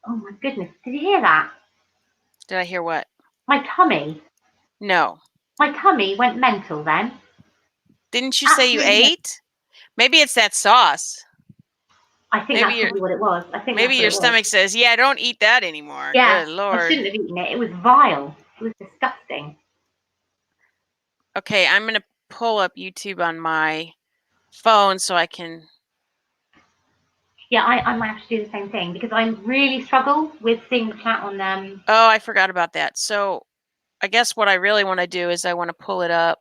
Oh my goodness. Did you hear that? Did I hear what? My tummy. No. My tummy went mental then. Didn't you say you Absolutely. ate? Maybe it's that sauce. I think that's probably what it was. Maybe your stomach says, yeah, don't eat that anymore. Yeah, Good I Lord. shouldn't have eaten it. It was vile. It was disgusting. Okay, I'm going to pull up YouTube on my phone so I can... Yeah, I might have to do the same thing because I really struggle with seeing the chat on them. Oh, I forgot about that. So I guess what I really want to do is I want to pull it up.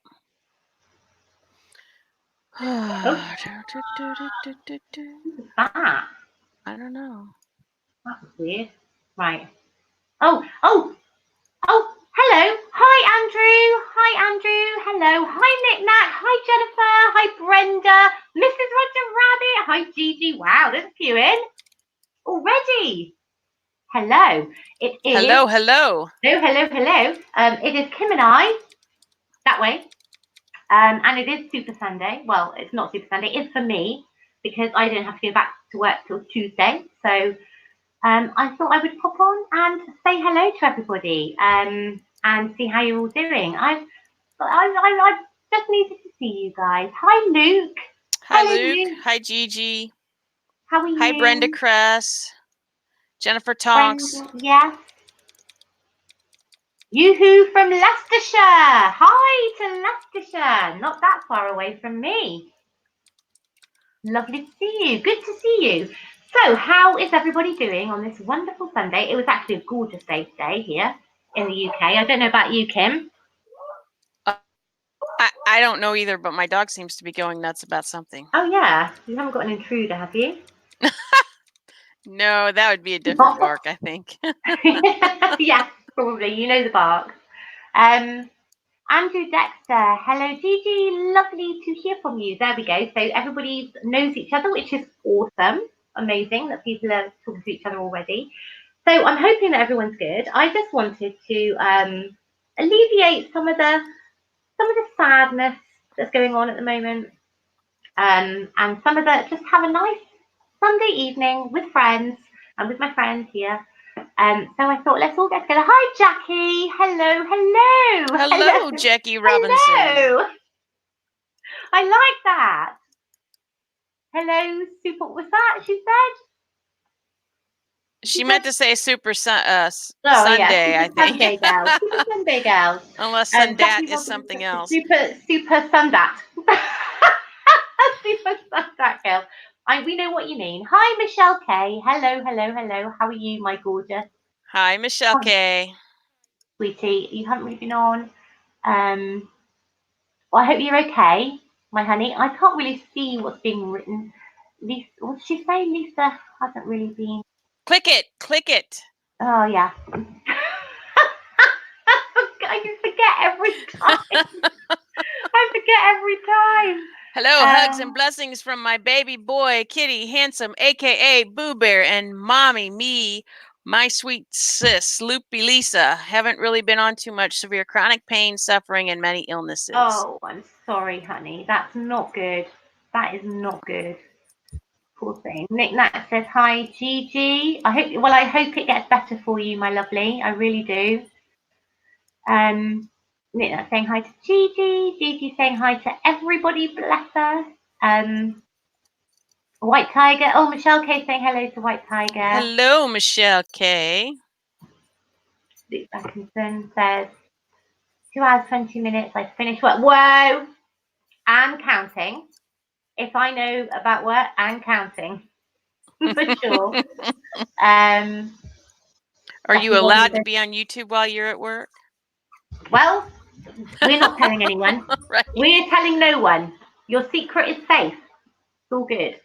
What was that? I don't know. That was weird. Right. Oh, hello. Hi, Andrew. Hi, Andrew. Hello. Hi, Nick Nat. Hi, Jennifer. Hi, Brenda. Mrs. Roger Rabbit. Hi, Gigi. Wow, there's a few in already. Hello. It is. Hello. Hello. It is Kim and I. That way. And it is Super Sunday. Well, it's not Super Sunday. It's for me because I don't have to go back to work till Tuesday. So I thought I would pop on and say hello to everybody and see how you're all doing. I just needed to see you guys. Hi, Luke. Hi, Luke. Hi, Gigi. How are you? Hi, Brenda Cress. Jennifer Tonks. Yes. Yoo-hoo from Leicestershire. Hi to Leicestershire. Not that far away from me. Lovely to see you. Good to see you. So, how is everybody doing on this wonderful Sunday? It was actually a gorgeous day today here in the UK. I don't know about you, Kim. I don't know either, but my dog seems to be going nuts about something. Oh, yeah. You haven't got an intruder, have you? No, that would be a different bark, I think. Yeah, probably. You know the bark. Andrew Dexter, hello Gigi, lovely to hear from you. There we go. So everybody knows each other, which is awesome, amazing that people are talking to each other already. So I'm hoping that everyone's good. I just wanted to alleviate some of the sadness that's going on at the moment, and some of the just have a nice Sunday evening with friends and with my friends here. So I thought let's all get together. Hi Jackie. Hello, Jackie Robinson. Hello. I like that. Hello, super. What was that? She said. She meant to say Super Sunday, yeah, I think. Sunday girl. Super Sunday girl. Unless Sundat is something else. Super Sundat. Super Sundat girl. We know what you mean. Hi, Michelle K. Hello. How are you, my gorgeous? Hi, Michelle K. Sweetie, you haven't really been on. Well, I hope you're okay, my honey. I can't really see what's being written. Lisa, what did she say? Lisa hasn't really been. Click it. Oh, yeah. I forget every time. Hello, hugs and blessings from my baby boy, Kitty Handsome, a.k.a. Boo Bear, and mommy, me, my sweet sis, Loopy Lisa. Haven't really been on too much severe chronic pain, suffering, and many illnesses. Oh, I'm sorry, honey. That's not good. That is not good. Poor thing. Nick Nat says, hi, Gigi. I hope it gets better for you, my lovely. I really do. Nick Nat saying hi to Gigi. Gigi saying hi to everybody, bless her. White Tiger. Oh, Michelle K saying hello to White Tiger. Hello, Michelle K. Luke Beckinson says 2 hours 20 minutes. I finished work. Whoa, and counting. If I know about work and counting, for sure. Are you allowed to be on YouTube while you're at work? Well, we're not telling anyone. Right. We're telling no one. Your secret is safe. It's all good.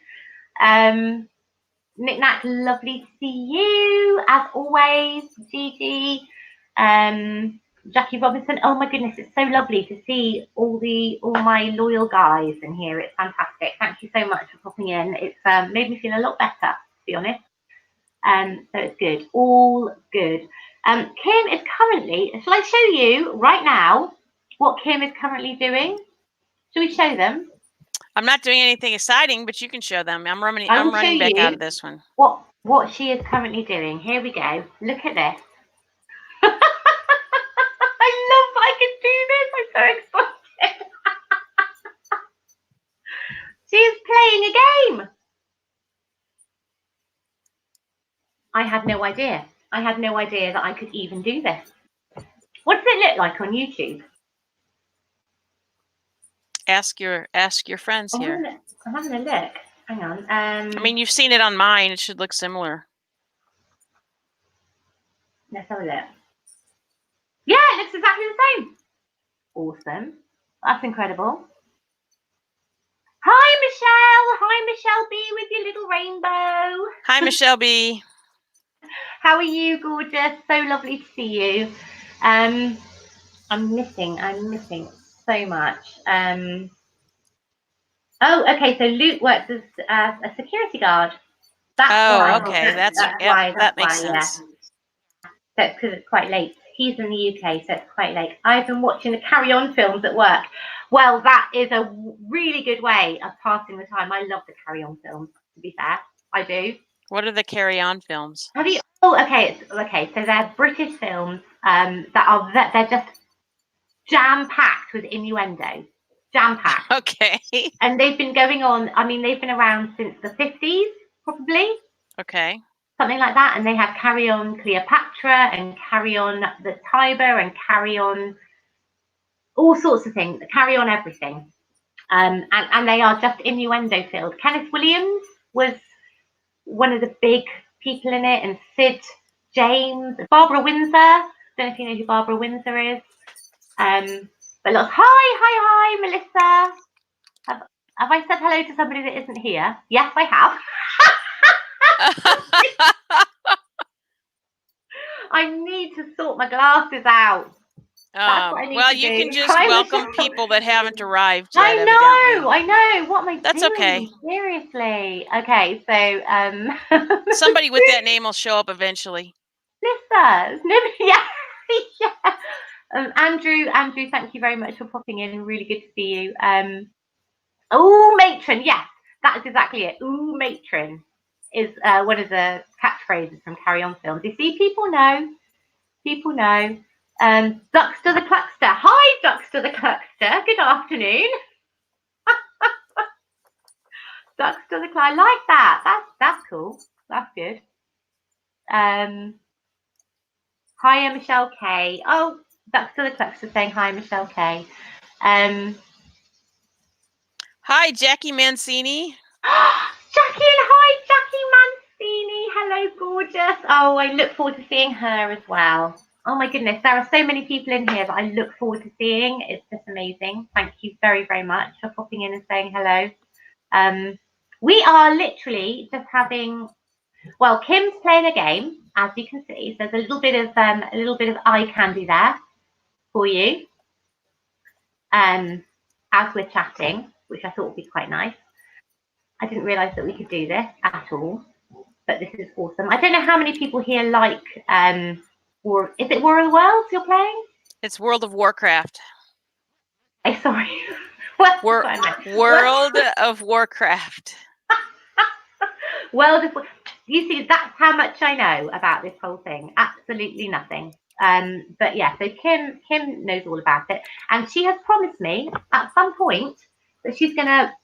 Nick Nat, lovely to see you as always. Gigi, Jackie Robinson. Oh my goodness, it's so lovely to see all my loyal guys in here. It's fantastic. Thank you so much for popping in. It's made me feel a lot better, to be honest. So it's good, all good. Kim is currently. Shall I show you right now what Kim is currently doing? Shall we show them? I'm not doing anything exciting, but you can show them. I'm running back out of this one. What what she is currently doing. Here we go. Look at this. I love that I can do this. I'm so excited. She's playing a game. I had no idea. I had no idea that I could even do this. What does it look like on YouTube? Ask your friends here. I'm having a look. Hang on. I mean, you've seen it on mine. It should look similar. Let's have a look. Yeah, it looks exactly the same. Awesome. That's incredible. Hi, Michelle. Hi, Michelle B with your little rainbow. Hi, Michelle B. How are you, gorgeous? So lovely to see you. I'm missing so much. Oh, okay. So Luke works as a security guard. That's why. Okay. That makes sense. So it's because it's quite late. He's in the UK, so it's quite late. I've been watching the Carry On films at work. Well, that is a really good way of passing the time. I love the Carry On films, to be fair. I do. What are the Carry On films? Have you? Oh, okay. So they're British films they're just jam-packed with innuendo. Jam-packed. Okay. And they've been going on, I mean, they've been around since the 50s, probably. Okay. Something like that. And they have Carry On Cleopatra and Carry On the Tiber and Carry On all sorts of things. Carry On everything. And they are just innuendo filled. Kenneth Williams was one of the big people in it, and Sid James, Barbara Windsor. Don't know if you know who Barbara Windsor is. But lots. Hi, Melissa. Have I said hello to somebody that isn't here? Yes, I have. I need to sort my glasses out. Well, you can just welcome people that haven't arrived yet. I know. What am I doing? That's okay. Seriously. Okay, so somebody with that name will show up eventually. Lisa, yeah. Andrew, thank you very much for popping in. Really good to see you. Oh, matron, yes, that is exactly it. Ooh, matron is one of the catchphrases from Carry On films. You see, people know. Duckster the Cluckster. Hi, Duckster the Cluckster. Good afternoon. Duckster the Cluckster. I like that. That's cool. That's good. Hi, Michelle K. Oh, Duckster the Cluckster saying hi, Michelle K. Hi, Jackie Mancini. Jackie, and hi, Jackie Mancini. Hello, gorgeous. Oh, I look forward to seeing her as well. Oh my goodness, there are so many people in here that I look forward to seeing. It's just amazing. Thank you very, very much for popping in and saying hello. We are literally just having, well, Kim's playing a game, as you can see. So there's a little bit of eye candy there for you. As we're chatting, which I thought would be quite nice. I didn't realise that we could do this at all, but this is awesome. I don't know how many people here like, or is it War of the Worlds you're playing? It's World of Warcraft. Sorry. World of Warcraft. You see, that's how much I know about this whole thing. Absolutely nothing. But yeah, so Kim knows all about it, and she has promised me at some point that she's gonna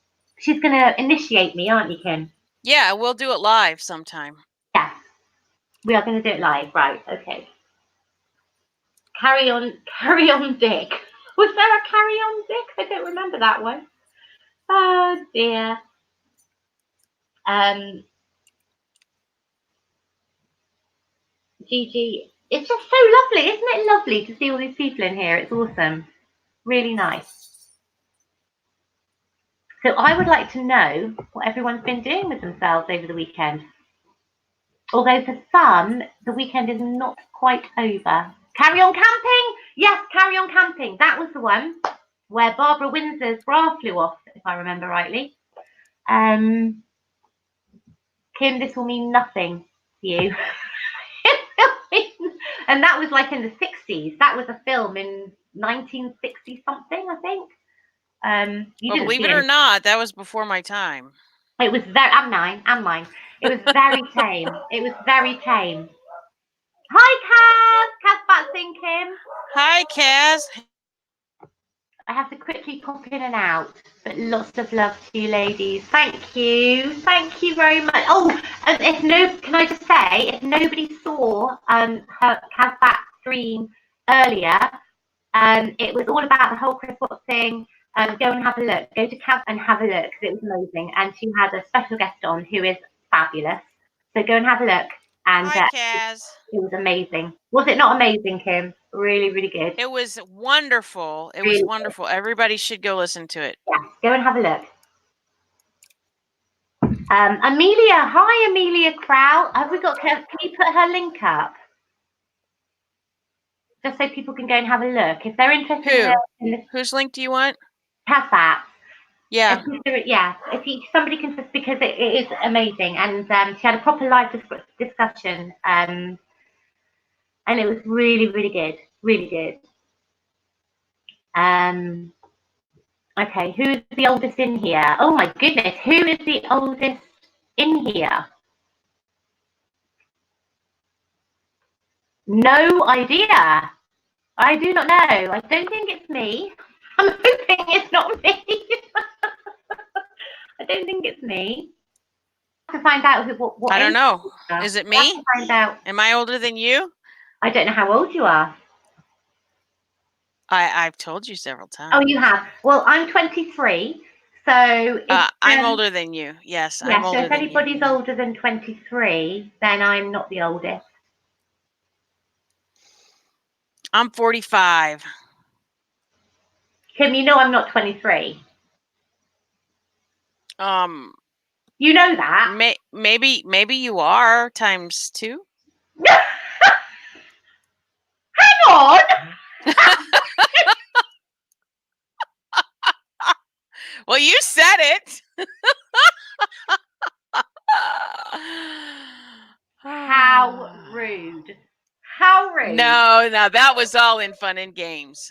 initiate me, aren't you, Kim? Yeah, we'll do it live sometime. Yes, we are going to do it live, right? Okay. Carry on, Dick. Was there a Carry On Dick? I don't remember that one. Oh dear. Gigi, it's just so lovely, isn't it? Lovely to see all these people in here. It's awesome. Really nice. So I would like to know what everyone's been doing with themselves over the weekend. Although for some, the weekend is not quite over. Carry On Camping? Yes, Carry On Camping. That was the one where Barbara Windsor's bra flew off, if I remember rightly. Kim, this will mean nothing to you. And that was like in the 60s. That was a film in 1960 something, I think. Well, believe it or not, that was before my time. It was very. I'm mine. It was very tame. It was very tame. Hi, Kaz. Kaz Batsing Kim. Hi, Kaz. I have to quickly pop in and out, but lots of love to you, ladies. Thank you very much. Oh, and can I just say, if nobody saw her Kaz Bat stream earlier, it was all about the whole Chris Watts thing. Go and have a look. Go to Kaz and have a look because it was amazing, and she had a special guest on who is fabulous. So go and have a look. And Hi, Kaz. it was amazing. Was it not amazing, Kim? Really, really good. It was wonderful. It was wonderful. Everybody should go listen to it. Yeah, go and have a look. Amelia, hi Amelia Crow. Have we got? Can you put her link up? Just so people can go and have a look if they're interested. Whose link do you want? Kaz Bat. Yeah. If somebody can, because it is amazing, and she had a proper live discussion, and it was really, really good, really good. Okay, who is the oldest in here? Oh my goodness, who is the oldest in here? No idea. I do not know. I don't think it's me. I'm hoping it's not me. I don't think it's me. I have to find out what I don't know. Is it me? I have to find out. Am I older than you? I don't know how old you are. I've told you several times. Oh, you have. Well, I'm 23, so I'm older than you. Yes, yeah, I'm older so if anybody's older than 23, then I'm not the oldest. I'm 45. Kim, you know I'm not 23. You know that? Maybe you are times 2. Hang on. Well, you said it. How rude. How rude. No, that was all in fun and games.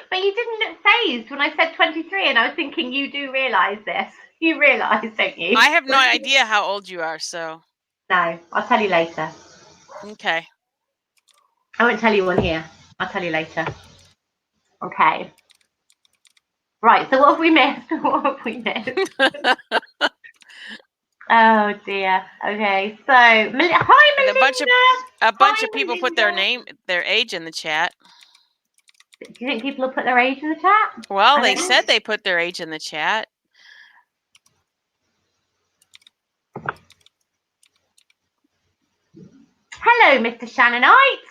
But you didn't look phased when I said 23, and I was thinking you do realise this. You realise, don't you? I have no idea how old you are, so. No, I'll tell you later. Okay. I won't tell you on here. I'll tell you later. Okay. Right, so what have we missed? What have we missed? Oh dear. Okay, so hi Melinda. A bunch of people put their age in the chat. Do you think people will put their age in the chat? Well, they said they put their age in the chat. Hello, Mr. Shannonite.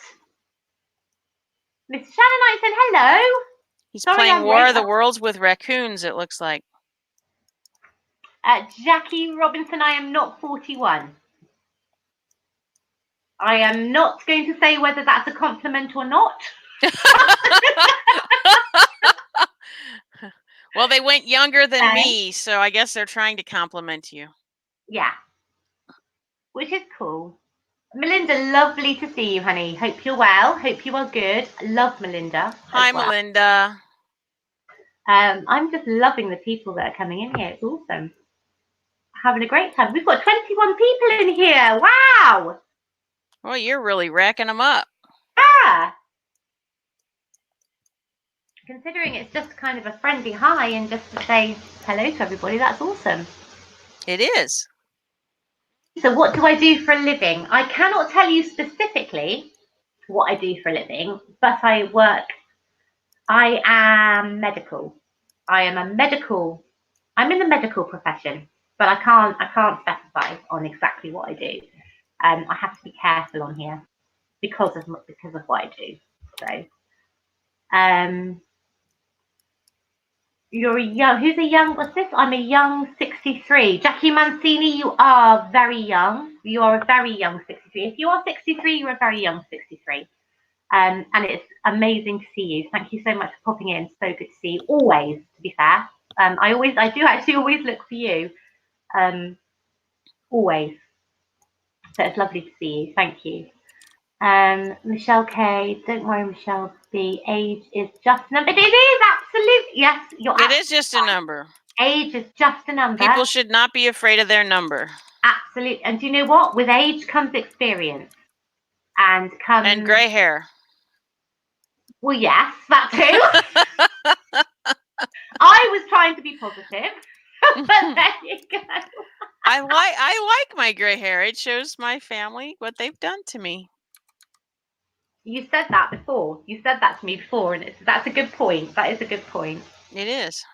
Mr. Shannonite said hello. He's playing War of the Worlds with raccoons, it looks like. Jackie Robinson, I am not 41. I am not going to say whether that's a compliment or not. Well, they went younger than me, so I guess they're trying to compliment you. Yeah. Which is cool. Melinda, lovely to see you, honey. Hope you're well. Hope you are good. Love Melinda. Hi, Melinda. I'm just loving the people that are coming in here. It's awesome. Having a great time. We've got 21 people in here. Wow. Well, you're really racking them up. Yeah. Considering it's just kind of a friendly hi and just to say hello to everybody, that's awesome. It is. So what do I do for a living? I cannot tell you specifically what I do for a living, but I am medical. I'm in the medical profession, but I can't specify on exactly what I do. I have to be careful on here because of what I do. So, who's a young, what's this? I'm a young 63. Jackie Mancini, you are very young. You are a very young 63. If you are 63, you're a very young 63. And it's amazing to see you. Thank you so much for popping in. So good to see you. Always, to be fair. I do actually always look for you. Always. So it's lovely to see you. Thank you. Michelle K. Don't worry, Michelle B. Age is just a number. It is absolutely yes. It is just a number. Age is just a number. People should not be afraid of their number. Absolutely. And do you know what? With age comes experience, and gray hair. Well, yes, that too. I was trying to be positive, but there you go. I like my gray hair. It shows my family what they've done to me. You said that before. You said that to me before, and that's a good point. That is a good point. It is.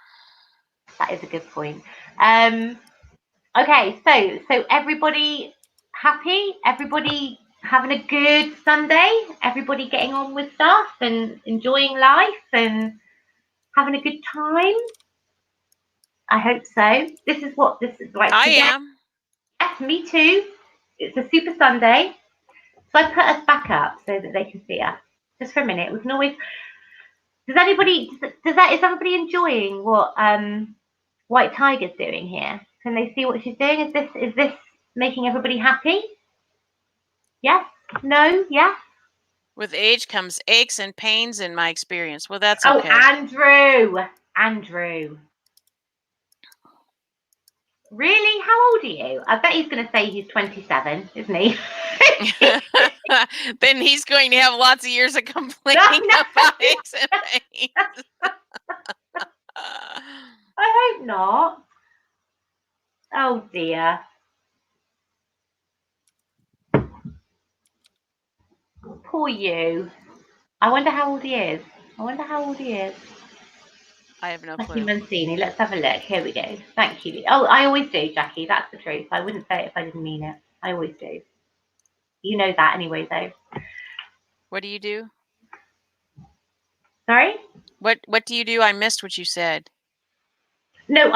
That is a good point. Okay, so everybody happy? Everybody having a good Sunday? Everybody getting on with stuff and enjoying life and having a good time? I hope so. This is right. I am. Yes, me too. It's a super Sunday. So I put us back up so that they can see us. Just for a minute. We can always. Is everybody enjoying what White Tiger's doing here? Can they see what she's doing? Is this making everybody happy? Yes? No? Yes? With age comes aches and pains in my experience. Well, that's okay. Oh, Andrew. Really? How old are you? I bet he's going to say he's 27, isn't he? Then he's going to have lots of years of complaining about aches and pains. I hope not. Oh dear. Poor you. I wonder how old he is. I have no Jackie clue. Mancini. Let's have a look. Here we go. Thank you. Oh, I always do, Jackie. That's the truth. I wouldn't say it if I didn't mean it. I always do. You know that anyway, though. What do you do? Sorry? What do you do? I missed what you said. No,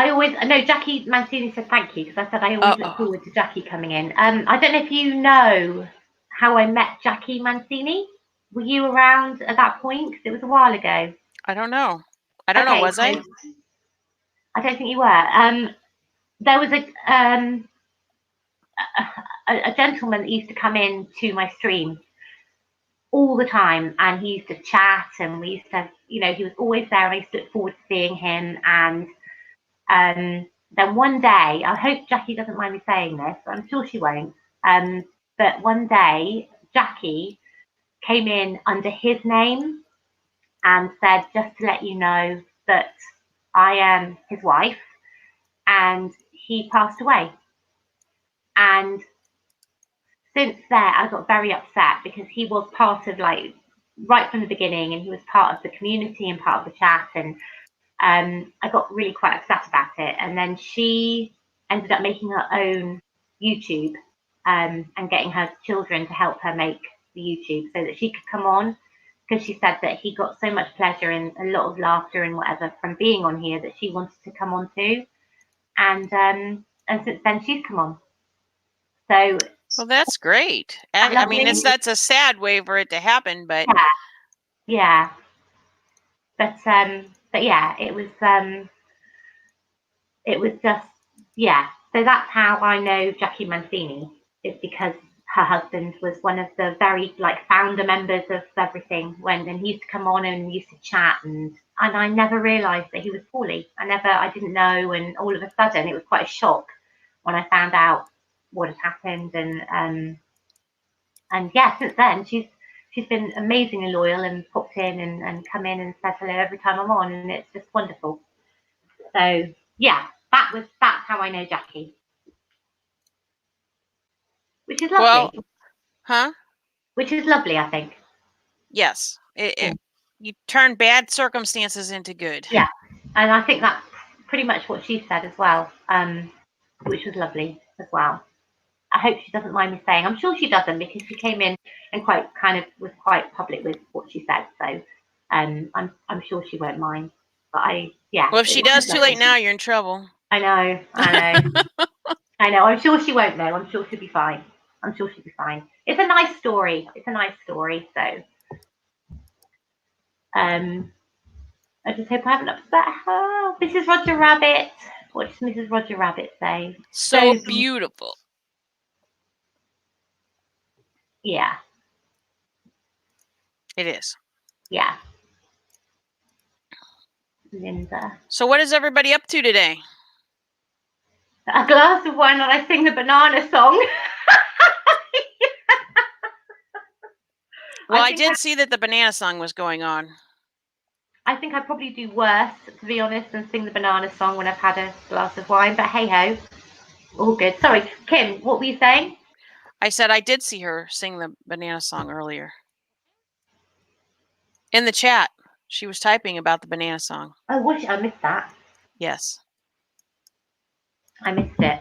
Jackie Mancini said thank you because I said I always look forward to Jackie coming in. I don't know if you know how I met Jackie Mancini. Were you around at that point? Because it was a while ago. I don't know. I don't know. Was I? I don't think you were. There was a gentleman that used to come in to my stream all the time, and he used to chat, and we used to, he was always there, and I used to look forward to seeing him. And then one day, I hope Jackie doesn't mind me saying this, I'm sure she won't, but one day Jackie came in under his name and said, just to let you know that I am his wife, and he passed away. And since then, I got very upset because he was part of, like, right from the beginning, and he was part of the community and part of the chat, and I got really quite upset about it. And then she ended up making her own YouTube and getting her children to help her make the YouTube so that she could come on, because she said that he got so much pleasure and a lot of laughter and whatever from being on here that she wanted to come on too. And since then she's come on. So well, that's great. I mean, that's a sad way for it to happen, but yeah. But yeah, it was just, yeah. So that's how I know Jackie Mancini, is because her husband was one of the very, like, founder members of everything when he used to come on and used to chat, and I never realised that he was poorly. I didn't know, and all of a sudden it was quite a shock when I found out what had happened. And yeah, since then she's been amazingly loyal and popped in and come in and said hello every time I'm on, and it's just wonderful. So yeah, that's how I know Jackie, which is lovely. Well, which is lovely, I think. Yes, you turn bad circumstances into good. Yeah, and I think that's pretty much what she said as well, which was lovely as well. I hope she doesn't mind me saying. I'm sure she doesn't, because she came in and was quite public with what she said. So I'm sure she won't mind. But well, if she does too late now, you're in trouble. I know. I know. I'm sure she won't know. I'm sure she'll be fine. It's a nice story. So I just hope I haven't upset her. Mrs. Roger Rabbit. What does Mrs. Roger Rabbit say? So beautiful. Yeah. It is. Yeah. Linda. So what is everybody up to today? A glass of wine and I sing the banana song. Well, I did see that the banana song was going on. I think I probably do worse, to be honest, than sing the banana song when I've had a glass of wine. But hey ho, all good. Sorry, Kim, what were you saying? I said I did see her sing the banana song earlier. In the chat, she was typing about the banana song. Oh, I missed that. Yes. I missed it.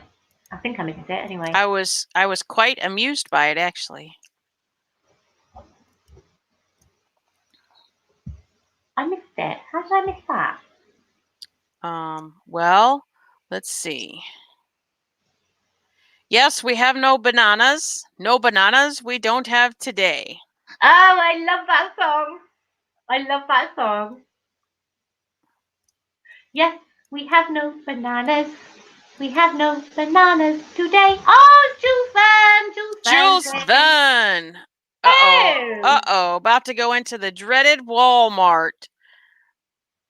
I think I missed it anyway. I was quite amused by it, actually. I missed it. How did I miss that? Well, let's see. Yes, we have no bananas. No bananas we don't have today. Oh, I love that song. I love that song. Yes, we have no bananas. We have no bananas today. Oh, Jules Verne. Uh-oh. About to go into the dreaded Walmart.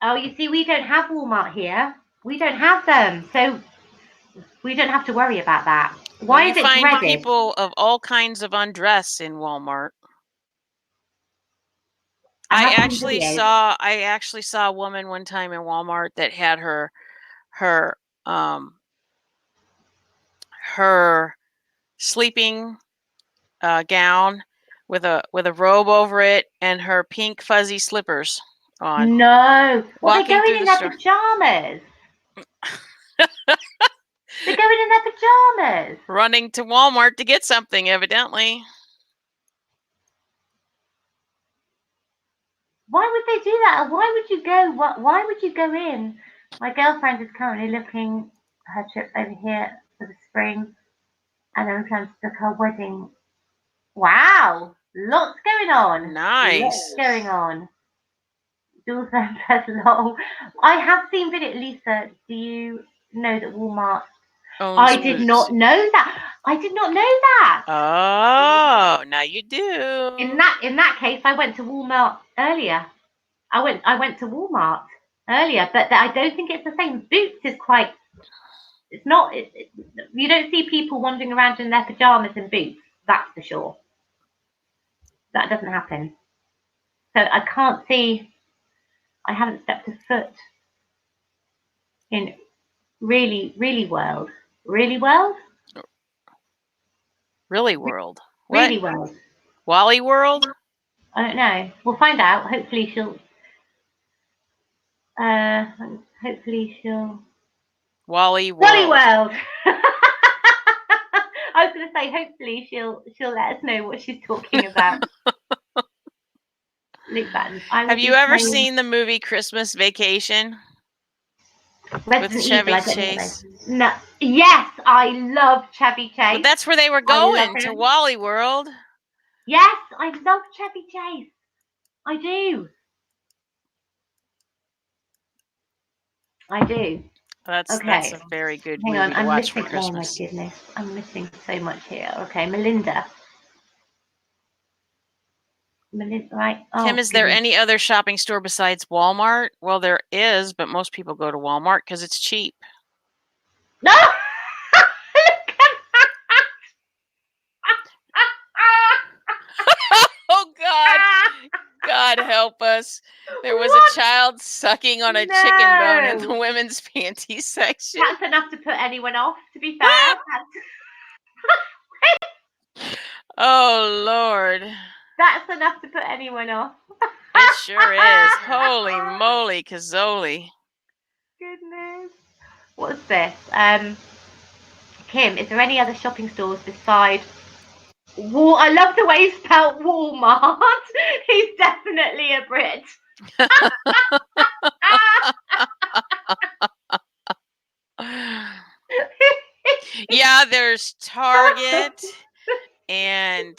Oh, you see, we don't have Walmart here. We don't have them. So we don't have to worry about that. Why is it find dreaded? People of all kinds of undress in Walmart. I actually saw a woman one time in Walmart that had her sleeping gown with a robe over it and her pink fuzzy slippers on. No. Well, Walking they're going in their pajamas. They're going in their pajamas. Running to Walmart to get something, evidently. Why would they do that? Why would you go? Why would you go in? My girlfriend is currently looking her trip over here for the spring, and then we plan to book her wedding. Wow, lots going on. Nice. Lots going on. Jules Verne says long. I have seen video. Lisa, do you know that Walmart? I did not know that. I did not know that. Oh, now you do. In that case, I went to Walmart earlier. I went to Walmart earlier, but I don't think it's the same. Boots is quite. It's not. You don't see people wandering around in their pajamas and Boots. That's for sure. That doesn't happen. So I can't see. I haven't stepped a foot in Really World. Really World? Really World. What? Really World. Wally World? I don't know. We'll find out. Hopefully she'll. Wally World. Wally World. I was going to say, hopefully she'll let us know what she's talking about. Luke Batten. Have you ever seen the movie Christmas Vacation? With Chevy Chase? No. Yes, I love Chevy Chase. But that's where they were going, to Wally World. Yes, I love Chevy Chase. I do. That's a very good movie on, to watch for Christmas. Oh my goodness, I'm missing so much here. Okay, Melinda. Right. Oh, Kim, is there any other shopping store besides Walmart? Well, there is, but most people go to Walmart because it's cheap. No! Look at that! Oh, God. God help us. There was a child sucking on a chicken bone in the women's panties section. That's enough to put anyone off, to be fair. Oh, Lord. That's enough to put anyone off. It sure is. Holy moly, Cazzoli. Goodness. What's this? Kim, is there any other shopping stores besides I love the way he spelled Walmart. He's definitely a Brit. Yeah, there's Target and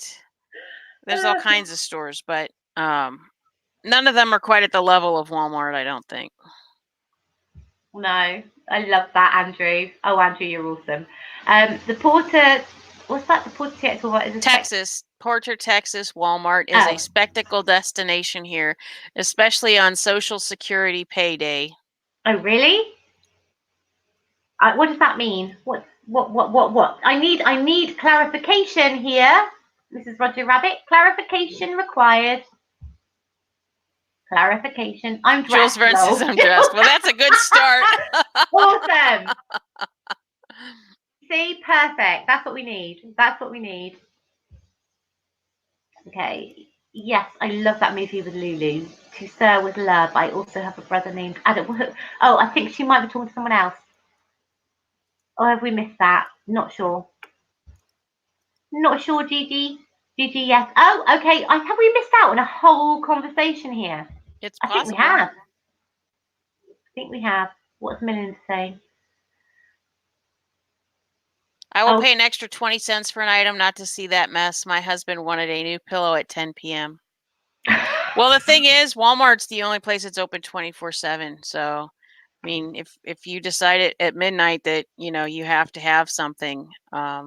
there's all kinds of stores, but none of them are quite at the level of Walmart, I don't think. No, I love that, Andrew. Oh, Andrew, you're awesome. The Porter, what's that? The Porter Theatre? Texas. Porter, Texas Walmart is Oh. a spectacle destination here, especially on Social Security payday. Oh, really? What does that mean? What? I need clarification here. Mrs. Roger Rabbit, clarification required. Clarification. I'm Jules dressed. Verne says I'm dressed. Well, that's a good start. Awesome. See, perfect. That's what we need. That's what we need. Okay. Yes, I love that movie with Lulu. To Sir with Love. I also have a brother named Adam. Oh, I think she might be talking to someone else. Or have we missed that? Not sure. Not sure, Gigi. Gigi, yes. Oh, okay. Have we missed out on a whole conversation here? It's I possible. think we have. I think we have. What's Melinda saying? I will pay an extra 20 cents for an item not to see that mess. My husband wanted a new pillow at 10 p.m. Well, the thing is, Walmart's the only place that's open 24/7. So, I mean, if you decide it at midnight that you have to have something, at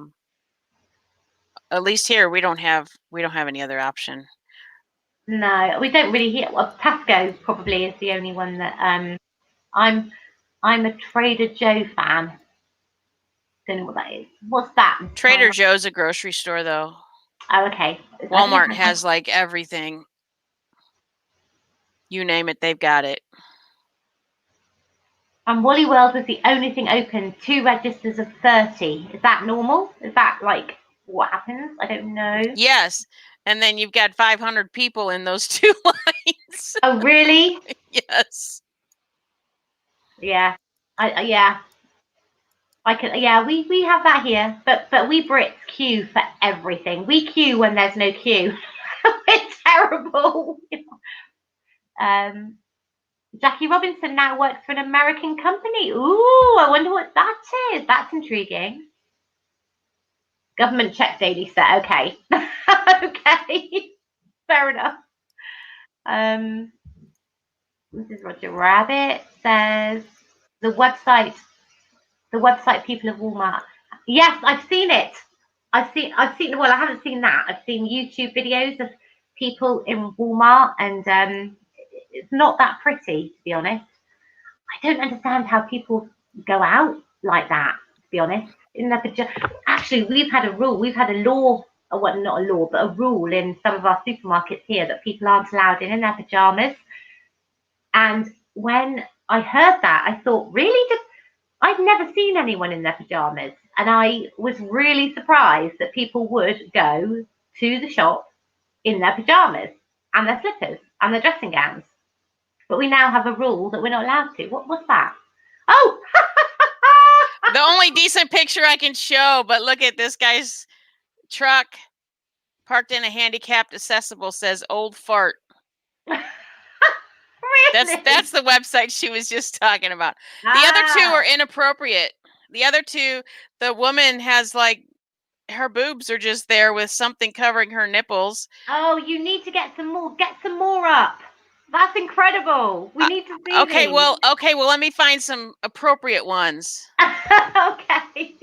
least here we don't have any other option. No, we don't really hear. Well, Tesco probably is the only one that I'm a Trader Joe fan. Don't know what that is. What's that? Trader Joe's a grocery store, though. Oh, okay. Walmart has like everything. You name it, they've got it. And Wally World was the only thing open, 2 registers of 30. Is that normal? Is that like what happens? I don't know. Yes. And then you've got 500 people in those 2 lines. Oh, really? Yes. Yeah. Yeah. We have that here, but we Brits queue for everything. We queue when there's no queue. It's terrible. Jackie Robinson now works for an American company. Ooh, I wonder what that is. That's intriguing. Government check daily set. Okay. Okay. Fair enough. Mrs. Roger Rabbit says the website people of Walmart. Yes, I've seen it. Well, I haven't seen that. I've seen YouTube videos of people in Walmart, and it's not that pretty, to be honest. I don't understand how people go out like that, to be honest. In their pajamas. Actually, we've had a law, well, not a law, but a rule in some of our supermarkets here that people aren't allowed in their pajamas. And when I heard that, I thought, really? I'd never seen anyone in their pajamas. And I was really surprised that people would go to the shop in their pajamas and their slippers and their dressing gowns. But we now have a rule that we're not allowed to. What's that? Oh! The only decent picture I can show, but look at this guy's truck parked in a handicapped accessible, says old fart. Really? That's the website she was just talking about. The other 2 are inappropriate. The other 2, the woman has like her boobs are just there with something covering her nipples. Oh, you need to get some more. Get some more up. That's incredible. We need to see Okay, these. well, let me find some appropriate ones. Okay.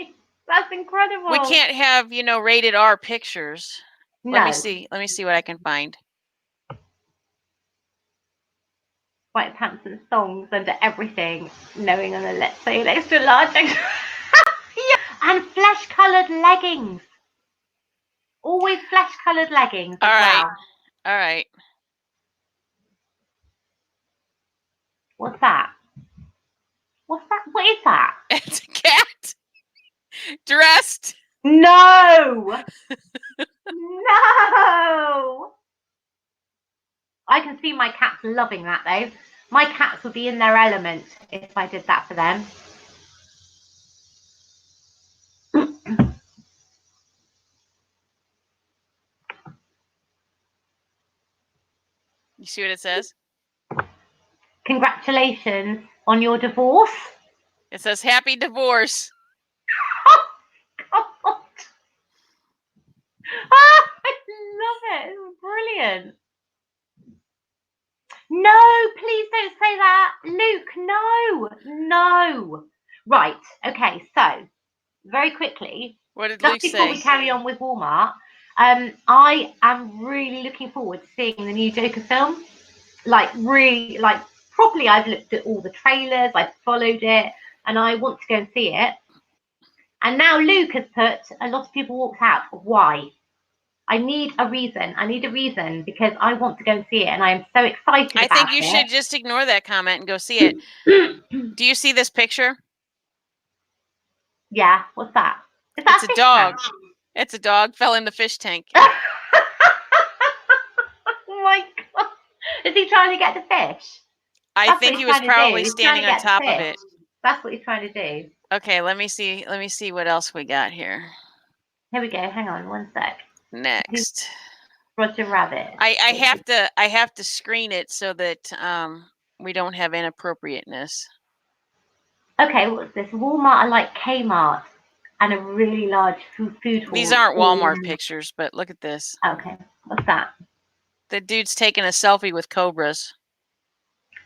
That's incredible. We can't have, rated R pictures. No. Let me see what I can find. White pants and thongs under everything, knowing on the let's say an extra large. Yeah. And flesh-coloured leggings. Always flesh-coloured leggings. All right. Well. All right. What's that? What's that? What is that? It's a cat dressed. No. No. I can see my cats loving that though. My cats would be in their element if I did that for them. You see what it says? Congratulations on your divorce. It says happy divorce. God. Oh, I love it. It's brilliant. No, please don't say that. Luke, no. Right, okay, so very quickly. What did Just Luke before say? we carry on with Walmart, I am really looking forward to seeing the new Joker film. Like really, like properly. I've looked at all the trailers. I've followed it, and I want to go and see it. And now Luke has put a lot of people walked out. Why? I need a reason. I need a reason because I want to go and see it, and I am so excited about it. I think you should just ignore that comment and go see it. Do you see this picture? Yeah. What's that? Is that It's a dog. tank? It's a dog fell in the fish tank. Oh my god! Is he trying to get the fish? I think he was probably standing on top of it. That's what he's trying to do. Okay, let me see. Let me see what else we got here. Here we go. Hang on one sec. Next. Roger Rabbit. I have to screen it so that we don't have inappropriateness. Okay, what's this? Walmart are like Kmart and a really large food hall. These aren't Walmart pictures, but look at this. Okay, what's that? The dude's taking a selfie with cobras.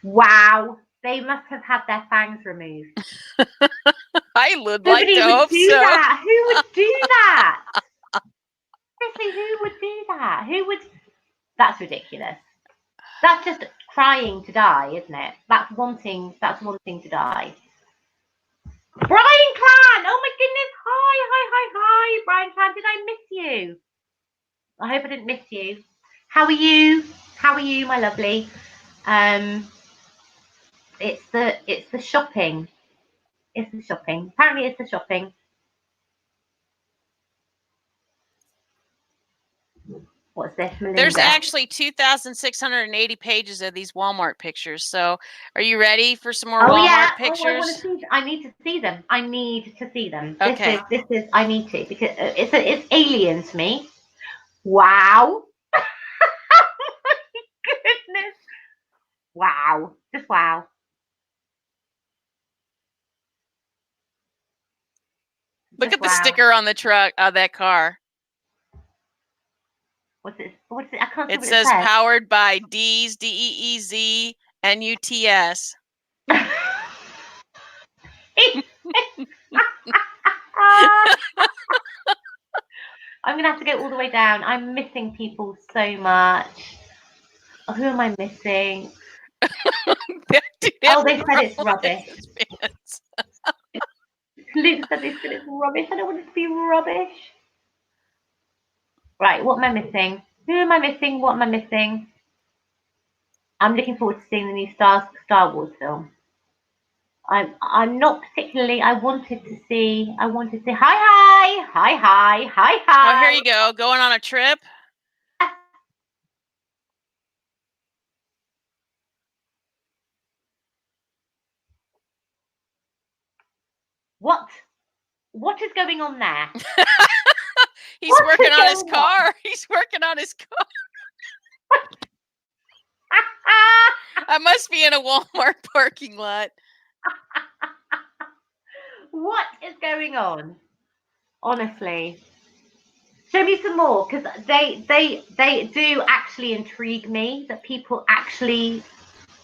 Wow, they must have had their fangs removed. I would like to hope so. That. Who would do that? Seriously, who would do that? Who would? That's ridiculous. That's just crying to die, isn't it? That's wanting to die. Brian Clan! Oh my goodness! Hi, Brian Clan. Did I miss you? I hope I didn't miss you. How are you? How are you, my lovely? It's the shopping. It's the shopping. Apparently, it's the shopping. What's this, Melinda? There's actually 2,680 pages of these Walmart pictures. So, are you ready for some more Walmart pictures? I need to see them. I need to see them. Okay. This is. I need to because it's alien to me. Wow. Oh my goodness. Wow. Just wow. Look at the sticker on the truck of that car. What's it? I can't see it what says it says. Powered by Deez, DEEZ, NUTS. I'm going to have to go all the way down. I'm missing people so much. Oh, who am I missing? Oh, they said it's rubbish. Luke said they said it's rubbish. I don't want it to be rubbish. Right, what am I missing? Who am I missing? What am I missing? I'm looking forward to seeing the new Star Wars film. I'm not particularly. I wanted to see. Hi. Oh, here you go. Going on a trip. What is going on there? He's working on his car. He's working on his car. I must be in a Walmart parking lot. What is going on? Honestly, show me some more because they do actually intrigue me that people actually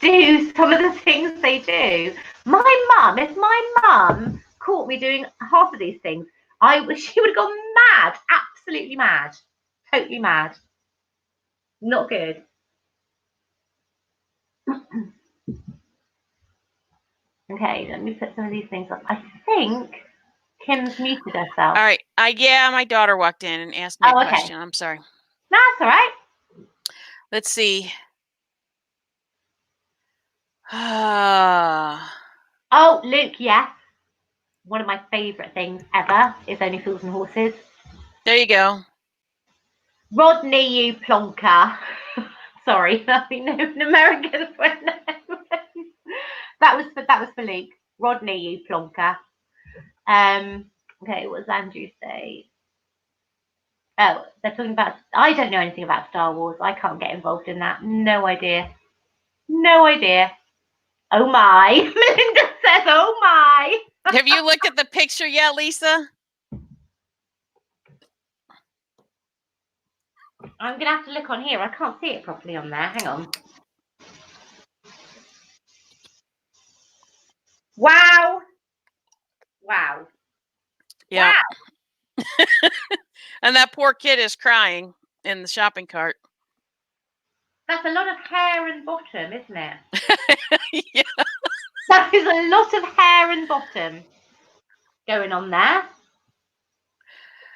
do some of the things they do. If my mum caught me doing half of these things, she would have gone mad, absolutely mad, totally mad. Not good. Okay, let me put some of these things up. I think Kim's muted herself. All right. Yeah, my daughter walked in and asked me a question. I'm sorry. No, that's all right. Let's see. Oh, Luke, yes. One of my favourite things ever is Only Fools and Horses. There you go. Rodney, you plonker. Sorry, I mean, no Americans went no. That was for Luke. Rodney, you plonker. Okay, what does Andrew say? Oh, they're talking about. I don't know anything about Star Wars. I can't get involved in that. No idea. No idea. Oh my. Melinda says, oh my. Have you looked at the picture yet, Lisa? I'm going to have to look on here. I can't see it properly on there. Hang on. Wow. Yeah. Wow. And that poor kid is crying in the shopping cart. That's a lot of hair and bottom, isn't it? Yeah. That is a lot of hair and bottom going on there.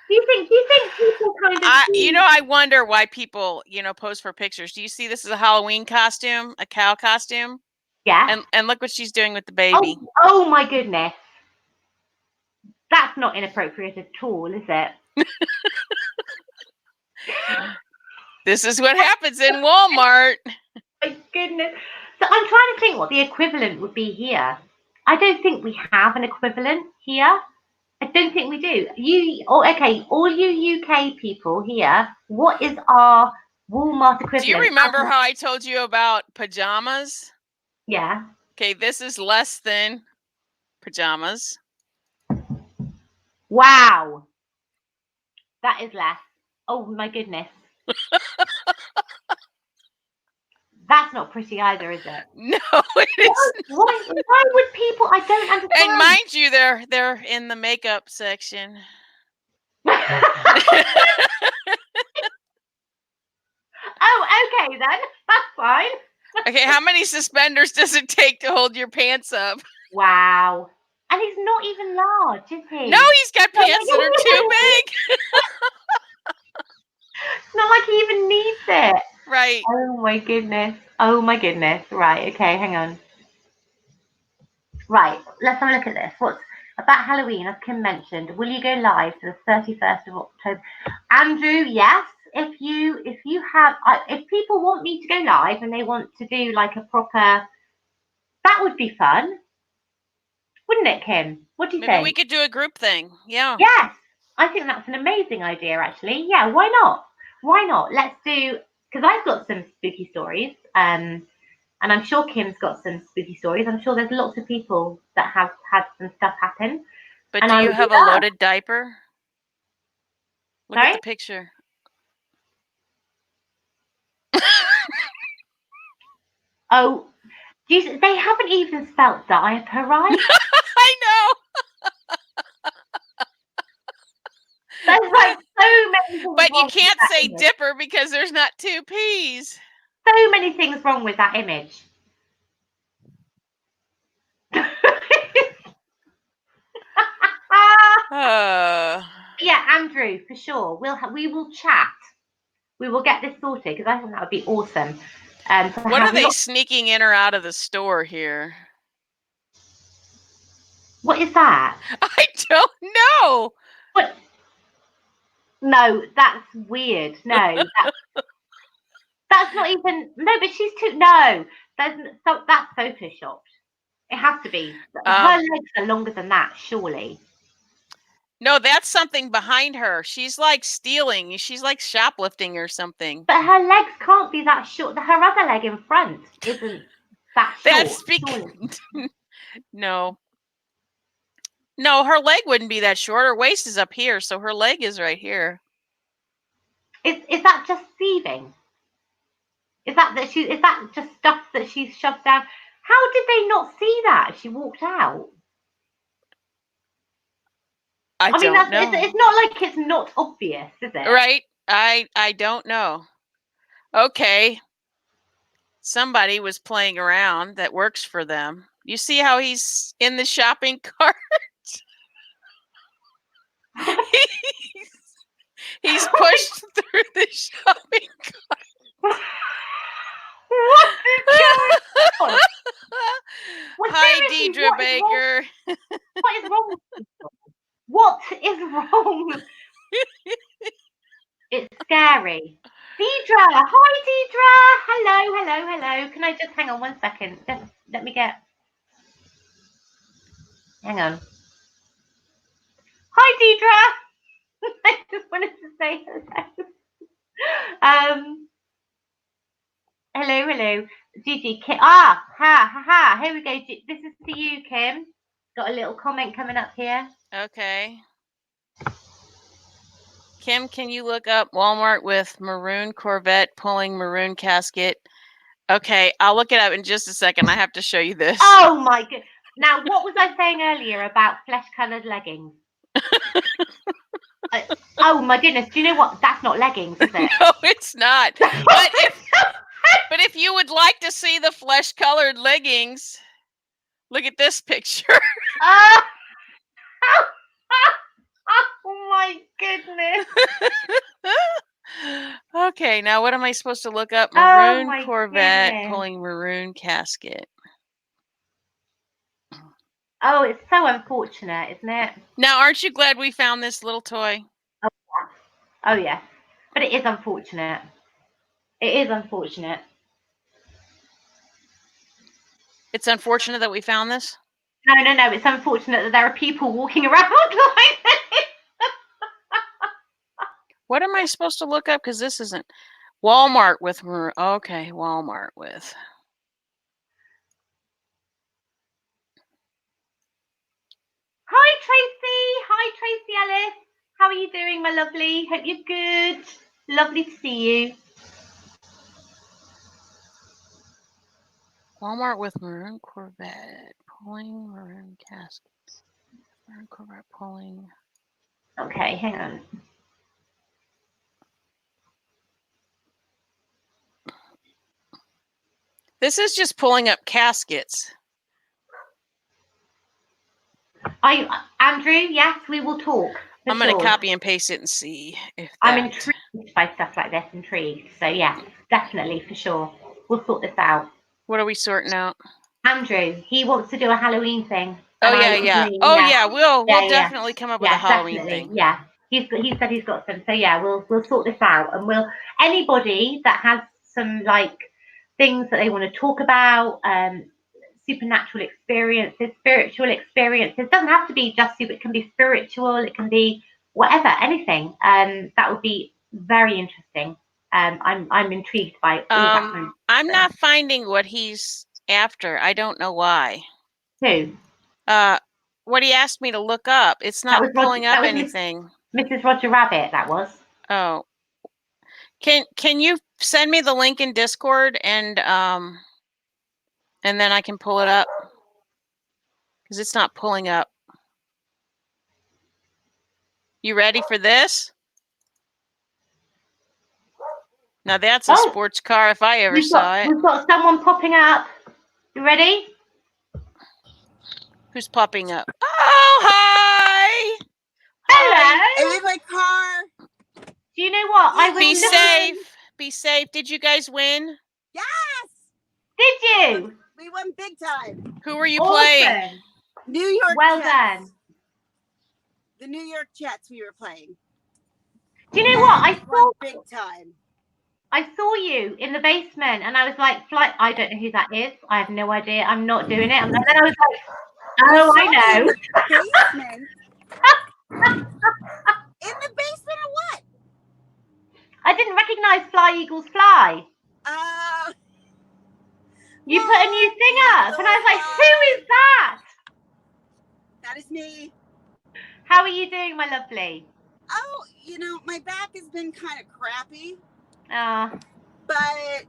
Do you think people kind of I wonder why people, pose for pictures. Do you see this is a Halloween costume, a cow costume? Yeah. And look what she's doing with the baby. Oh my goodness. That's not inappropriate at all, is it? This is what happens in Walmart. My goodness. So I'm trying to think what the equivalent would be here. I don't think we have an equivalent here. I don't think we do. All you UK people here, what is our Walmart equivalent? Do you remember how I told you about pajamas? Yeah. Okay, this is less than pajamas. Wow. That is less. Oh my goodness. That's not pretty either, is it? No, it is. Why would people? I don't understand. And mind you, they're in the makeup section. Oh, okay then. That's fine. Okay, how many suspenders does it take to hold your pants up? Wow. And he's not even large, is he? No, he's got pants that are too big. It's not like he even needs it. Right. Oh my goodness. Oh my goodness. Right, okay, hang on. Right, let's have a look at this. What's about Halloween, as Kim mentioned, will you go live to the 31st of October? Andrew, yes. If people want me to go live and they want to do like a proper, that would be fun. Wouldn't it, Kim? What do you think? Maybe we could do a group thing. Yeah. Yes, I think that's an amazing idea, actually. Yeah, why not? Why not? Let's do, because I've got some spooky stories, and I'm sure Kim's got some spooky stories. I'm sure there's lots of people that have had some stuff happen. But do you have a loaded diaper? Look at the picture. Oh, they haven't even spelt diaper right. I know. There's like so many things. But you can't say dipper because there's not two P's. So many things wrong with that image. Yeah, Andrew, for sure. We will chat. We will get this sorted because I think that would be awesome. What are they sneaking in or out of the store here? What is that? I don't know. What? No, that's weird. No, that's not even. No, but she's too. No, that's photoshopped. It has to be. Her legs are longer than that, surely. No, that's something behind her. She's like stealing. She's like shoplifting or something. But her legs can't be that short. Her other leg in front isn't that short. That's speaking. No. No, her leg wouldn't be that short. Her waist is up here, so her leg is right here. Is that just thieving? Is that just stuff that she's shoved down? How did they not see that? She walked out. I mean, don't know. It's not like it's not obvious, is it? Right. I don't know. Okay. Somebody was playing around that works for them. You see how he's in the shopping cart? he's pushed through the shopping cart. What is going on? Hi, Deidre Baker. What is wrong with people? What is wrong? It's scary. Deidre, hi Deidre. Hello. Can I just hang on 1 second? Just let me get. Hang on. Hi Deidre. I just wanted to say hello. Hello. Gigi, Kim. Here we go. This is for you, Kim. Got a little comment coming up here. Okay. Kim, can you look up Walmart with maroon Corvette pulling maroon casket? Okay, I'll look it up in just a second. I have to show you this. Oh my god. Now, what was I saying earlier about flesh-coloured leggings? Oh my goodness! Do you know what? That's not leggings, is it? No, it's not. But if you would like to see the flesh-colored leggings, look at this picture. Oh my goodness! Okay, now what am I supposed to look up? Oh Maroon my Corvette goodness. pulling maroon casket. Oh, it's so unfortunate, isn't it? Now, aren't you glad we found this little toy? Oh yes, but it is unfortunate. It is unfortunate. It's unfortunate that we found this. No. It's unfortunate that there are people walking around like this. What am I supposed to look up? Because this isn't Walmart with maroon. Okay, Walmart with. Hi Tracy Ellis. How are you doing, my lovely? Hope you're good. Lovely to see you. Walmart with maroon Corvette pulling maroon casket. Maroon Corvette pulling. Okay, hang on. This is just pulling up caskets. Andrew, yes, we will talk. I'm going to copy and paste it and see if I'm intrigued by stuff like this, So yeah, definitely, for sure. We'll sort this out. What are we sorting out? Andrew, he wants to do a Halloween thing. Oh, yeah. We'll definitely come up with a Halloween thing. Yeah. He said he's got some. So yeah, we'll sort this out. And anybody that has some like things that they want to talk about, supernatural experiences, spiritual experiences, doesn't have to be just super, it can be spiritual, it can be whatever, anything. That would be very interesting. I'm intrigued by all that kind of I'm not finding what he's after. I don't know why. Who? What he asked me to look up. It's not pulling up anything. Mrs. Roger Rabbit, that was. Oh. Can you send me the link in Discord and then I can pull it up? Because it's not pulling up. You ready for this? Now that's a sports car if I ever saw it. We've got someone popping up. You ready? Who's popping up? Oh, hi! Hello! I'm in my car. Do you know what? Be safe. Be safe. Did you guys win? Yes! Did you? We won big time. Who were you playing? New York Well Jets. done. The New York Jets we were playing. Do you know what? I saw big time. I saw you in the basement and I was like, I don't know who that is. I have no idea. I'm not doing it. And then I was like, oh, I know. Basement? In the basement of what? I didn't recognize Fly Eagles Fly. You put a new thing up and I was like, who is that? That is me. How are you doing, my lovely? Oh, my back has been kind of crappy. But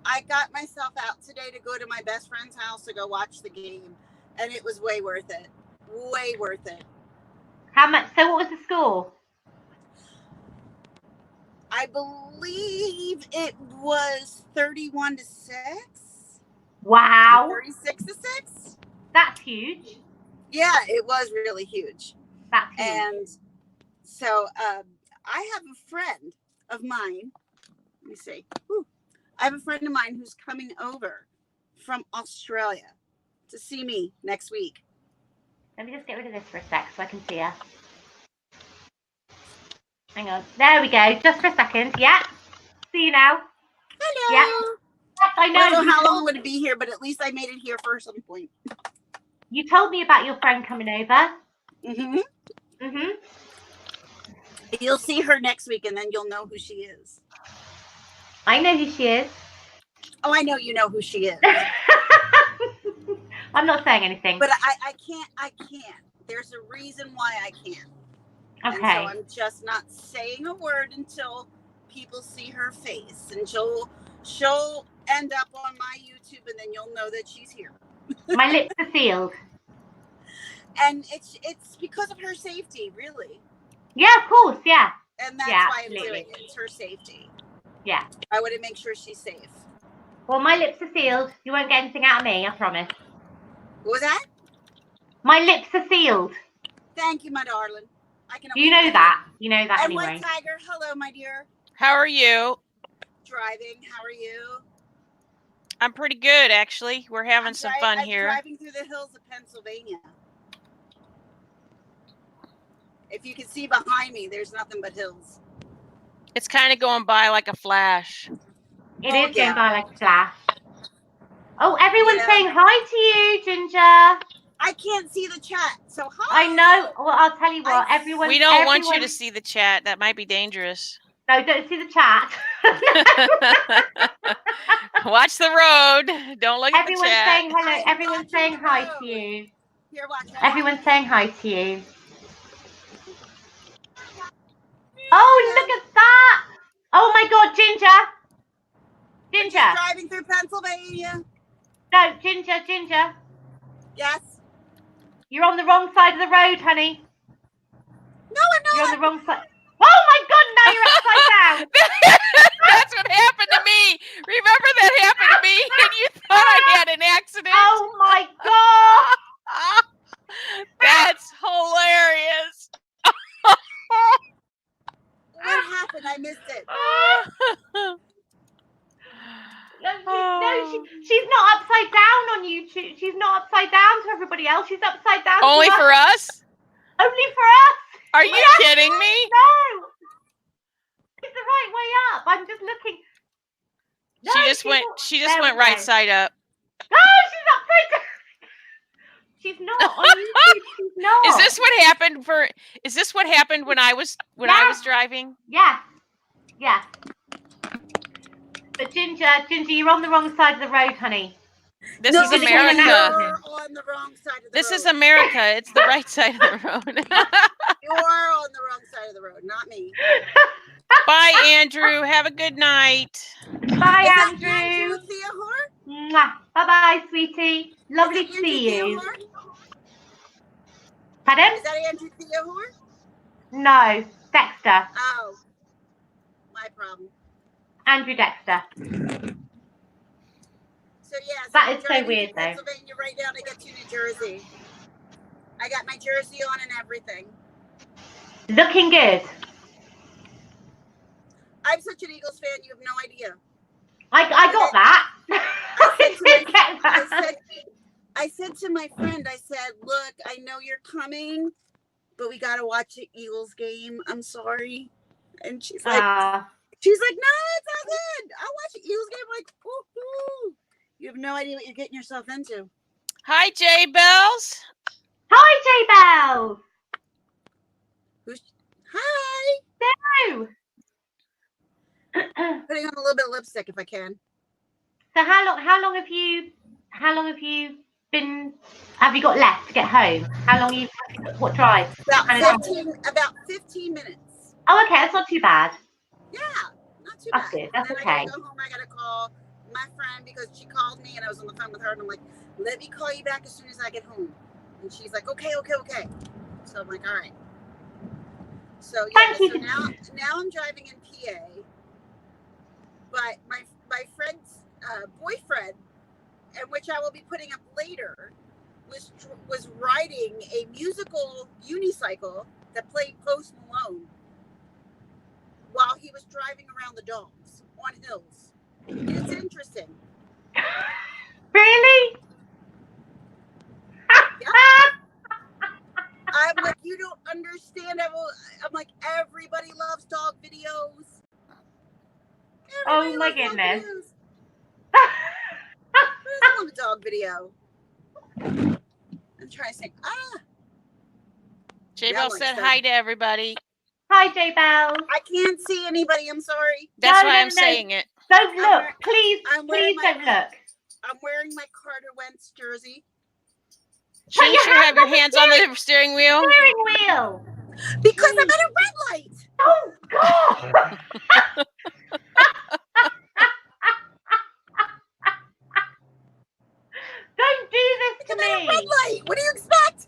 I got myself out today to go to my best friend's house to go watch the game, and it was way worth it. Way worth it. How much? So what was the score? I believe it was 31-6. Wow. 36-6. That's huge. Yeah, it was really huge. That's huge. And so I have a friend of mine. Let me see. I have a friend of mine who's coming over from Australia to see me next week. Let me just get rid of this for a sec so I can see her. Hang on. There we go. Just for a second. Yeah. See you now. Hello. Yeah. Yes, I know. I don't know how long I'm going to be here, but at least I made it here for some point. You told me about your friend coming over. Mm-hmm. Mm-hmm. You'll see her next week, and then you'll know who she is. I know who she is. Oh, I know you know who she is. I'm not saying anything. But I can't. There's a reason why I can't. Okay. And so I'm just not saying a word until people see her face. And she'll end up on my YouTube, and then you'll know that she's here. My lips are sealed. And it's because of her safety, really. Yeah, of course. Yeah. And that's Yeah, why I'm absolutely. doing it. It's her safety. Yeah. I want to make sure she's safe. Well, my lips are sealed. You won't get anything out of me, I promise. What was that? My lips are sealed. Thank you, my darling. I can. You know that. You know that And anyway. White Tiger, hello, my dear. How are you? Driving. How are you? I'm pretty good, actually. We're having some fun I'm here. driving through the hills of Pennsylvania. If you can see behind me, there's nothing but hills. It's kind of going by like a flash. It is going by like a flash. Oh, everyone's Yeah. saying hi to you, Ginger. I can't see the chat, so hi. I know. Well, I'll tell you what. Everyone. We don't want you to see the chat. That might be dangerous. No, don't see the chat. Watch the road. Don't look at the Everyone's chat. saying hello. I'm Everyone's watching saying the hi road. to you. Here, watch. Everyone's saying hi to you. Oh, look at that! Oh my God, Ginger! We're Ginger! just driving through Pennsylvania. No, Ginger. Yes. You're on the wrong side of the road, honey. No, I'm not. You're on the wrong side. Oh my God! Now you're upside down. That's what happened to me. Remember that happened to me, and you thought I had an accident. Oh my God! That's hilarious. What happened? I missed it. No, she's not upside down on YouTube. She's not upside down to everybody else. She's upside down. Only to for us? Only for us. Are you kidding me? No. It's the right way up. I'm just looking. No, She just went there we right go. side up. No, she's upside down. She's not on YouTube. She's not. Is this what happened when I was driving? Yes. Yes. But Ginger, you're on the wrong side of the road, honey. This is America. You're on the wrong side of the road. This is America. It's the right side of the road. You're on the wrong side of the road, not me. Bye, Andrew. Have a good night. Bye, Is Andrew. that Andrew Theohor? Mwah. Bye-bye, sweetie. Lovely to see you. Theohor? Pardon? Is that Andrew Theohor? No, Dexter. Oh, my problem. Andrew Dexter. So yeah, That is so weird, though. Pennsylvania right down to get to New Jersey. I got my jersey on and everything. Looking good. I'm such an Eagles fan, you have no idea. I got that. I said to my friend, I said, look, I know you're coming, but we got to watch the Eagles game. I'm sorry. And she's like, no, it's all good. I'll watch the Eagles game. I'm like, woo-hoo. You have no idea what you're getting yourself into. Hi, J Bells. Hi, J Bells. Hi. No. Putting on a little bit of lipstick if I can. So how long have you got left to get home? How long what drive? About 15 minutes. Oh, okay, that's not too bad. Yeah, not too bad. That's good. That's and then okay. I gotta go home. I gotta call my friend because she called me and I was on the phone with her and I'm like, let me call you back as soon as I get home. And she's like, okay. So I'm like, all right. So yeah, so now I'm driving in PA, but my friend's boyfriend, and which I will be putting up later, was riding a musical unicycle that played Post Malone while he was driving around the dogs on hills. It's interesting. Really? Yeah. I'm like, you don't understand. I'm like, everybody loves dog videos. Oh my goodness. I love a dog video. I'm trying to say, J Bell said hi to everybody. Hi, J Bell. I can't see anybody. I'm sorry. That's why I'm saying it. Don't look. Please don't look. I'm wearing my Carter Wentz jersey. Shouldn't you have your hands on the steering wheel? Steering wheel. Because I'm at a red light. Oh, God. Don't do this to me. Red light. What do you expect?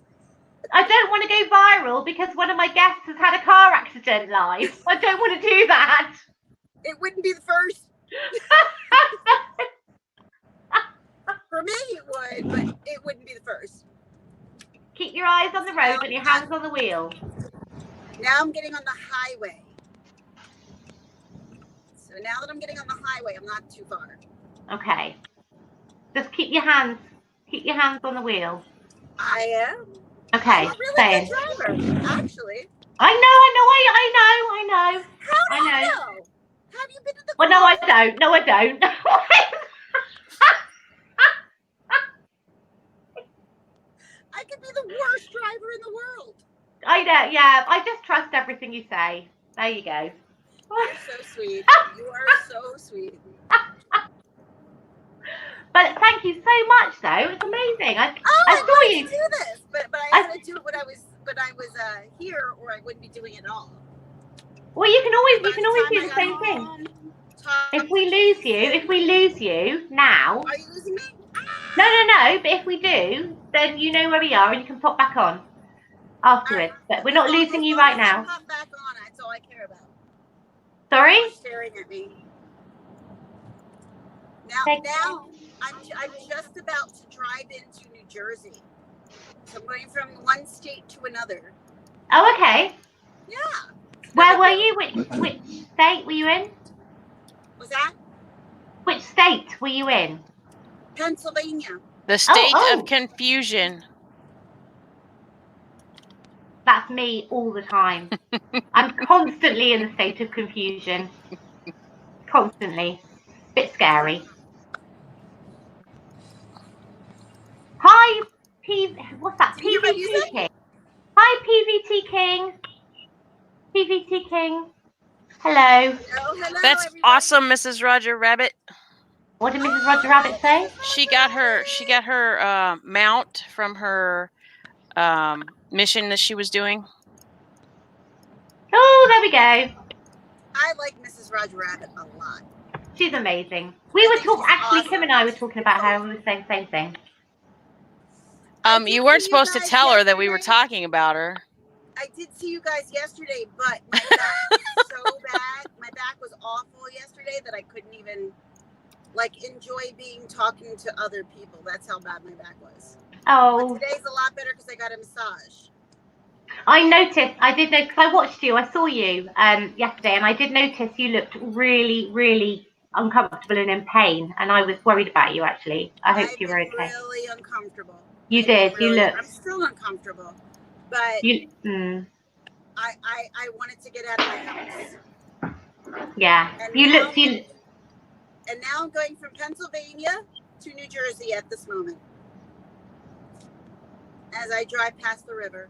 I don't want to go viral because one of my guests has had a car accident live. I don't want to do that. It wouldn't be the first. For me, it would, but it wouldn't be the first. Keep your eyes on the road and your hands on the wheel. Now I'm getting on the highway. So now that I'm getting on the highway, I'm not too far. Okay. Just keep your hands on the wheel. I am. Okay. I'm a really good driver, actually. I know. How do you know? Have you been to the Well, no, I don't. No, I don't. I could be the worst driver in the world. I know, yeah. I just trust everything you say. There you go. You're so sweet. You are so sweet. But thank you so much, though. It's amazing. I saw wanted you to do this, but I had to do it when I was here, or I wouldn't be doing it at all. Well, you can always do the same thing. If we lose you now. Are you losing me? No. But if we do, then you know where we are and you can pop back on afterwards. But we're not losing you right now. Pop back on. That's all I care about. Sorry? You're staring at me. Now I'm just about to drive into New Jersey. So I'm going from one state to another. Oh, okay. Yeah. Where were you? Which state were you in? Was that? Which state were you in? Pennsylvania. The state of confusion. That's me all the time. I'm constantly in a state of confusion. Constantly. Bit scary. Hi, what's that? PVT King. Hi, PVT King. PVT King. Hello. Hello, That's everybody. awesome, Mrs. Roger Rabbit. What did Mrs. Roger Rabbit say? She got her mount from her mission that she was doing. Oh, there we go. I like Mrs. Roger Rabbit a lot. She's amazing. We were talking, actually, awesome. Kim and I were talking about her. We were saying the same thing. You weren't supposed to tell her that we were talking about her. I did see you guys yesterday, but my back was so bad. My back was awful yesterday that I couldn't even enjoy talking to other people. That's how bad my back was. Oh. But today's a lot better because I got a massage. I noticed. I did know because I watched you. I saw you yesterday, and I did notice you looked really, really uncomfortable and in pain. And I was worried about you. Actually, I hope you were okay. Really uncomfortable. You did. You looked. I'm still uncomfortable, but I wanted to get out of my house. Yeah. And now I'm going from Pennsylvania to New Jersey at this moment, as I drive past the river.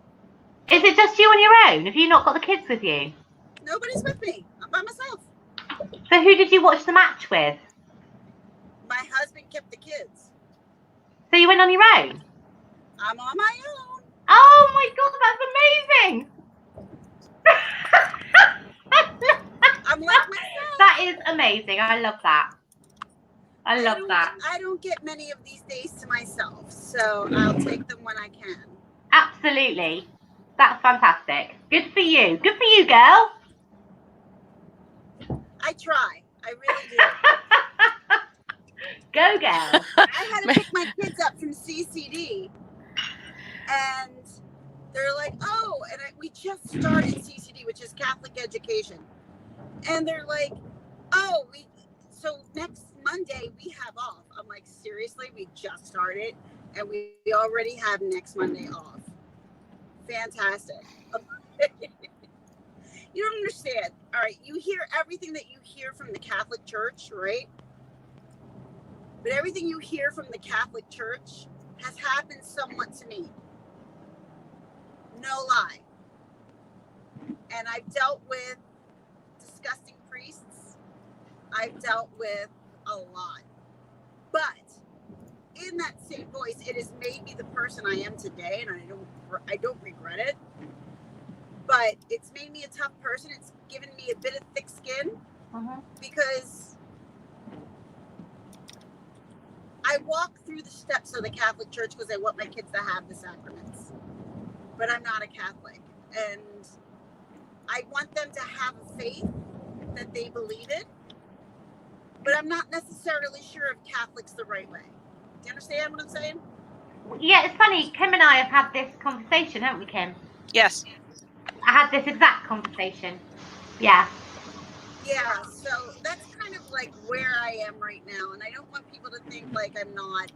Is it just you on your own? Have you not got the kids with you? Nobody's with me. I'm by myself. So who did you watch the match with? My husband kept the kids. So you went on your own? I'm on my own. Oh my God, that's amazing! I'm like myself. That is amazing. I love that. I love that. I don't get many of these days to myself, so I'll take them when I can. Absolutely. That's fantastic. Good for you. Good for you, girl. I try. I really do. Go, girl. I had to pick my kids up from CCD, and they're like, "Oh," and we just started CCD, which is Catholic education, and they're like, "Oh, so next Monday we have off." I'm like, "Seriously? We just started, and we already have next Monday off." Fantastic. You don't understand. All right, you hear everything that you hear from the Catholic Church, right? But everything you hear from the Catholic Church has happened somewhat to me. No lie. And I've dealt with disgusting priests. I've dealt with a lot. But in that same voice, it has made me the person I am today, and I don't regret it. But it's made me a tough person. It's given me a bit of thick skin because I walk through the steps of the Catholic Church because I want my kids to have the sacraments. But I'm not a Catholic. And I want them to have a faith that they believe in, but I'm not necessarily sure if Catholic's the right way. Do you understand what I'm saying? Yeah, it's funny. Kim and I have had this conversation, haven't we, Kim? Yes. I had this exact conversation. Yeah. Yeah, so that's kind of like where I am right now. And I don't want people to think like I'm not.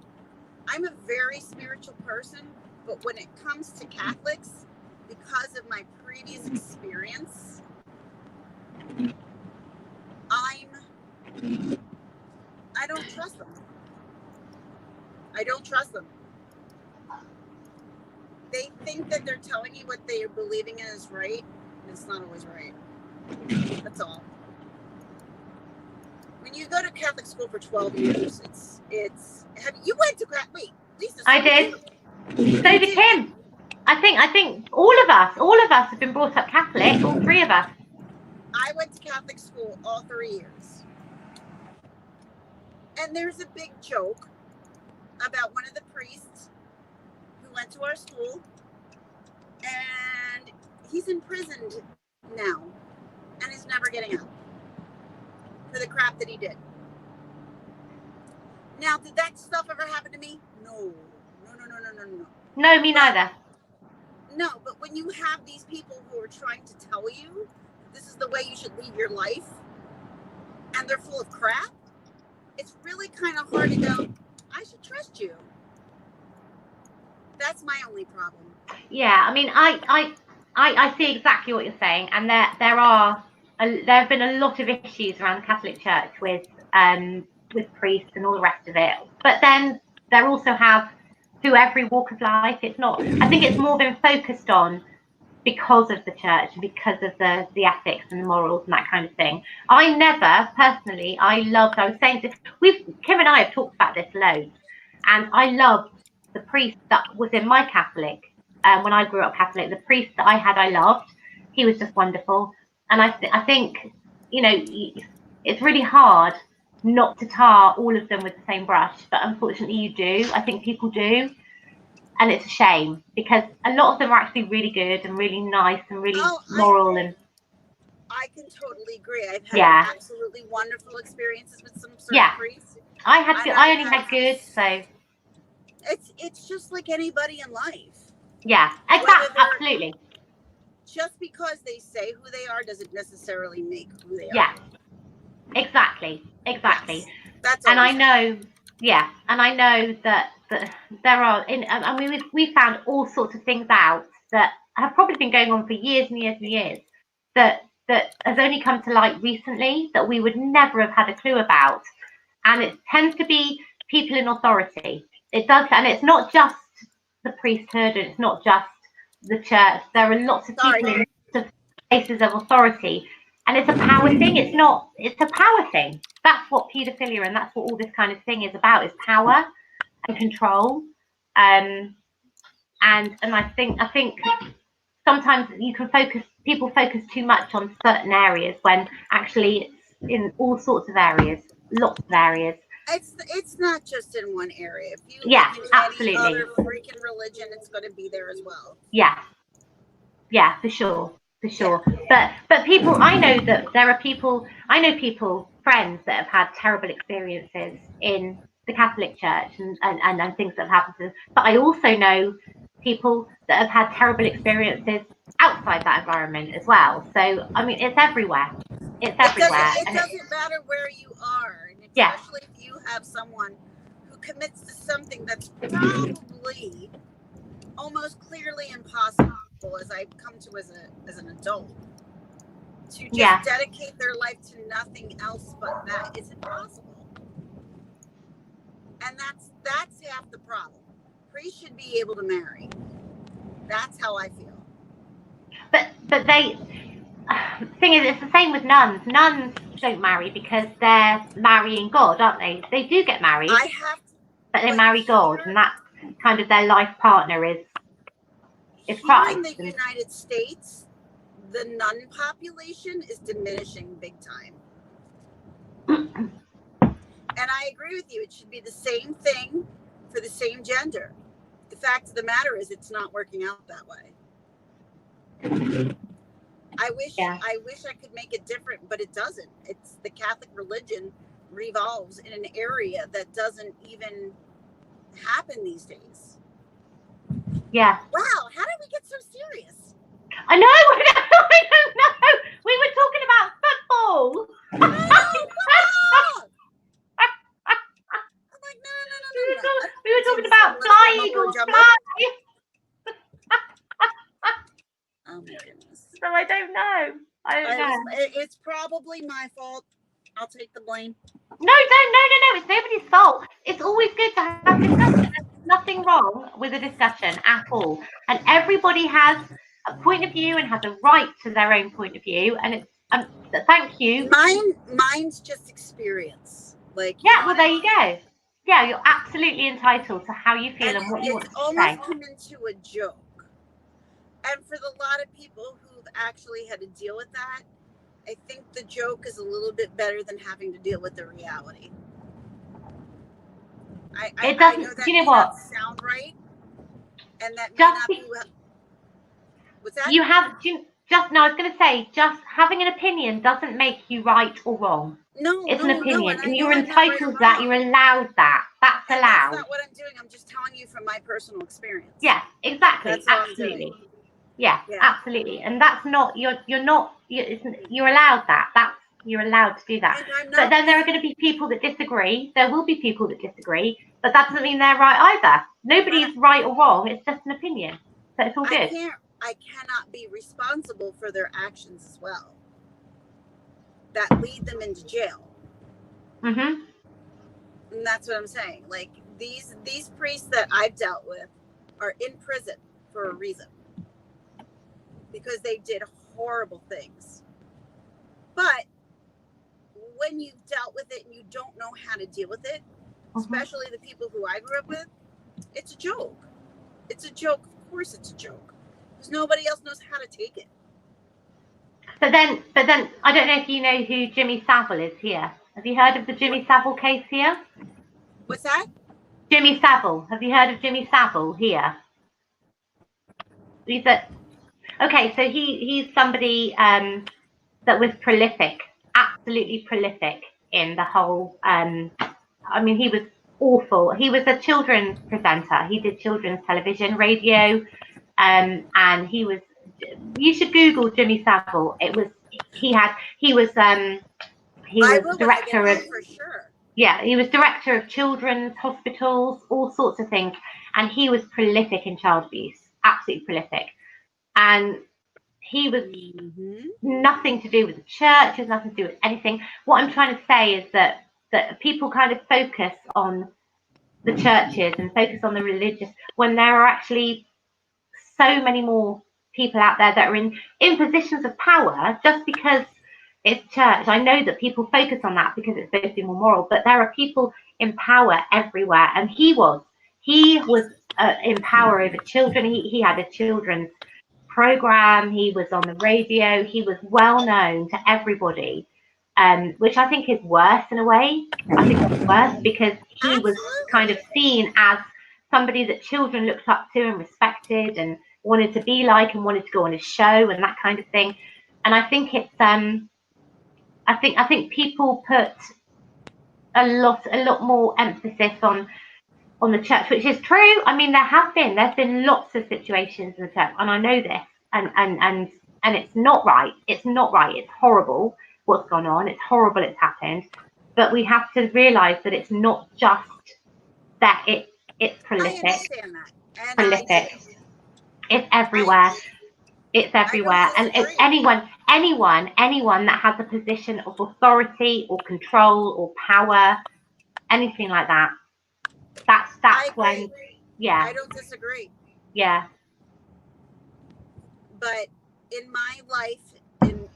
I'm a very spiritual person, but when it comes to Catholics, because of my previous experience, I don't trust them. I don't trust them. They think that they're telling you what they are believing in is right, and it's not always right. That's all. When you go to Catholic school for 12 years, you went to wait, Lisa, I did. So did Kim. I think all of us have been brought up Catholic, all three of us. I went to Catholic school all 3 years. And there's a big joke about one of the priests who went to our school, and he's imprisoned now and is never getting out for the crap that he did. Now, did that stuff ever happen to me? No. No, me neither. No, but when you have these people who are trying to tell you this is the way you should live your life, and they're full of crap, it's really kind of hard to go, I should trust you. That's my only problem. Yeah, I mean, I see exactly what you're saying, and there have been a lot of issues around the Catholic Church with priests and all the rest of it. But then there also have through every walk of life. It's not. I think it's more been focused on because of the church and because of the ethics and the morals and that kind of thing. I never personally. I was saying to Kim and I have talked about this loads, and I loved the priest that was in my Catholic. When I grew up Catholic, the priest that I had, I loved. He was just wonderful, and I think it's really hard not to tar all of them with the same brush, but unfortunately you do. I think people do, and it's a shame because a lot of them are actually really good and really nice and really moral. I can totally agree. I've had absolutely wonderful experiences with some certain priests. I only had good, so it's just like anybody in life. Yeah, exactly, absolutely. Just because they say who they are doesn't necessarily make who they are. Yeah, exactly. Yes. That's and I know, and I know that there are, I mean, we've found all sorts of things out that have probably been going on for years and years and years that has only come to light recently that we would never have had a clue about. And it tends to be people in authority. It does, and it's not just the priesthood, and it's not just the church. There are lots of people in places of authority, and it's a power thing. It's a power thing. That's what paedophilia and that's what all this kind of thing is about, is power and control. And I think sometimes people focus too much on certain areas when actually it's in all sorts of areas, lots of areas. It's not just in one area. If you look at absolutely. Any other freaking religion, it's going to be there as well. Yeah, for sure. But people, I know people, friends that have had terrible experiences in the Catholic Church and things that have happened to them. But I also know people that have had terrible experiences outside that environment as well. So I mean, it's everywhere. It doesn't matter where you are, and especially if you have someone who commits to something that's probably almost clearly impossible, as I've come to as an adult, to just dedicate their life to nothing else but that is impossible. And that's half the problem. Priests should be able to marry. That's how I feel. But thing is, it's the same with nuns. Nuns don't marry because they're marrying God, aren't they? They do get married, but they marry God, and that's kind of their life partner is Christ. In the United States, the nun population is diminishing big time. And I agree with you. It should be the same thing for the same gender. The fact of the matter is it's not working out that way. I wish Yeah. I could make it different, but it doesn't. It's the Catholic religion revolves in an area that doesn't even happen these days. Yeah. Wow, how did we get so serious? I know. I don't know. We were talking about football. I know, football! I'm like, no. We were talking about fly, Eagles, fly. Oh my goodness. So I don't know. I don't know. It's probably my fault. I'll take the blame. No. It's nobody's fault. It's always good to have discussion. There's nothing wrong with a discussion at all. And everybody has a point of view and has a right to their own point of view. And it's thank you. Mine's just experience. Like, yeah, well, there you go. Yeah, you're absolutely entitled to how you feel and what you want to say. It's almost come into a joke. And for the lot of people who've actually had to deal with that, I think the joke is a little bit better than having to deal with the reality. It doesn't. I know that do you know what? Sound right, and that may not be. What's that? You have no. I was going to say, just having an opinion doesn't make you right or wrong. No, it's an opinion, and you're I'm entitled to that. You're allowed that. That's allowed. That's not what I'm doing. I'm just telling you from my personal experience. Yeah, exactly. That's absolutely. Yeah, absolutely. And that's not you're allowed that. You're allowed to do that. But then there are going to be people that disagree. There will be people that disagree, but that doesn't mean they're right either. Nobody's right or wrong. It's just an opinion. So it's all good. I cannot be responsible for their actions as well that lead them into jail. Mm-hmm. And that's what I'm saying. Like these priests that I've dealt with are in prison for a reason. Because they did horrible things. But when you've dealt with it and you don't know how to deal with it, especially the people who I grew up with, it's a joke. It's a joke. Of course it's a joke. Because nobody else knows how to take it. But then I don't know if you know who Jimmy Savile is here. Have you heard of the Jimmy Savile case here? What's that? Jimmy Savile. Have you heard of Jimmy Savile here? Okay, so he's somebody that was prolific, absolutely prolific in the whole. I mean, he was awful. He was a children's presenter. He did children's television, radio, and he was. You should Google Jimmy Savile. He was director of. For sure. Yeah, he was director of children's hospitals, all sorts of things, and he was prolific in child abuse, absolutely prolific. And he was nothing to do with the church, has nothing to do with anything. What I'm trying to say is that people kind of focus on the churches and focus on the religious when there are actually so many more people out there that are in positions of power just because it's church. I know that people focus on that because it's supposed to be more moral, but there are people in power everywhere, and he was in power over children. He had a children's program. He was on the radio. He was well known to everybody, which I think is worse in a way. I think it's worse because he was kind of seen as somebody that children looked up to and respected and wanted to be like and wanted to go on his show and that kind of thing. And I think it's I think people put a lot more emphasis on the church, which is true. I mean, there's been lots of situations in the church, and I know this, and it's not right. It's not right. It's horrible what's gone on. It's horrible it's happened. But we have to realise that it's not just that it's prolific. I understand that. Prolific. It's everywhere. It's everywhere. And it's anyone that has a position of authority or control or power, anything like that. That's when, yeah. I don't disagree. Yeah. But in my life,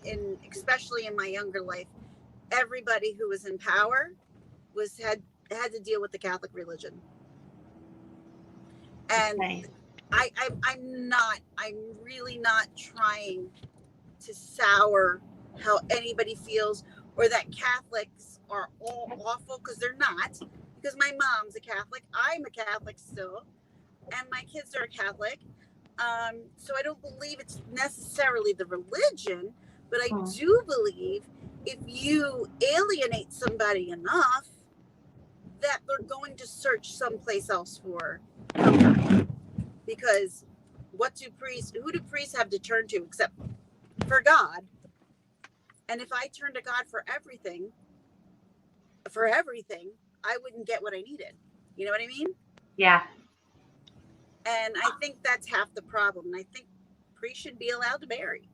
in especially in my younger life, everybody who was in power had to deal with the Catholic religion. And okay. I'm really not trying to sour how anybody feels or that Catholics are all awful, because they're not. Because my mom's a Catholic, I'm a Catholic still, and my kids are Catholic. So I don't believe it's necessarily the religion, but I Mm. do believe if you alienate somebody enough, that they're going to search someplace else for comfort. Because who do priests have to turn to except for God? And if I turn to God for everything, I wouldn't get what I needed. You know what I mean? Yeah. And I think that's half the problem. And I think priests should be allowed to marry.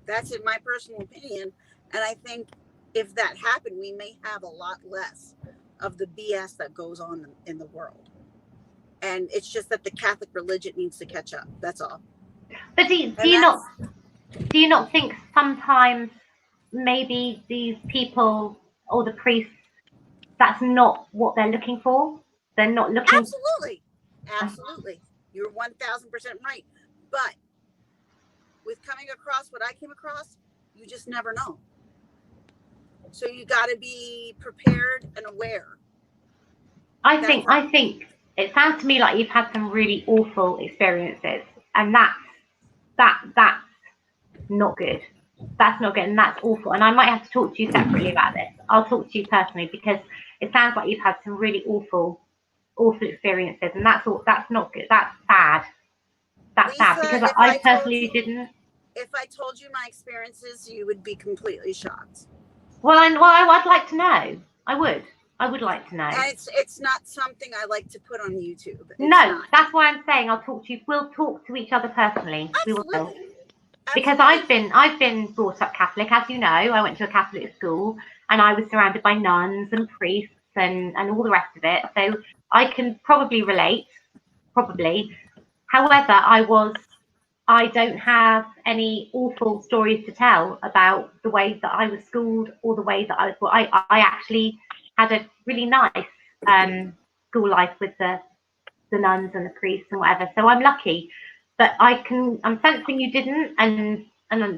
That's in my personal opinion. And I think if that happened, we may have a lot less of the BS that goes on in the world. And it's just that the Catholic religion needs to catch up. That's all. But do you not think sometimes maybe these people or the priests, that's not what they're looking for? They're not looking. Absolutely. You're 1000% right. But with coming across what I came across, you just never know. So you got to be prepared and aware. I think it sounds to me like you've had some really awful experiences, and that's not good. That's not good, and that's awful. And I might have to talk to you separately about this. I'll talk to you personally, because it sounds like you've had some really awful experiences, and that's not good. That's sad. That's Lisa, sad, because I personally didn't. If I told you my experiences, you would be completely shocked. Well, I'd like to know. I would like to know. And it's not something I like to put on YouTube. That's why I'm saying I'll talk to you. We'll talk to each other personally. Absolutely. We will. Because I've been brought up Catholic, as you know. I went to a Catholic school, and I was surrounded by nuns and priests and all the rest of it. So I can probably relate. Probably. However, I don't have any awful stories to tell about the way that I was schooled or the way that I was. I actually had a really nice school life with the nuns and the priests and whatever. So I'm lucky, but I'm sensing you didn't, and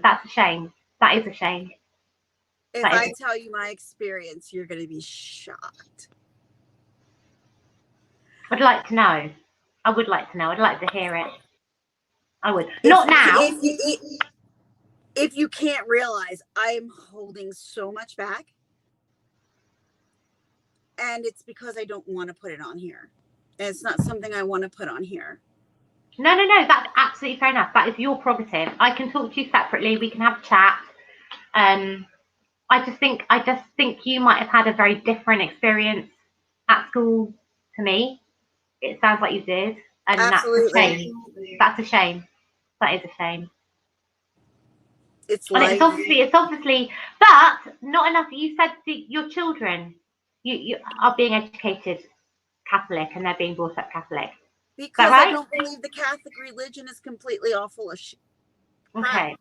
that's a shame. That is a shame. If I tell you my experience, you're going to be shocked. I'd like to know. I would like to know. I'd like to hear it. I would. Not now. If you can't realize, I'm holding so much back. And it's because I don't want to put it on here. It's not something I want to put on here. No. That's absolutely fair enough. That is your prerogative. I can talk to you separately. We can have a chat. I just think you might have had a very different experience at school to me. It sounds like you did, and Absolutely. That's a shame. That's a shame. That is a shame. It's obviously, but not enough. You said your children, you are being educated Catholic, and they're being brought up Catholic. Because right? I don't believe the Catholic religion is completely all full of crap. Okay.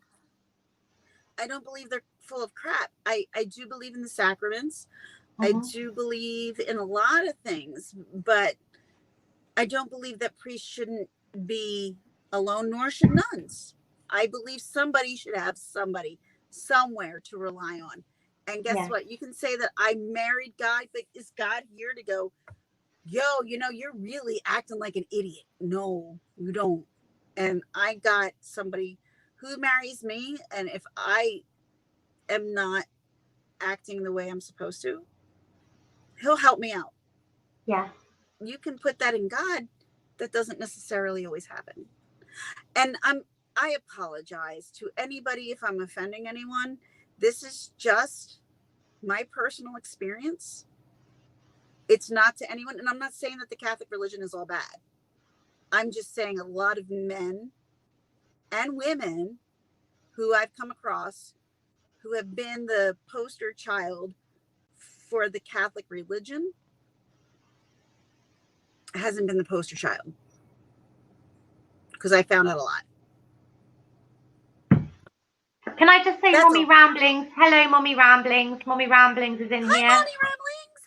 I don't believe they're full of crap. I do believe in the sacraments. Mm-hmm. I do believe in a lot of things, but I don't believe that priests shouldn't be alone, nor should nuns. I believe somebody should have somebody somewhere to rely on. And guess what? You can say that I married God, but is God here to go, yo, you're really acting like an idiot? No, you don't. And I got somebody who marries me, and if I am not acting the way I'm supposed to, he'll help me out. Yeah. You can put that in God. That doesn't necessarily always happen. And I apologize to anybody if I'm offending anyone. This is just my personal experience. It's not to anyone. And I'm not saying that the Catholic religion is all bad. I'm just saying a lot of men and women who I've come across who have been the poster child for the Catholic religion hasn't been the poster child. Because I found out a lot. Can I just say, Mommy Ramblings? Hello, Mommy Ramblings. Mommy Ramblings is in here. Hi, Mommy Ramblings.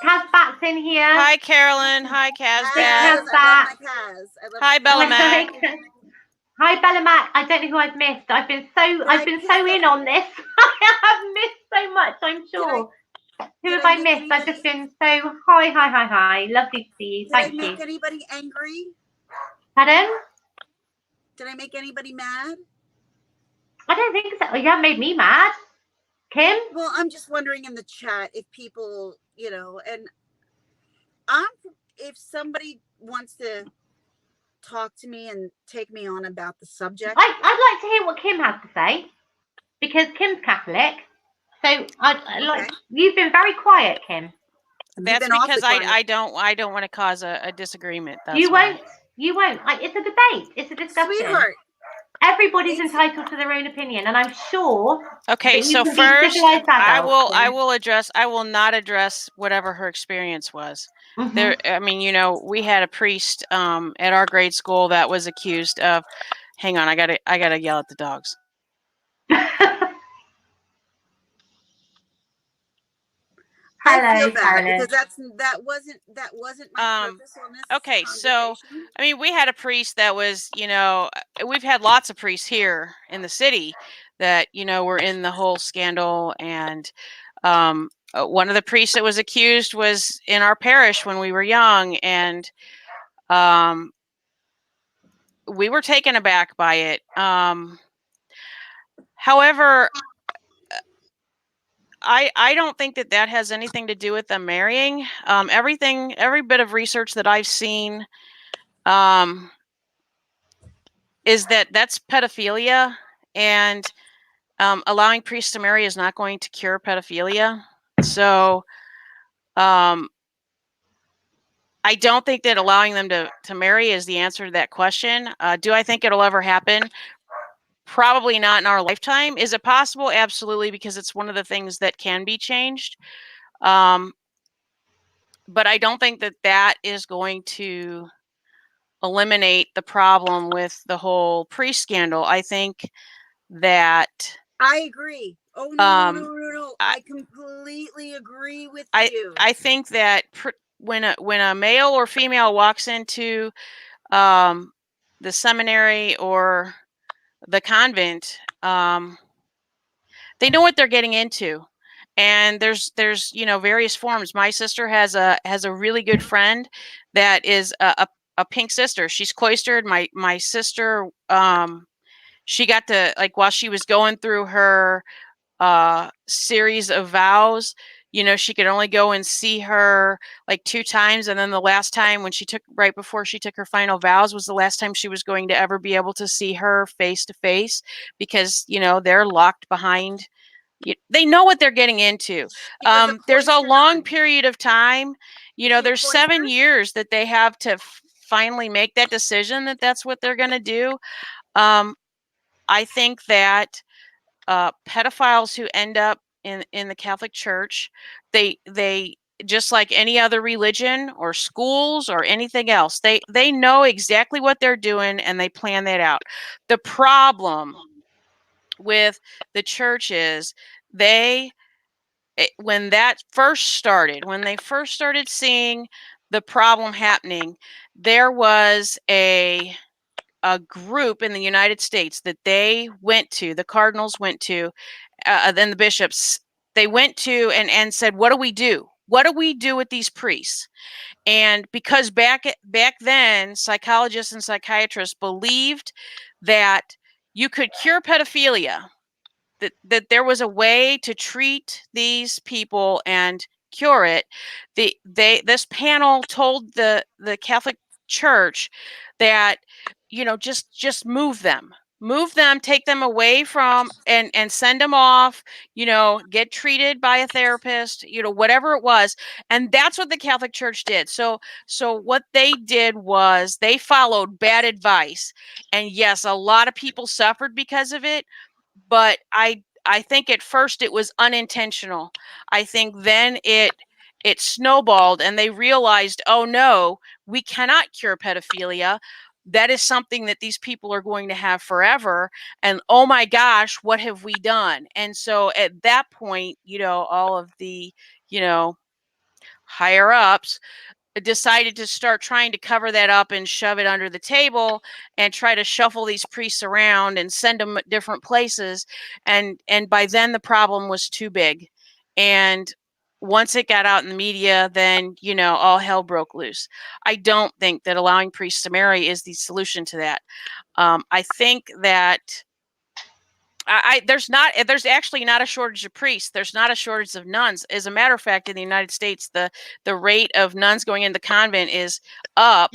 Hi. Kazbat's in here. Hi, Carolyn. Hi, Kazbat. Hi, Bella Mac. Hi, Bella Mac. I don't know who I've missed. I've been so in on this. I have missed so much, I'm sure. Who have I missed? I've just been so hi. Lovely to see you. Thank you. Did I make anybody angry? Pardon? Did I make anybody mad? I don't think so. You haven't made me mad, Kim. Well, I'm just wondering in the chat if people, and if somebody wants to talk to me and take me on about the subject. I'd like to hear what Kim has to say, because Kim's Catholic. So you've been very quiet, Kim. That's because I don't want to cause a disagreement. That's you why. won't. It's a debate. It's a discussion. Sweetheart. Everybody's entitled to their own opinion, and I'm sure. Okay, so first, I will not address whatever her experience was. Mm-hmm. There, I mean, we had a priest at our grade school that was accused of. Hang on, I gotta yell at the dogs. I feel bad because that wasn't my purpose on this. Okay, so I mean, we had a priest that was, we've had lots of priests here in the city that were in the whole scandal, and one of the priests that was accused was in our parish when we were young, and we were taken aback by it. However, I don't think that has anything to do with them marrying. Every bit of research that I've seen is that's pedophilia, and allowing priests to marry is not going to cure pedophilia. So I don't think that allowing them to marry is the answer to that question. Do I think it'll ever happen? Probably not in our lifetime. Is it possible? Absolutely, because it's one of the things that can be changed. But I don't think that is going to eliminate the problem with the whole priest scandal. I think that I agree. Oh no! I completely agree with you. I think that when a male or female walks into the seminary or the convent, they know what they're getting into, and there's various forms. My sister has a really good friend that is a pink sister. She's cloistered. My sister, she got to, like, while she was going through her series of vows, she could only go and see her like 2 times, and then the last time right before she took her final vows was the last time she was going to ever be able to see her face to face, because they're locked behind. They know what they're getting into. There's a long period of time. There's 7 years that they have to finally make that decision that that's what they're going to do. I think that pedophiles who end up in the Catholic Church, they just like any other religion or schools or anything else, they know exactly what they're doing, and they plan that out. The problem with the church is when they first started seeing the problem happening, there was a group in the United States that they went to, the cardinals went to, then the bishops, they went to and said, what do we do? What do we do with these priests? And because back then, psychologists and psychiatrists believed that you could cure pedophilia, that there was a way to treat these people and cure it. This panel told the Catholic Church that just move them, take them away from and send them off, get treated by a therapist, whatever it was. And that's what the Catholic Church did. So what they did was they followed bad advice, and yes, a lot of people suffered because of it, but I think at first it was unintentional. I think then it snowballed, and they realized, oh no, we cannot cure pedophilia. That is something that these people are going to have forever. And oh my gosh, what have we done? And so at that point, all of the, higher ups decided to start trying to cover that up and shove it under the table and try to shuffle these priests around and send them different places. And by then the problem was too big. And once it got out in the media, then, all hell broke loose. I don't think that allowing priests to marry is the solution to that. I think that there's actually not a shortage of priests. There's not a shortage of nuns. As a matter of fact, in the United States, the rate of nuns going into convent is up.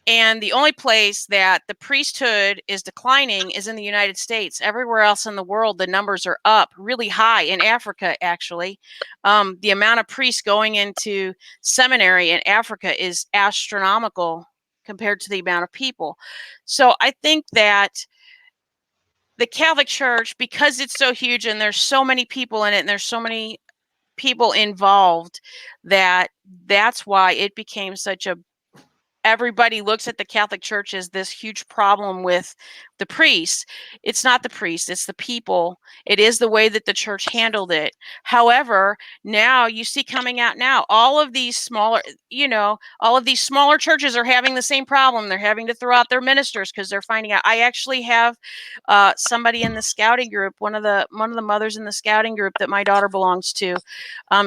And the only place that the priesthood is declining is in the United States. Everywhere else in the world, the numbers are up really high. In Africa, actually, the amount of priests going into seminary in Africa is astronomical compared to the amount of people. So I think that the Catholic Church, because it's so huge and there's so many people in it and there's so many people involved, that's why it became such a everybody looks at the Catholic Church as this huge problem with the priests. It's not the priests, it's the people. It is the way that the church handled it. However, now you see coming out now, all of these smaller churches are having the same problem. They're having to throw out their ministers because they're finding out. I actually have somebody in the scouting group, one of the mothers in the scouting group that my daughter belongs to.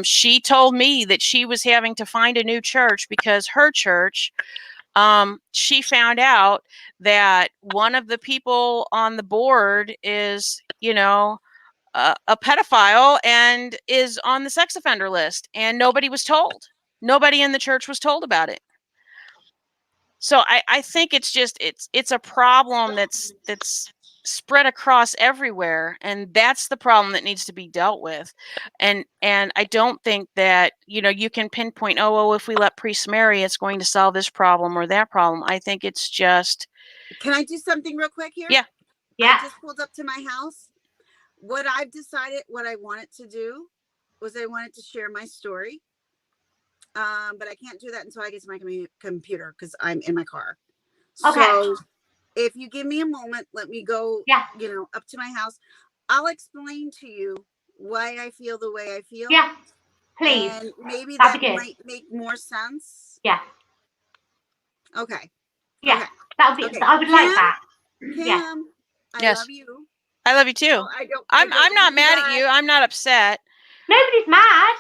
She told me that she was having to find a new church because her church, she found out that one of the people on the board is, a pedophile and is on the sex offender list, and nobody was told. Nobody in the church was told about it. So I think it's a problem that's spread across everywhere, and that's the problem that needs to be dealt with. And I don't think that you can pinpoint, if we let priests marry, it's going to solve this problem or that problem. I think it's just. Can I do something real quick here? Yeah. I just pulled up to my house. What I've decided what I wanted to do was I wanted to share my story. But I can't do that until I get to my computer because I'm in my car. Okay. So if you give me a moment, let me go, up to my house. I'll explain to you why I feel the way I feel. Yeah, please. And maybe That'd that be good. might make more sense. Yeah. Okay. Yeah, Okay. that would be. Okay. I would like that. Kim, Yeah. I Yes. love you. I love you too. Oh, I'm not mad at you. I'm not upset. Nobody's mad.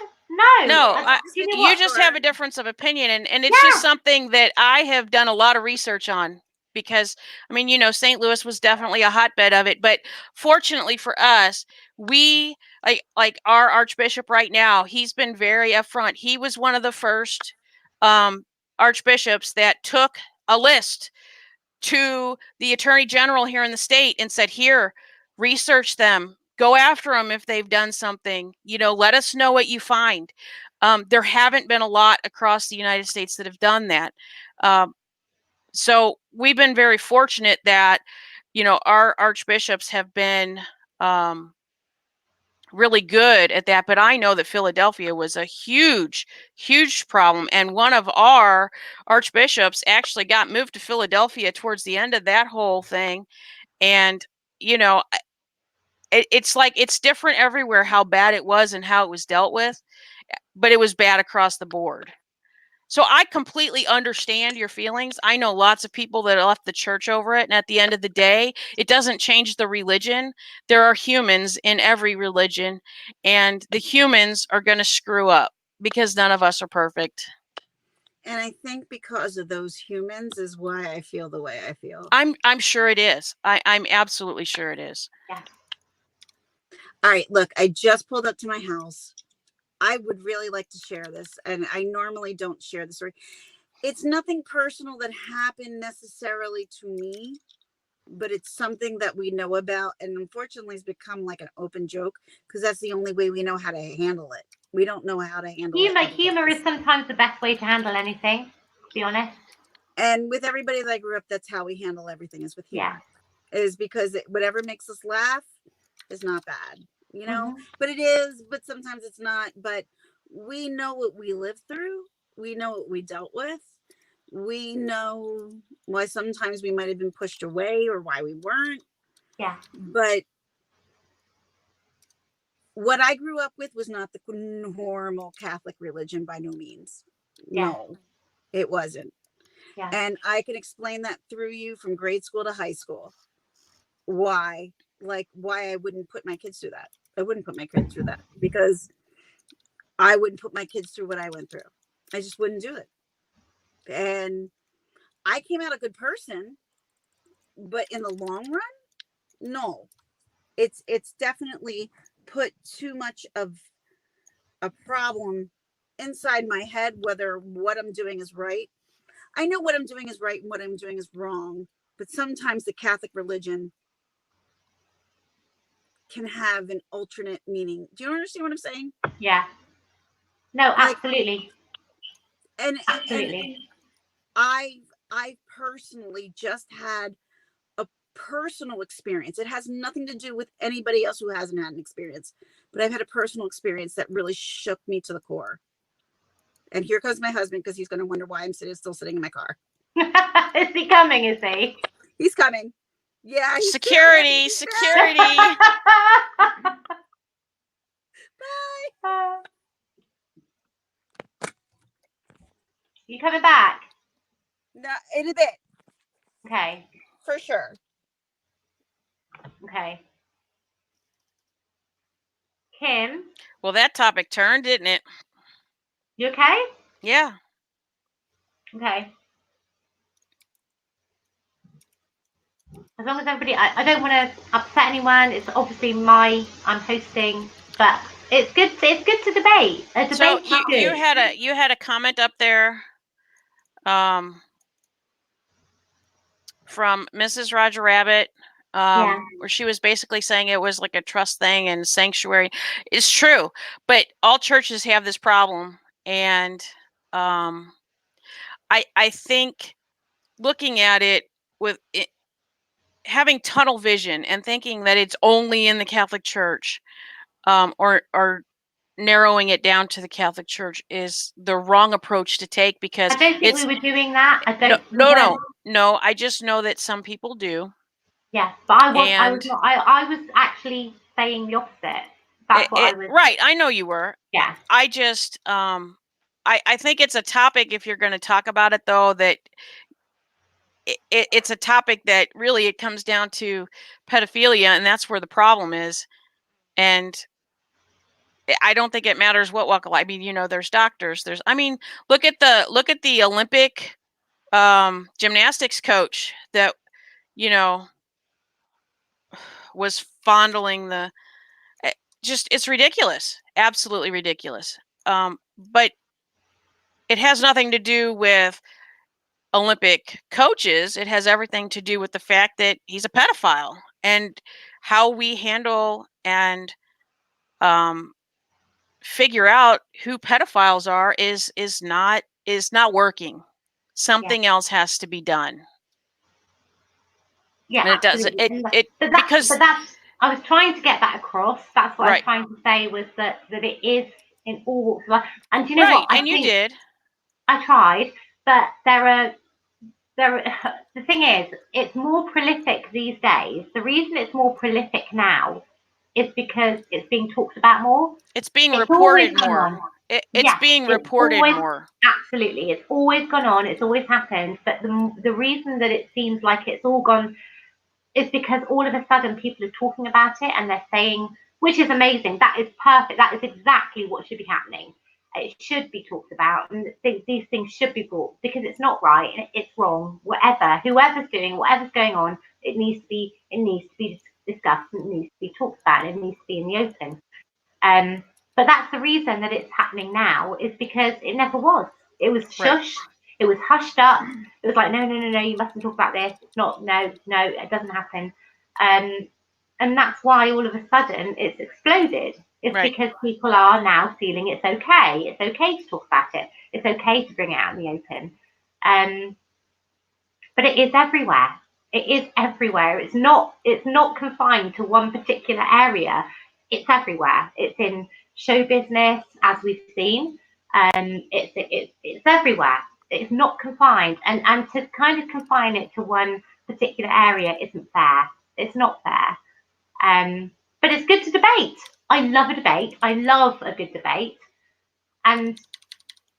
No. You just have a difference of opinion, and it's just something that I have done a lot of research on because, St. Louis was definitely a hotbed of it. But fortunately for us, we like our Archbishop right now, he's been very upfront. He was one of the first archbishops that took a list to the Attorney General here in the state and said, here, research them, go after them if they've done something, let us know what you find. There haven't been a lot across the United States that have done that. So we've been very fortunate that, our archbishops have been really good at that. But I know that Philadelphia was a huge, huge problem. And one of our archbishops actually got moved to Philadelphia towards the end of that whole thing. And, it's like it's different everywhere how bad it was and how it was dealt with, but it was bad across the board. So I completely understand your feelings. I know lots of people that left the church over it. And at the end of the day, it doesn't change the religion. There are humans in every religion, and the humans are going to screw up because none of us are perfect. And I think because of those humans is why I feel the way I feel. I'm sure it is. I'm absolutely sure it is. Yeah. All right, look, I just pulled up to my house. I would really like to share this, and I normally don't share the story. It's nothing personal that happened necessarily to me, but it's something that we know about, and unfortunately it's become like an open joke because that's the only way we know how to handle it. We don't know how to handle it. Humor is sometimes the best way to handle anything, to be honest. And with everybody that I grew up, that's how we handle everything, is with humor. Yeah. Is because whatever makes us laugh is not bad. Mm-hmm. But it is, but sometimes it's not. But we know what we lived through. We know what we dealt with. We know why sometimes we might have been pushed away or why we weren't. Yeah. But what I grew up with was not the normal Catholic religion by no means. Yeah. No, it wasn't. Yeah. And I can explain that through you from grade school to high school. Why I wouldn't put my kids through that. I wouldn't put my kids through that because I wouldn't put my kids through what I went through. I just wouldn't do it. And I came out a good person, but in the long run, no. It's definitely put too much of a problem inside my head, whether what I'm doing is right. I know what I'm doing is right and what I'm doing is wrong, but sometimes the Catholic religion can have an alternate meaning. Do you understand what I'm saying? Yeah. No, Like, absolutely. and Absolutely. I personally just had a personal experience. It has nothing to do with anybody else who hasn't had an experience, but I've had a personal experience that really shook me to the core. And here comes my husband, because he's going to wonder why I'm still sitting in my car. Is he coming, is he? He's coming. Yeah. He's Security, security. Bye. You coming back? No, in a bit. Okay. For sure. Okay. Kim, Well, that topic turned, didn't it? you okay? Yeah. Okay. As long as everybody, I don't want to upset anyone. It's obviously I'm hosting, but it's good. It's good to debate. A debate So is good. you had a comment up there, from Mrs. Roger Rabbit, Yeah. where she was basically saying it was like a trust thing and sanctuary. It's true, but all churches have this problem, and I think looking at it with it, having tunnel vision and thinking that it's only in the Catholic Church, or narrowing it down to the Catholic Church, is the wrong approach to take, because I don't think we were doing that. I don't. No. I just know that some people do. Yes, but I was And not. I was actually saying the opposite. That's what I was. Right. I know you were. Yeah. I just I think it's a topic, if you're going to talk about it, though, that it's a topic that really it comes down to pedophilia, and that's where the problem is. And I don't think it matters what walk of life. I mean, there's doctors. Look at the Olympic gymnastics coach that was fondling the. It's ridiculous, absolutely ridiculous. But it has nothing to do with Olympic coaches. It has everything to do with the fact that he's a pedophile, and how we handle and figure out who pedophiles are is not working. Something else has to be done. Yeah, and it doesn't. Because I was trying to get that across. That's what I was right. trying to say, was that it is in all walks of life. And do you know Right, what? I and you think did. I tried, but the thing is, it's more prolific these days. The reason it's more prolific now is because it's being talked about more. It's being It's reported always gone more. on. It's Yes, being reported always, more. Absolutely. It's always gone on. It's always happened. But the reason that it seems like it's all gone is because all of a sudden people are talking about it, and they're saying, which is amazing. That is perfect. That is exactly what should be happening. It should be talked about, and these things should be brought, because it's not right. It's wrong. Whoever's doing, whatever's going on, it needs to be discussed. And it needs to be talked about. And it needs to be in the open. But that's the reason that it's happening now, is because it never was. It was shushed. Right. It was hushed up. It was like, no, you mustn't talk about this. It's not, no, it doesn't happen. And that's why all of a sudden it's exploded. It's right. Because people are now feeling it's okay. It's okay to talk about it. It's okay to bring it out in the open. But it is everywhere. It is everywhere. It's not confined to one particular area. It's everywhere. It's in show business, as we've seen. It's everywhere. It's not confined, and to kind of confine it to one particular area isn't fair. It's not fair. But it's good to debate. I love a debate. I love a good debate, and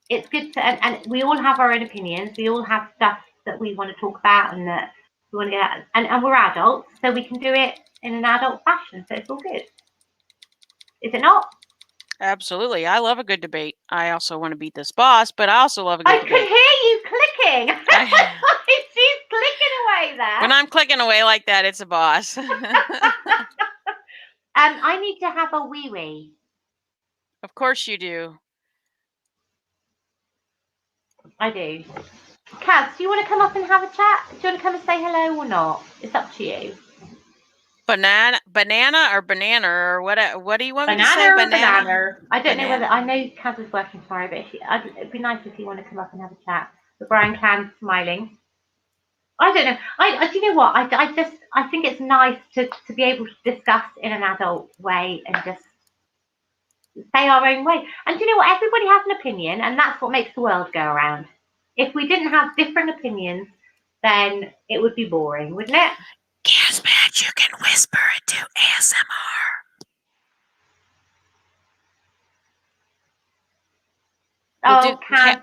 it's good to. And we all have our own opinions. We all have stuff that we want to talk about, and that we want to get out. And we're adults, so we can do it in an adult fashion. So it's all good. Is it not? Absolutely. I love a good debate. I also want to beat this boss, but I also love a good I debate. could hear you clicking. She's clicking away there. When I'm clicking away like that, it's a boss. I need to have a wee wee. Of course you do. I do. Kaz, do you want to come up and have a chat? Do you want to come and say hello or not? It's up to you. Banana or banana or what? What do you want me to say? Banana. I don't know Banana. whether I know Kaz is working tomorrow, but it'd be nice if you want to come up and have a chat. But Brian Can's smiling. I don't know. I do you know what? I think it's nice to be able to discuss in an adult way and just say our own way. And do you know what? Everybody has an opinion, and that's what makes the world go around. If we didn't have different opinions, then it would be boring, wouldn't it? Kazbad, you can whisper it to ASMR.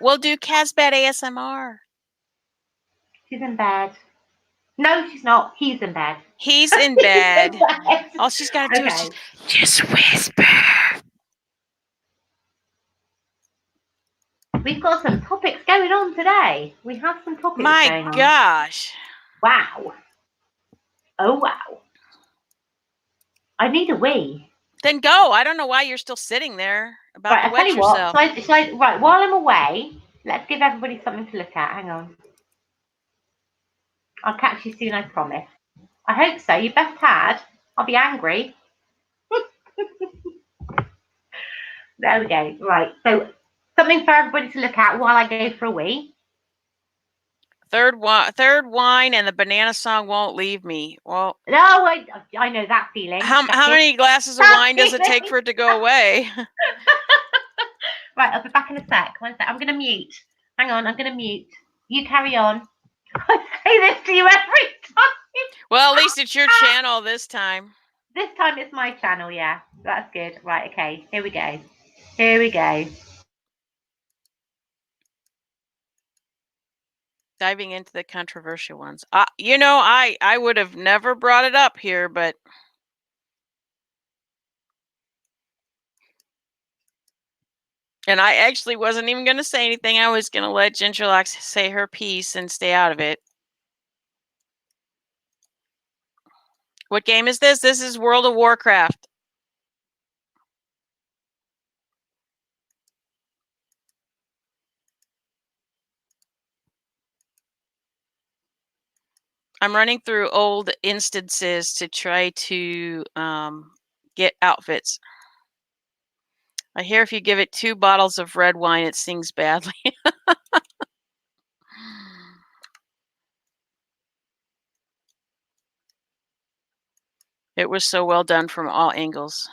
We'll do Kazbad ASMR. She's in bed. No, she's not. He's in bed. He's in bed. All she's got to do is just whisper. We've got some topics going on today. We have some topics going on. My gosh. Wow. Oh, wow. I need a wee. Then go. I don't know why you're still sitting there. Right, I'll tell you what. Right, while I'm away, let's give everybody something to look at. Hang on. I'll catch you soon, I promise. I hope so. You best had. I'll be angry. There we go. Right, so something for everybody to look at while I go for a wee. Third wine and the banana song won't leave me. Well, no, I know that feeling. How many glasses of wine does it take for it to go away? Right, I'll be back in a sec. 1 sec. I'm going to mute. Hang on, I'm going to mute. You carry on. I say this to you every time. Well, at least it's your channel this time. This time it's my channel, yeah. That's good. Right, okay. Here we go. Here we go. Diving into the controversial ones. You know, I would have never brought it up here, but and I actually wasn't even going to say anything. I was going to let Gingerlocks say her piece and stay out of it. What game is this? This is World of Warcraft. I'm running through old instances to try to get outfits. I hear if you give it 2 bottles of red wine, it sings badly. It was so well done from all angles.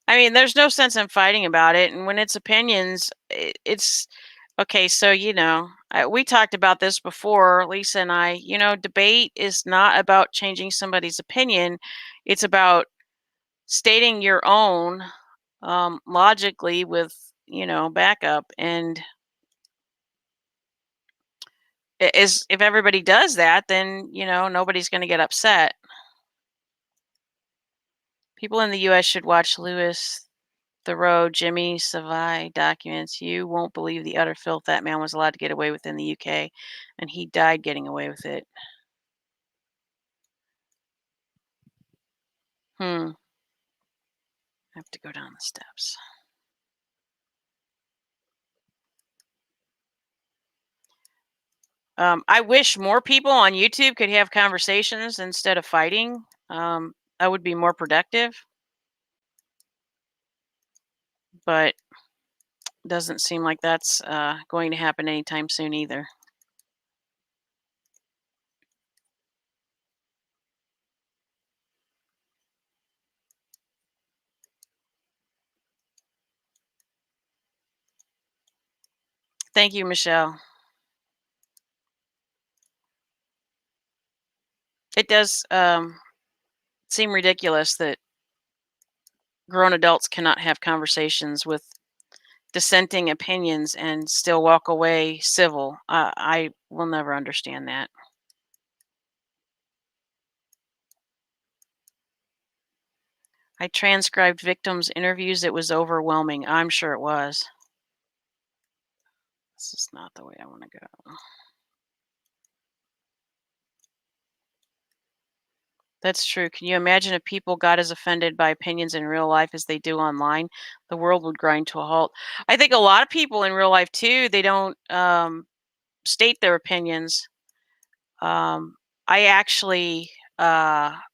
I mean, there's no sense in fighting about it. And when it's opinions, it's okay. So, you know, we talked about this before, Lisa and I. You know, debate is not about changing somebody's opinion. It's about stating your own logically with, you know, backup. And if everybody does that, then, you know, nobody's going to get upset. People in the U.S. should watch Louis Theroux, Jimmy Savile documents. You won't believe the utter filth that man was allowed to get away with in the UK, and he died getting away with it. I have to go down the steps. I wish more people on YouTube could have conversations instead of fighting. I would be more productive. But doesn't seem like that's going to happen anytime soon either. Thank you, Michelle. It does seem ridiculous that grown adults cannot have conversations with dissenting opinions and still walk away civil. I will never understand that. I transcribed victims' interviews. It was overwhelming. I'm sure it was. This is not the way I want to go. That's true. Can you imagine if people got as offended by opinions in real life as they do online? The world would grind to a halt. I think a lot of people in real life too, they don't state their opinions. I actually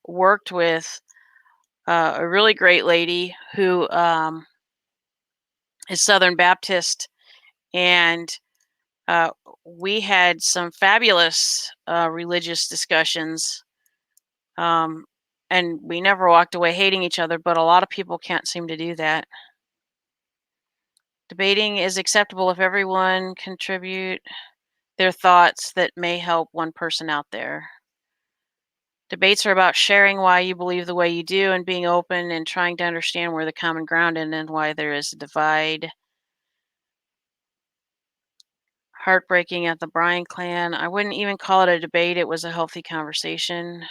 worked with a really great lady who is Southern Baptist, and we had some fabulous religious discussions. And we never walked away hating each other, but a lot of people can't seem to do that. Debating is acceptable if everyone contribute their thoughts that may help one person out there. Debates are about sharing why you believe the way you do and being open and trying to understand where the common ground is and why there is a divide. Heartbreaking at the Bryan clan. I wouldn't even call it a debate. It was a healthy conversation.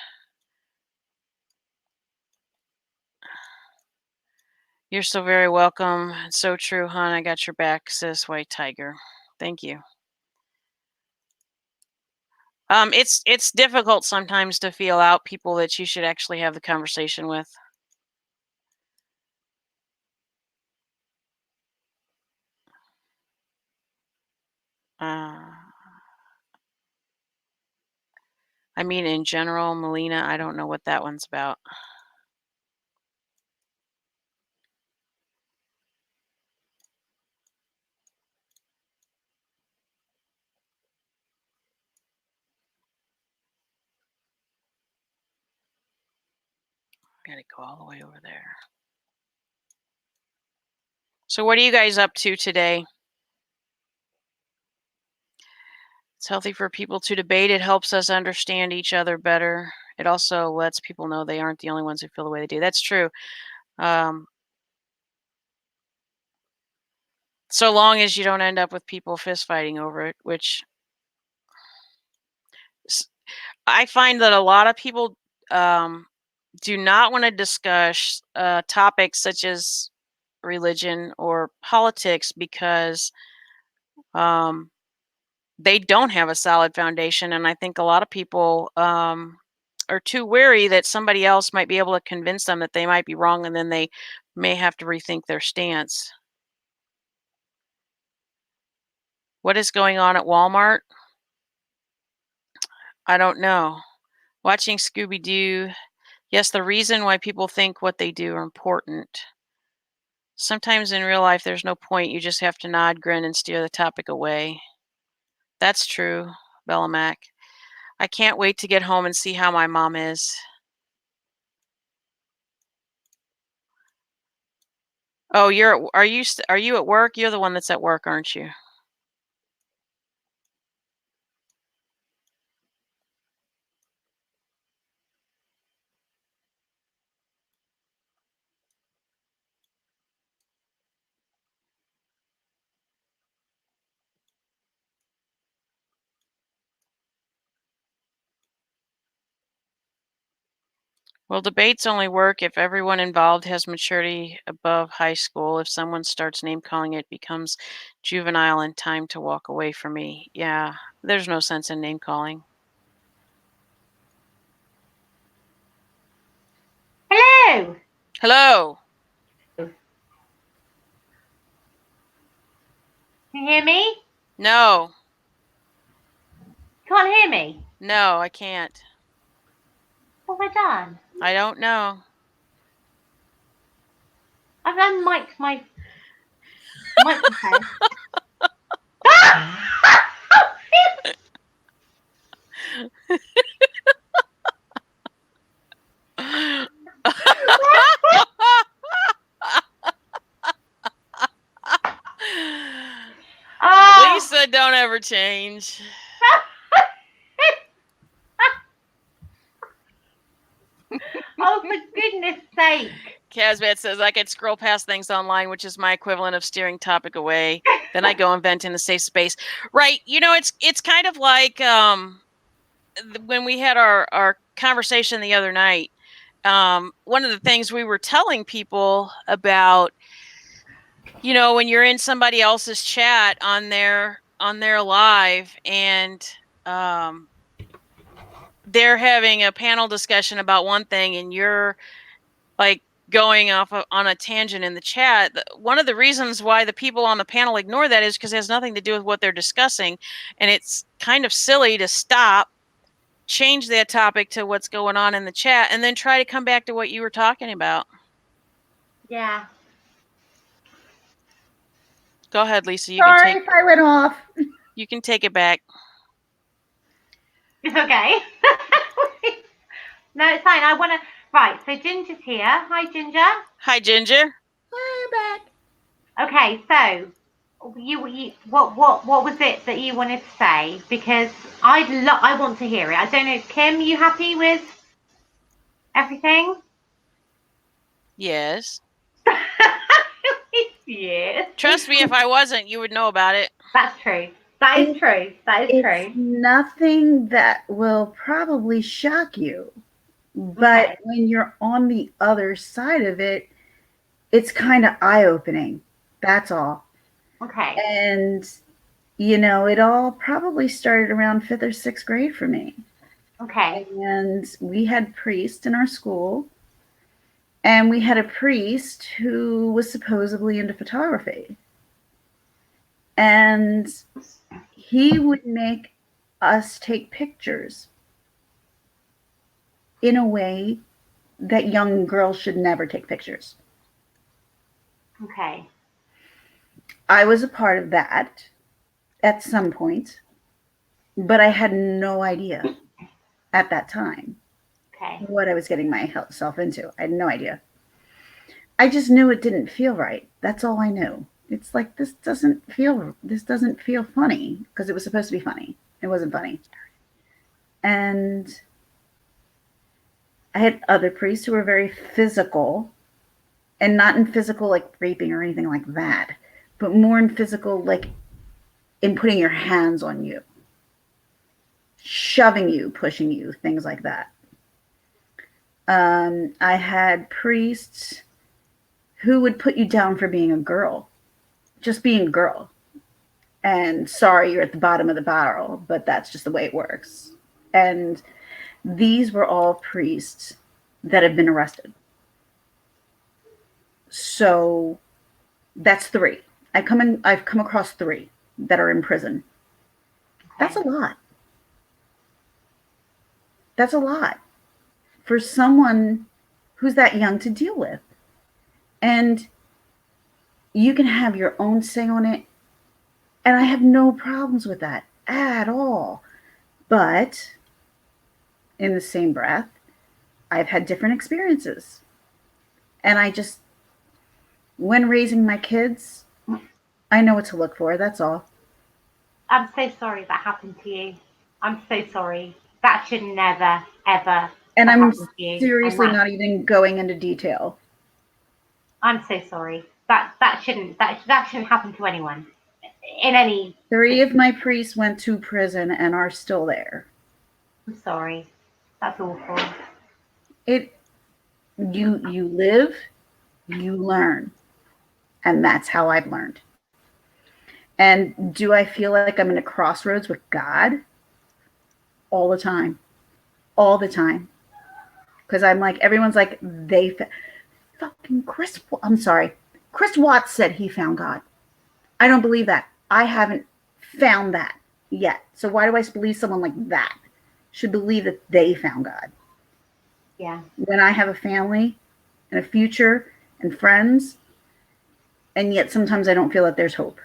You're so very welcome. It's so true, hon. I got your back, sis, White Tiger. Thank you. It's difficult sometimes to feel out people that you should actually have the conversation with. I mean, in general, Melina, I don't know what that one's about. I gotta go all the way over there. So what are you guys up to today? It's healthy for people to debate. It helps us understand each other better. It also lets people know they aren't the only ones who feel the way they do. That's true. So long as you don't end up with people fist fighting over it, which I find that a lot of people do not want to discuss topics such as religion or politics because they don't have a solid foundation. And I think a lot of people are too wary that somebody else might be able to convince them that they might be wrong, and then they may have to rethink their stance. What is going on at Walmart? I don't know. Watching Scooby-Doo. Yes, the reason why people think what they do are important. Sometimes in real life, there's no point. You just have to nod, grin, and steer the topic away. That's true, Bellamac. I can't wait to get home and see how my mom is. Oh, are you at work? You're the one that's at work, aren't you? Well, debates only work if everyone involved has maturity above high school. If someone starts name calling, it becomes juvenile and time to walk away from me. Yeah, there's no sense in name calling. Hello. Hello. Can you hear me? No. Can't hear me? No, I can't. What have I done? I don't know. I've unmiked my microphone. Lisa, don't ever change. Oh, for goodness sake. Casbat says, I could scroll past things online, which is my equivalent of steering topic away. Then I go and vent in a safe space. Right. You know, it's kind of like when we had our conversation the other night, one of the things we were telling people about, when you're in somebody else's chat on their live, and they're having a panel discussion about one thing, and you're like going off on a tangent in the chat. One of the reasons why the people on the panel ignore that is because it has nothing to do with what they're discussing, and it's kind of silly to stop, change that topic to what's going on in the chat, and then try to come back to what you were talking about. Yeah. Go ahead, Lisa. Sorry if I went off. You can take it back. It's okay. No, it's fine. I want to. Right. So Ginger's here. Hi, Ginger. Hi, Ginger. Hi, I'm back. Okay. So you what was it that you wanted to say? Because I want to hear it. I don't know. Kim, you happy with everything? Yes. Yes. Trust me, if I wasn't, you would know about it. That's true. That is true. That is true. Nothing that will probably shock you. But Okay. when you're on the other side of it, it's kind of eye-opening. That's all. Okay. And, it all probably started around 5th or 6th grade for me. Okay. And we had priests in our school. And we had a priest who was supposedly into photography. And he would make us take pictures in a way that young girls should never take pictures. Okay. I was a part of that at some point, but I had no idea at that time Okay. what I was getting myself into. I had no idea. I just knew it didn't feel right. That's all I knew. It's like, this doesn't feel funny, because it was supposed to be funny. It wasn't funny. And I had other priests who were very physical, and not in physical like raping or anything like that, but more in physical like in putting your hands on you, shoving you, pushing you, things like that. I had priests who would put you down for being a girl, just being a girl. And sorry, you're at the bottom of the barrel, but that's just the way it works. And these were all priests that had been arrested. So that's 3. I've come across 3 that are in prison. That's a lot. That's a lot for someone who's that young to deal with. And you can have your own say on it. And I have no problems with that at all. But in the same breath, I've had different experiences. And I just, when raising my kids, I know what to look for. That's all. I'm so sorry that happened to you. I'm so sorry. That should never, ever And have I'm happened to you. seriously And not even going into detail. I'm so sorry. That shouldn't happen to anyone. In any. 3 of my priests went to prison and are still there. I'm sorry. That's awful. You live, you learn. And that's how I've learned. And do I feel like I'm in a crossroads with God? All the time. All the time. Because I'm like, everyone's like, fucking Chris Watts said he found God. I don't believe that. I haven't found that yet. So why do I believe someone like that should believe that they found God? Yeah. When I have a family and a future and friends, and yet sometimes I don't feel that there's hope.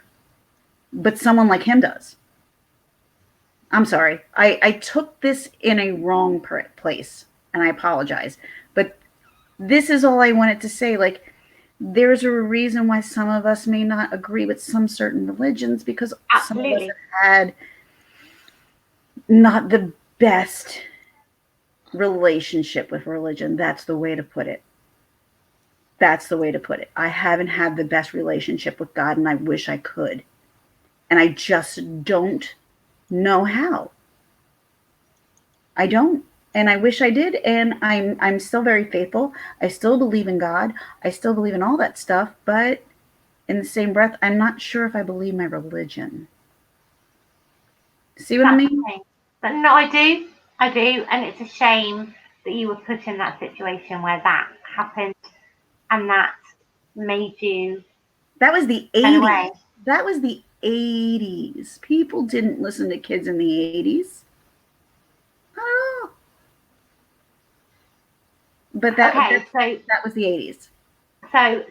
But someone like him does. I'm sorry. I took this in a wrong place, and I apologize. But this is all I wanted to say. Like, there's a reason why some of us may not agree with some certain religions, because Absolutely. some of us have had not the best relationship with religion. That's the way to put it. That's the way to put it. I haven't had the best relationship with God, and I wish I could. And I just don't know how. I don't. And I wish I did. And I'm still very faithful. I still believe in God. I still believe in all that stuff. But in the same breath, I'm not sure if I believe my religion. See what I That's mean? the thing. But no, I do, and it's a shame that you were put in that situation where that happened, and that made you That was the turn away. 80s. That was the 80s. People didn't listen to kids in the 80s. Oh. But that was the 80s. So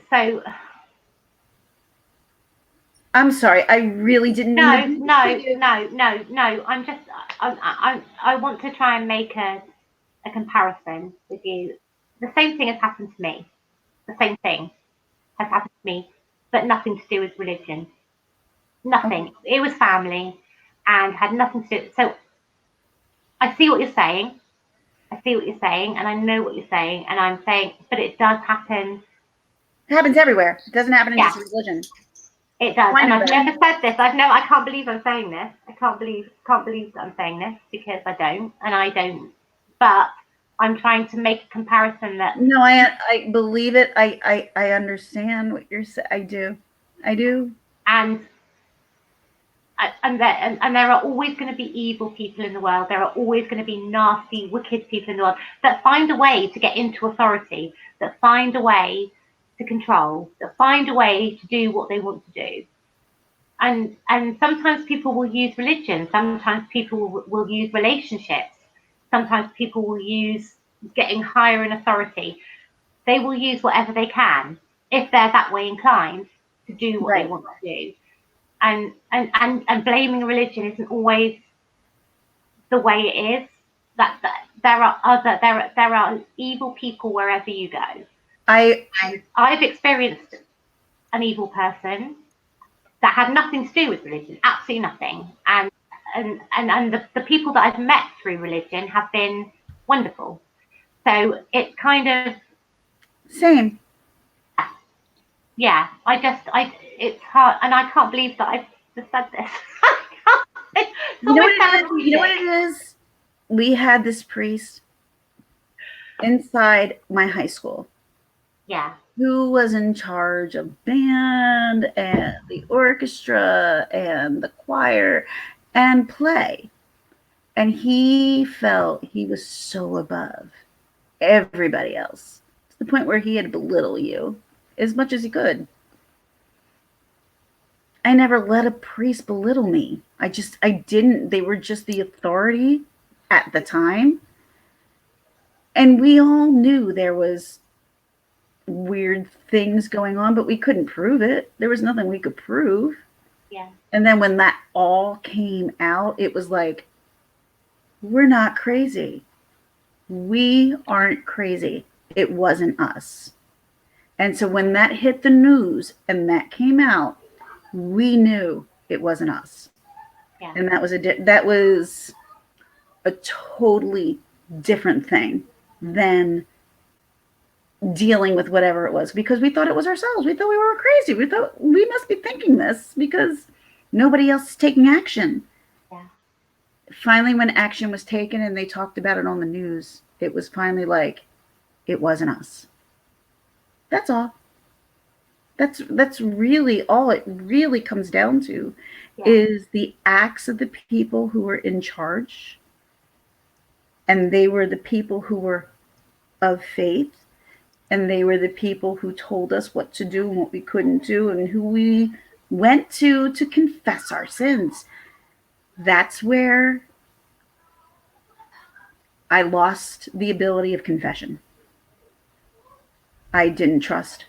I'm sorry. I really didn't mean no. I want to try and make a comparison with you. The same thing has happened to me. The same thing has happened to me, but nothing to do with religion. Nothing. Okay. It was family and had nothing to do. So I see what you're saying. And I know what you're saying, and I'm saying, but it does happen. It happens everywhere. It doesn't happen in just religion. It does. I And know I've that. never said this. I can't believe I'm saying this. I can't believe that I'm saying this, because I don't. But I'm trying to make a comparison that No, I believe it. I understand what you're saying. I do. and there are always going to be evil people in the world. There are always going to be nasty, wicked people in the world that find a way to get into authority, that find a way to control, that find a way to do what they want to do. And sometimes people will use religion. Sometimes people will use relationships. Sometimes people will use getting higher in authority. They will use whatever they can if they're that way inclined to do what they want to do. And blaming religion isn't always the way it is. That there are evil people wherever you go. I've experienced an evil person that had nothing to do with religion, absolutely nothing. And the people that I've met through religion have been wonderful. So it's kind of same. Yeah, it's hard, and I can't believe that I've just said this. You know what it is? We had this priest inside my high school. Yeah. Who was in charge of band and the orchestra and the choir and play. And he felt he was so above everybody else to the point where he had belittled you as much as he could. I never let a priest belittle me. I didn't. They were just the authority at the time. And we all knew there was weird things going on, but we couldn't prove it. There was nothing we could prove. Yeah. And then when that all came out, it was like, we're not crazy. We aren't crazy. It wasn't us. And so when that hit the news and that came out, we knew it wasn't us. Yeah. And that was a totally different thing than dealing with whatever it was, because we thought it was ourselves. We thought we were crazy. We thought we must be thinking this because nobody else is taking action. Yeah. Finally, when action was taken and they talked about it on the news, it was finally like, it wasn't us. That's all. That's really all it really comes down to, is the acts of the people who were in charge. And they were the people who were of faith. And they were the people who told us what to do and what we couldn't do, and who we went to confess our sins. That's where I lost the ability of confession. I didn't trust,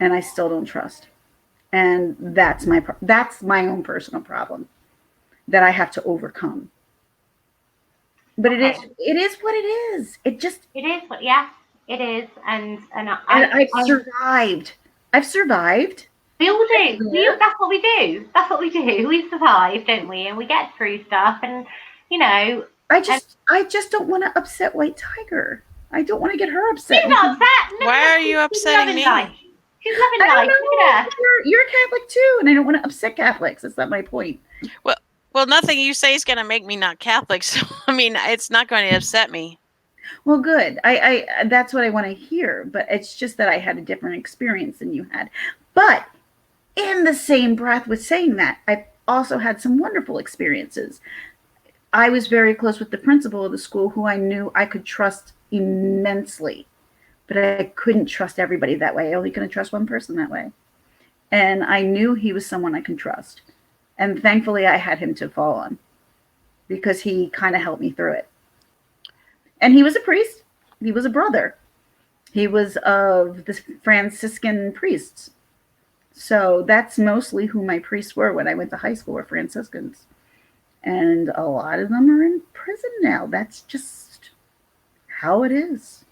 and I still don't trust. And that's my own personal problem that I have to overcome. But it is what it is. It is what, it is. And I've survived. I've survived. We all do. That's what we do. We survive, don't we? And we get through stuff. And I just don't want to upset White Tiger. I don't want to get her upset. She's not upset. Why are you upsetting me? She's loving life. Look at her. You're a Catholic too, and I don't want to upset Catholics. That's not my point. Well, nothing you say is going to make me not Catholic. So, I mean, it's not going to upset me. Well, good. I that's what I want to hear, but it's just that I had a different experience than you had. But in the same breath with saying that, I also had some wonderful experiences. I was very close with the principal of the school who I knew I could trust immensely, but I couldn't trust everybody that way. I only could trust one person that way. And I knew he was someone I could trust. And thankfully I had him to fall on because he kind of helped me through it. And he was a priest. He was a brother. He was of the Franciscan priests. So that's mostly who my priests were when I went to high school, were Franciscans. And a lot of them are in prison now. That's just how it is.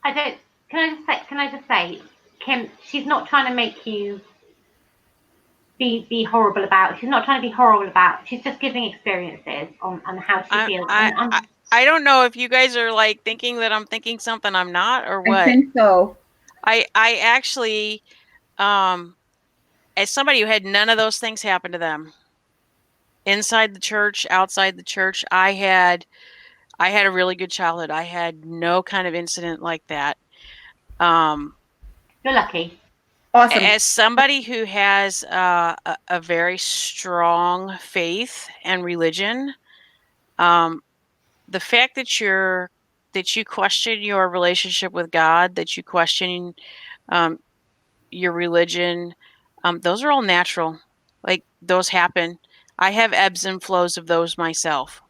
I don't. Can I just say, Kim? She's not trying to make you be horrible about. She's not trying to be horrible about. She's just giving experiences on how she feels. I don't know if you guys are like thinking that I'm thinking something I'm not or what. I think so. I actually, as somebody who had none of those things happen to them, inside the church, outside the church, I had a really good childhood. I had no kind of incident like that. You're lucky. Awesome. As somebody who has a very strong faith and religion, the fact that you question your relationship with God, that you question your religion, those are all natural. Like, those happen. I have ebbs and flows of those myself.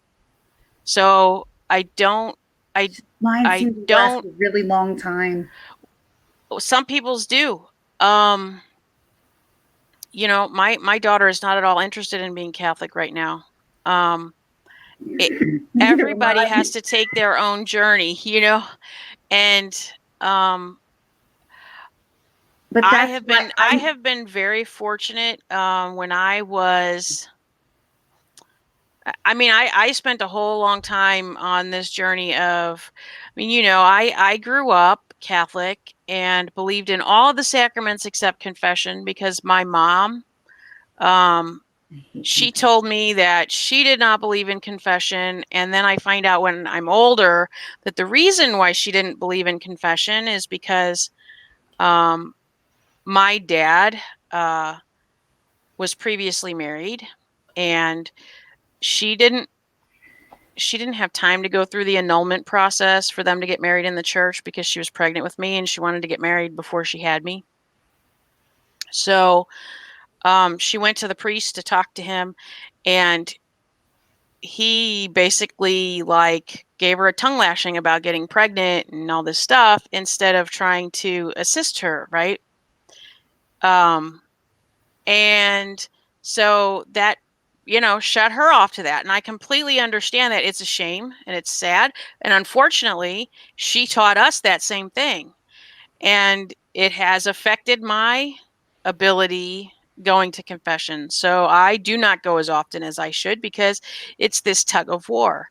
So Mine seems to last a really long time. Some people's do. You know, my daughter is not at all interested in being Catholic right now. Everybody has to take their own journey, you know, and but I have been very fortunate. When I was, I mean, I spent a whole long time on this journey of, I mean, you know, I grew up Catholic and believed in all of the sacraments except confession because my mom, she told me that she did not believe in confession. And then I find out when I'm older that the reason why she didn't believe in confession is because my dad was previously married, and she didn't have time to go through the annulment process for them to get married in the church because she was pregnant with me and she wanted to get married before she had me. So she went to the priest to talk to him, and he basically like gave her a tongue lashing about getting pregnant and all this stuff instead of trying to assist her, right? And so that, you know, shut her off to that. And I completely understand that. It's a shame and it's sad. And unfortunately, she taught us that same thing. And it has affected my ability going to confession. So I do not go as often as I should because it's this tug of war.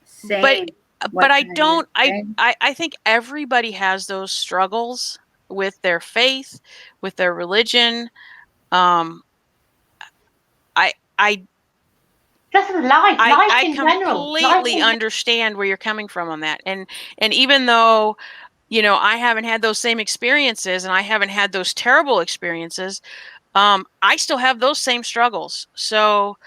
Same. But I don't, I think everybody has those struggles with their faith, with their religion. I just life in general. I completely understand where you're coming from on that. And even though, you know, I haven't had those same experiences and I haven't had those terrible experiences, I still have those same struggles. So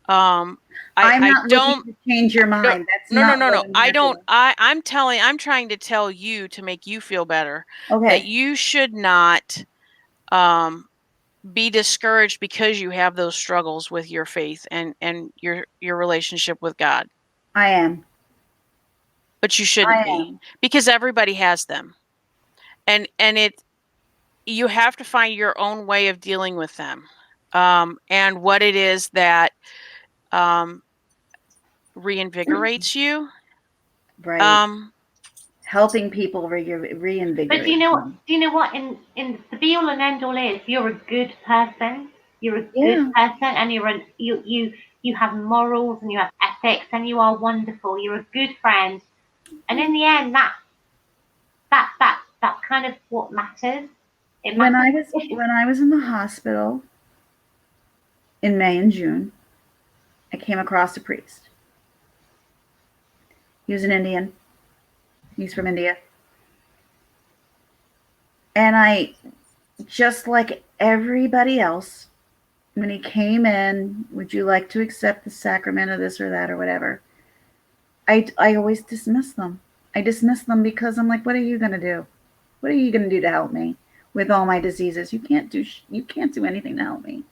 I'm not looking to change your mind. No. I'm trying to tell you to make you feel better. Okay. That you should not be discouraged because you have those struggles with your faith and your relationship with God. I am. But you shouldn't be, because everybody has them. And you have to find your own way of dealing with them. And what it is that reinvigorates you. Right. Helping people reinvigorate. But do you know what? In the be all and end all is, you're a good person. You're a good person, and you have morals and you have ethics, and you are wonderful. You're a good friend, and in the end, that's kind of what matters. When I was in the hospital in May and June, I came across a priest. He was an Indian. He's from India. And I, just like everybody else, when he came in, would you like to accept the sacrament of this or that or whatever? I always dismiss them. I dismiss them because I'm like, what are you going to do? What are you going to do to help me with all my diseases? You can't do anything to help me.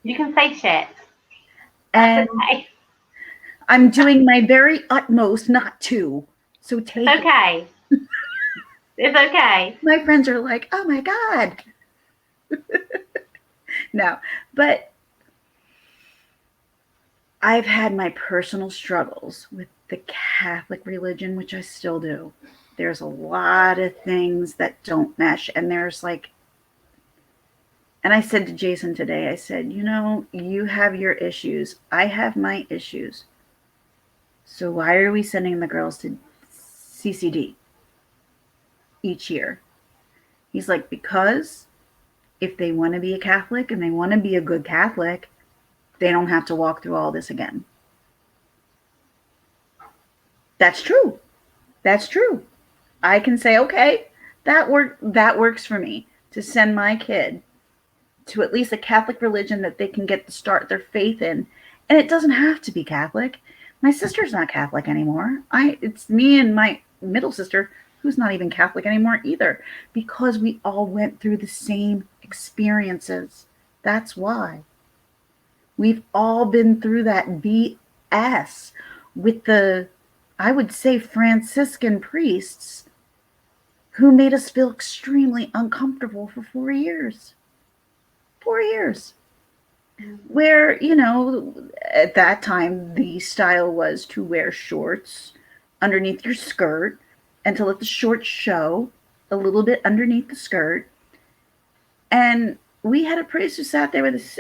You can say shit. And That's okay. I'm doing my very utmost not to. So take It's it. okay. It's okay. My friends are like, oh my God. No, but I've had my personal struggles with the Catholic religion, which I still do. There's a lot of things that don't mesh. And there's like, and I said to Jason today, I said, you have your issues. I have my issues. So why are we sending the girls to CCD each year? He's like, because if they want to be a Catholic and they want to be a good Catholic, they don't have to walk through all this again. That's true. That's true. I can say, okay, that works for me, to send my kid to at least a Catholic religion that they can get to start their faith in. And it doesn't have to be Catholic. My sister's not Catholic anymore. It's me and my middle sister, who's not even Catholic anymore either, because we all went through the same experiences. That's why. We've all been through that BS with the, I would say, Franciscan priests who made us feel extremely uncomfortable for 4 years. 4 years. Where, at that time, the style was to wear shorts underneath your skirt and to let the shorts show a little bit underneath the skirt. And we had a priest who sat there with us.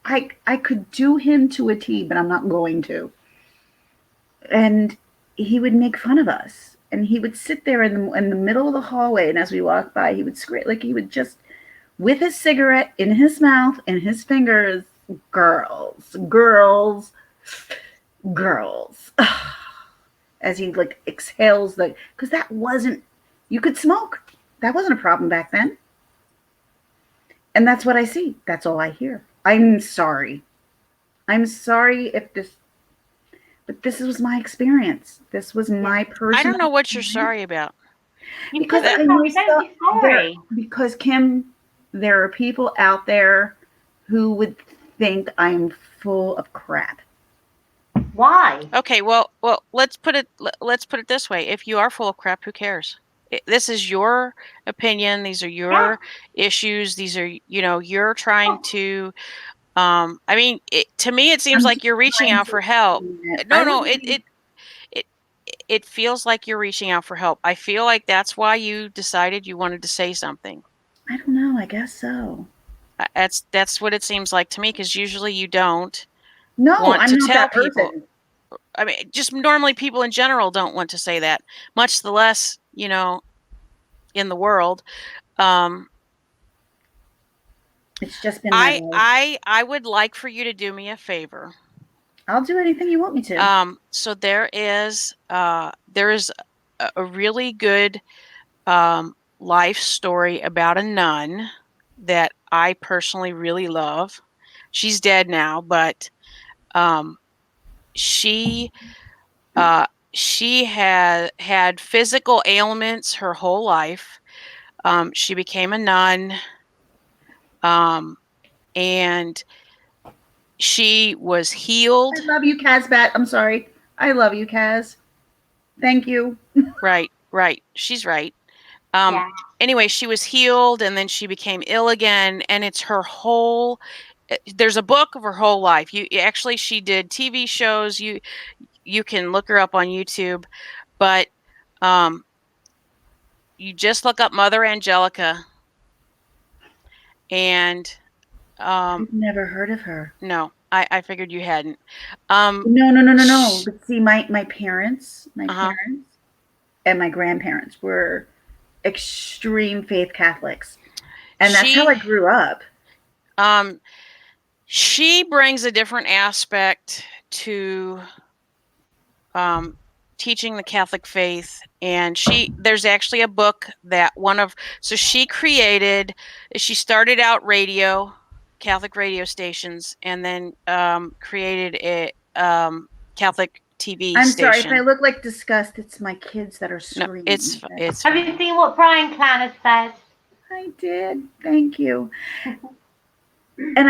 I could do him to a T, but I'm not going to. And he would make fun of us. And he would sit there in the middle of the hallway. And as we walked by, he would scream, like he would just, with his cigarette in his mouth and his fingers, girls. As he like exhales because that wasn't, you could smoke. That wasn't a problem back then. And that's what I see. That's all I hear. I'm sorry but this was my experience. This was my personal. I don't know what you're sorry about. Because because Kim, there are people out there who would think I'm full of crap. Why? Okay, well, let's put it this way. If you are full of crap, who cares? This is your opinion. These are your issues. These are, you're trying to, to me, it seems like you're reaching out for help. No, it feels like you're reaching out for help. I feel like that's why you decided you wanted to say something. I don't know. I guess so. That's what it seems like to me, because usually you don't want to tell people. I mean, just normally people in general don't want to say that, much the less, in the world. It's just been I would like for you to do me a favor. I'll do anything you want me to. So there is a really good life story about a nun that I personally really love. She's dead now, but she had physical ailments her whole life. She became a nun, and she was healed. I love you, Kazbat. I'm sorry. I love you, Kaz. Thank you. Right. She's right. Yeah. Anyway, she was healed, and then she became ill again, and it's her whole. There's a book of her whole life. She did TV shows. You can look her up on YouTube, but you just look up Mother Angelica, and I've never heard of her. No, I figured you hadn't. No. But see, my parents, parents, and my grandparents were extreme faith Catholics, and that's how I grew up. She brings a different aspect to teaching the Catholic faith, and there's actually a book that she started out Catholic radio stations, and then created a Catholic TV I'm station. sorry if I look like disgust. It's my kids that are No, screaming. it's Have you seen what Brian Clan has said? I did. Thank you. And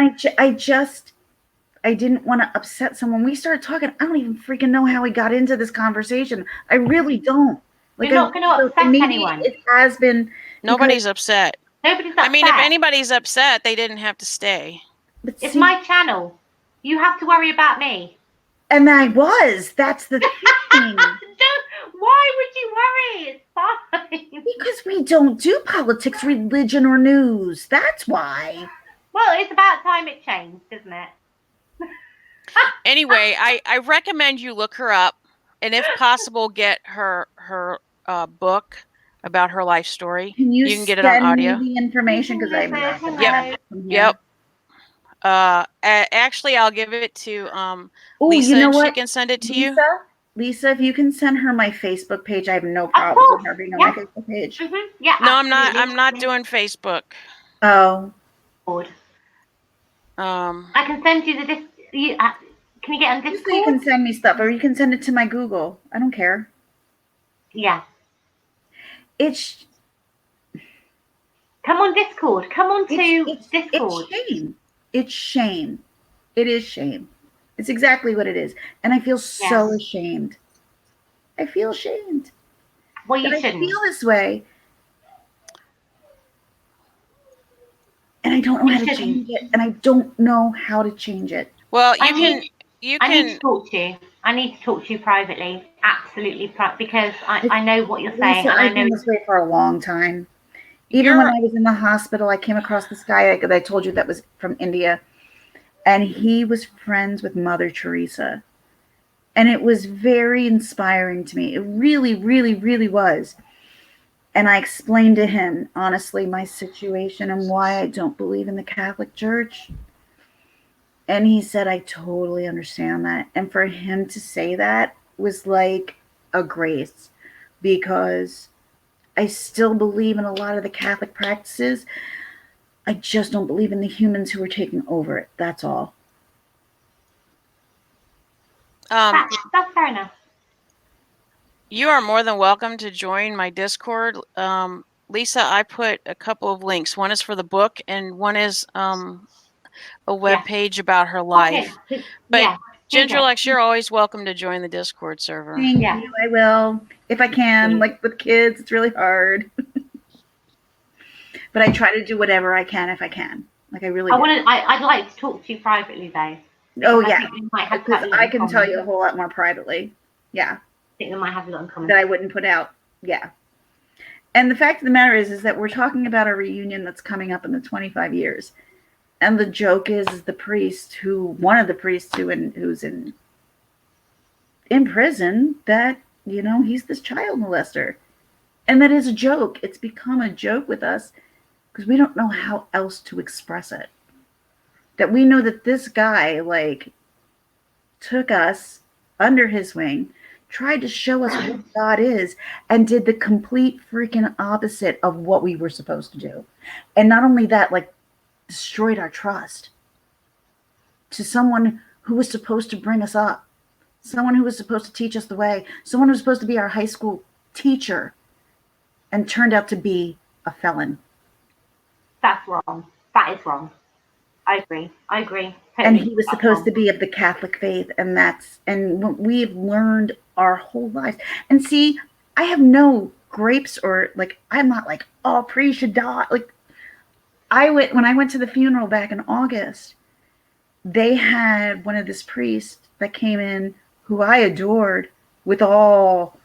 I didn't want to upset someone. We started talking. I don't even freaking know how we got into this conversation. I really don't. You're not going to upset anyone. It has been. Nobody's upset. Nobody's upset. I mean, if anybody's upset, they didn't have to stay. But It's my channel. You have to worry about me. And I was. That's the thing. Why would you worry? It's fine. Because we don't do politics, religion, or news. That's why. Well, it's about time it changed, isn't it? Anyway, I recommend you look her up, and if possible, get her book about her life story. You can get it on audio. Me the information because I'm not gonna Yep. Yep. Actually, I'll give it to Lisa, you know and what? she can send it to you. Lisa, if you can send her my Facebook page, I have no problem with her being on my Facebook page. Mm-hmm. Yeah. No, absolutely. I'm not doing Facebook. Oh. I can send you the disc. Can you get on Discord? You can send me stuff, or you can send it to my Google. I don't care. Yeah. It's. Come on Discord. Come on to Discord. It's shame. It's shame. It is shame. It's exactly what it is, and I feel so ashamed. I feel ashamed. Well, you shouldn't. I feel this way, and I don't know how to change it, and I don't know how to change it. Well, I need to talk to you. I need to talk to you privately, absolutely, because I know what you're saying, and I've been this way for a long time. Even when I was in the hospital, I came across this guy that I told you that was from India, and he was friends with Mother Teresa, and it was very inspiring to me. It really, really, really was. And I explained to him, honestly, my situation and why I don't believe in the Catholic Church. And he said, I totally understand that. And for him to say that was like a grace, because I still believe in a lot of the Catholic practices. I just don't believe in the humans who are taking over it. That's all. That's fair enough. You are more than welcome to join my Discord. Lisa, I put a couple of links. One is for the book, and one is a web page about her life. Okay. But Gingerlex, you're always welcome to join the Discord server. Thank you. I will, if I can. Like with kids, it's really hard. But I try to do whatever I can if I can. Like I really. I'd like to talk to you privately, though. Oh yeah, because I can tell you a whole lot more privately. Yeah. I think they might have a lot in common. That I wouldn't put out. Yeah. And the fact of the matter is that we're talking about a reunion that's coming up in the 25 years. And the joke is one of the priests who's in prison, that, he's this child molester. And that is a joke. It's become a joke with us because we don't know how else to express it. That we know that this guy, took us under his wing, tried to show us what God is, and did the complete freaking opposite of what we were supposed to do. And not only that, destroyed our trust to someone who was supposed to bring us up, someone who was supposed to teach us the way, someone who was supposed to be our high school teacher, and turned out to be a felon. That's wrong. That is wrong. I agree. Totally. And he was supposed to be of the Catholic faith, and we've learned our whole lives. And see, I have no grapes or I'm not all priest should die. When I went to the funeral back in August, they had one of this priest that came in who I adored with all.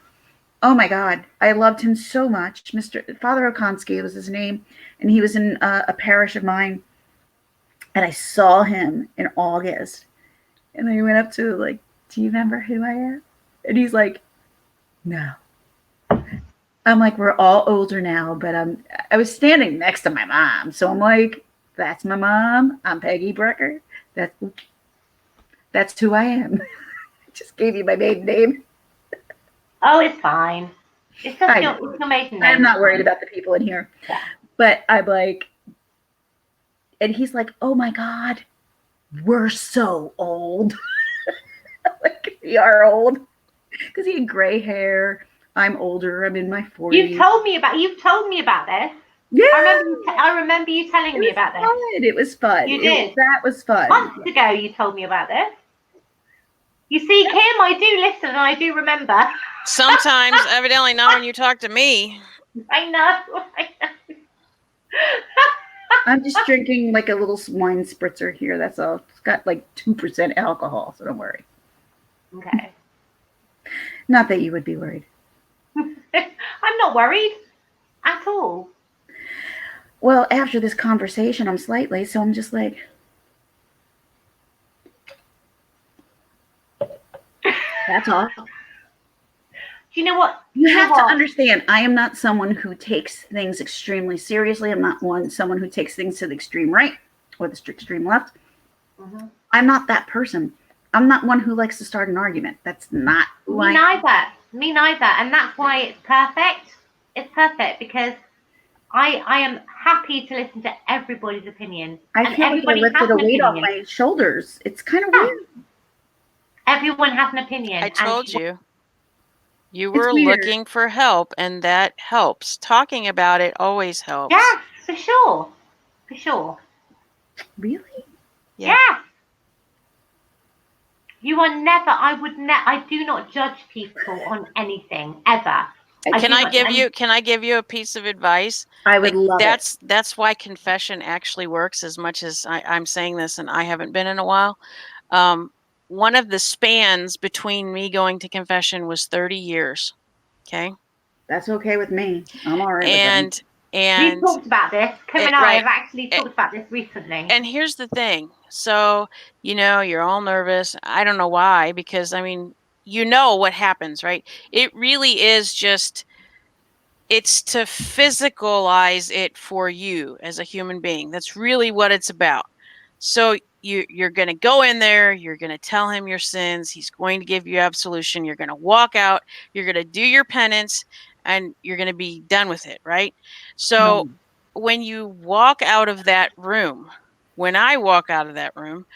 Oh my God, I loved him so much. Father Okonski was his name, and he was in a parish of mine. And I saw him in August, and I went up to do you remember who I am? And he's like, no. I'm like, we're all older now, but I was standing next to my mom, so I'm like, that's my mom. I'm Peggy Brecker. That's who I am. I just gave you my maiden name. Oh, it's fine. It's just I your, know. it's your maiden I'm name. not worried about the people in here. Yeah. But I'm like, and he's like, oh my God, we're so old. Like, we are old. Because he had gray hair. I'm older. I'm in my 40s. You've told me about this. Yeah. I remember you telling me about this. Fun. It was fun. You did. That was fun. Months ago, you told me about this. You see, Kim, I do listen and I do remember. Sometimes, evidently not when you talk to me. I know. I'm just drinking like a little wine spritzer here. That's all. It's got like 2% alcohol, so don't worry. Okay. Not that you would be worried. I'm not worried at all. Well, after this conversation, I'm slightly, so I'm just like, that's all. Do you know what? You have to understand, I am not someone who takes things extremely seriously. I'm not someone who takes things to the extreme right or the extreme left. Mm-hmm. I'm not that person. I'm not one who likes to start an argument. That's not who Me neither. And that's why it's perfect. It's perfect because I am happy to listen to everybody's opinion. I feel like I lifted a weight off my shoulders. It's kind of weird. Everyone has an opinion. I told you. You were looking for help, and that helps. Talking about it always helps. Yes, for sure. For sure. Really? Yeah. You are never, I do not judge people on anything, ever. Can I give you a piece of advice? I would love it. That's why confession actually works, as much as I'm saying this and I haven't been in a while. One of the spans between me going to confession was 30 years. Okay. That's okay with me. I'm all right with that. And we've talked about this. Kim and I have actually talked about this recently. And here's the thing. So, you're all nervous. I don't know why, because I mean, what happens, right? It really is just, it's to physicalize it for you as a human being. That's really what it's about. So you're going to go in there, you're going to tell him your sins, he's going to give you absolution, you're going to walk out, you're going to do your penance, and you're going to be done with it, right? So when you walk out of that room, when I walk out of that room,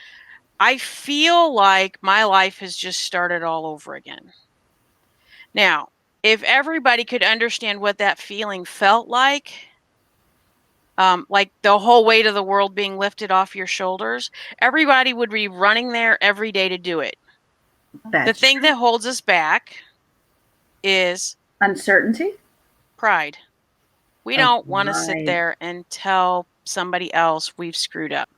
I feel like my life has just started all over again. Now, if everybody could understand what that feeling felt like the whole weight of the world being lifted off your shoulders, everybody would be running there every day to do it. The thing that holds us back is uncertainty, pride. We don't want to sit there and tell somebody else we've screwed up.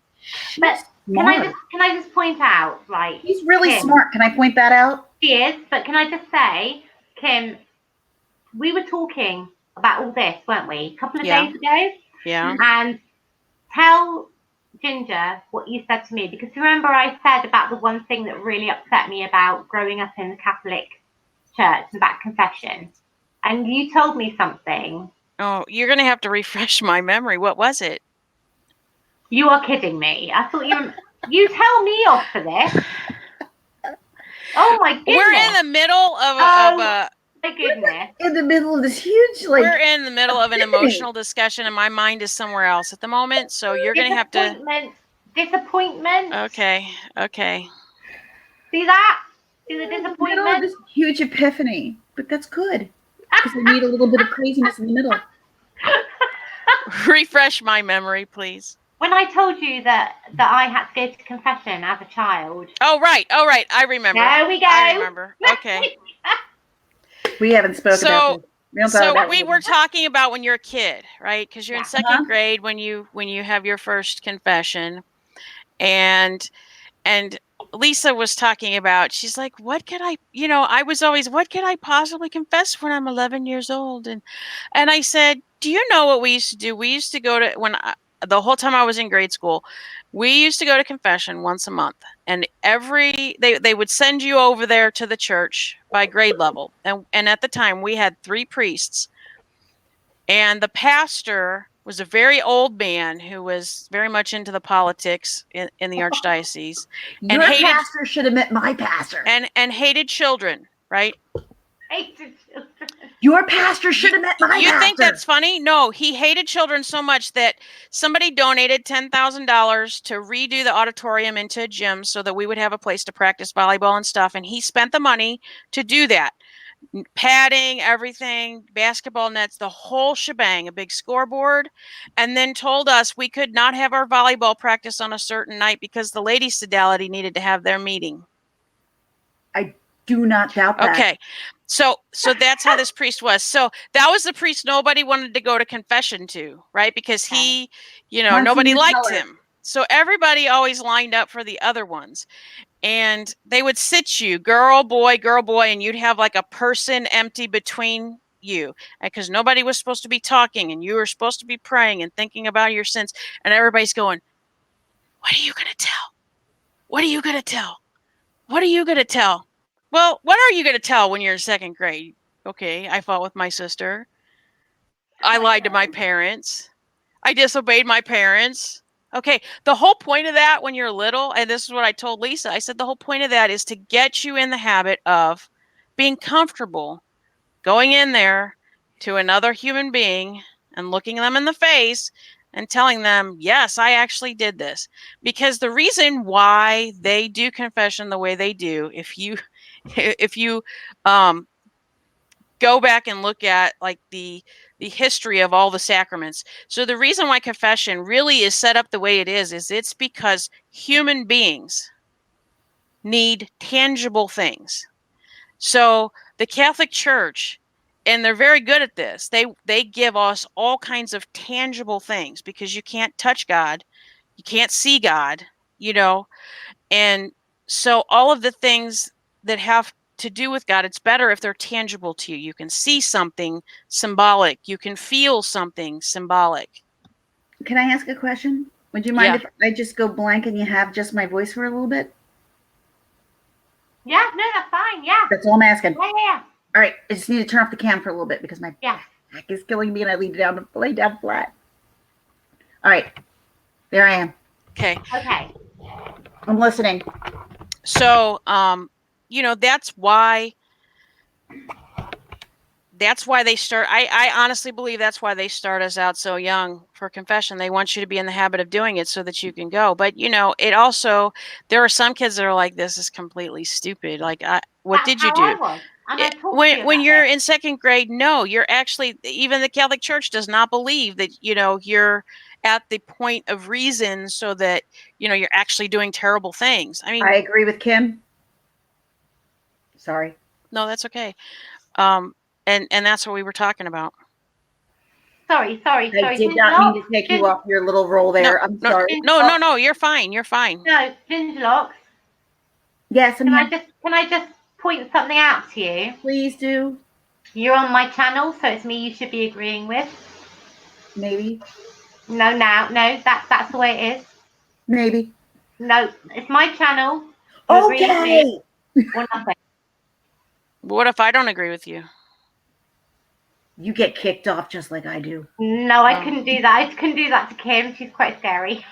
But can I just point out, like, he's really Kim, smart. Can I point that out? She is, but can I just say, Kim, we were talking about all this, weren't we? A couple of days ago. Yeah. And tell Ginger what you said to me, because remember I said about the one thing that really upset me about growing up in the Catholic Church and about confession, and you told me something. Oh, you're going to have to refresh my memory. What was it? You are kidding me. I thought you tell me off for this. Oh my goodness. We're in the middle of a my goodness. In the middle of this huge, we're in the middle of an emotional discussion, and my mind is somewhere else at the moment. So you're going to have to. Disappointment. Okay. See that? See the disappointment? This huge epiphany, but that's good because I need a little bit of craziness in the middle. Refresh my memory, please. When I told you that I had to go to confession as a child. Oh right. I remember. There we go. I remember. Okay. We haven't spoken about this. We were talking about when you're a kid, right? Because you're in second grade when you have your first confession, and Lisa was talking about. She's like, "What can I? I was always, what can I possibly confess when I'm 11 years old?" And I said, "Do you know what we used to do? We used to go to the whole time I was in grade school, we used to go to confession once a month, and they would send you over there to the church by grade level. And at the time we had 3 priests, and the pastor was a very old man who was very much into the politics in the archdiocese. Your pastor should have met my pastor. And hated children, right? Hated children. Your pastor should have met my You pastor. think that's funny? No, he hated children so much that somebody donated $10,000 to redo the auditorium into a gym so that we would have a place to practice volleyball and stuff. And he spent the money to do that. Padding, everything, basketball nets, the whole shebang, a big scoreboard, and then told us we could not have our volleyball practice on a certain night because the ladies' fidelity needed to have their meeting. Do not doubt that. Okay. So that's how this priest was. So that was the priest nobody wanted to go to confession to, right? Because he, Monsignor nobody liked Teller. him. So everybody always lined up for the other ones. And they would sit you, girl, boy, and you'd have like a person empty between you because nobody was supposed to be talking and you were supposed to be praying and thinking about your sins. And everybody's going, what are you going to tell? What are you going to tell? What are you going to tell? Well, what are you going to tell when you're in second grade? Okay, I fought with my sister. I lied to my parents. I disobeyed my parents. Okay, the whole point of that when you're little, and this is what I told Lisa, I said the whole point of that is to get you in the habit of being comfortable going in there to another human being and looking them in the face and telling them, yes, I actually did this. Because the reason why they do confession the way they do, if you go back and look at like the history of all the sacraments. So the reason why confession really is set up the way it is it's because human beings need tangible things. So the Catholic Church, and they're very good at this, they give us all kinds of tangible things because you can't touch God, you can't see God, and so all of the things that have to do with God, it's better if they're tangible to you. You can see something symbolic. You can feel something symbolic. Can I ask a question? Would you mind if I just go blank and you have just my voice for a little bit? Yeah, no, that's fine. Yeah. That's all I'm asking. Yeah. All right, I just need to turn off the cam for a little bit because my back is killing me and I lay down flat. All right, there I am. Okay. I'm listening. So, that's why they start. I honestly believe that's why they start us out so young for confession. They want you to be in the habit of doing it so that you can go. But it also, there are some kids that are like, this is completely stupid. Like, what did you do? When you're in second grade, no, you're actually, even the Catholic Church does not believe that, you're at the point of reason so that, you're actually doing terrible things. I mean, I agree with Kim. Sorry. No, that's okay. And that's what we were talking about. Sorry. I did not mean to take you off your little roll there. I'm sorry. No, you're fine. You're fine. No, Vingelocks. Yes, can I just point something out to you? Please do. You're on my channel, so it's me you should be agreeing with. Maybe. No, that's the way it is. Maybe. No, it's my channel. Okay. Or nothing. What if I don't agree with you? You get kicked off just like I do. No, I couldn't do that. I couldn't do that to Kim. She's quite scary.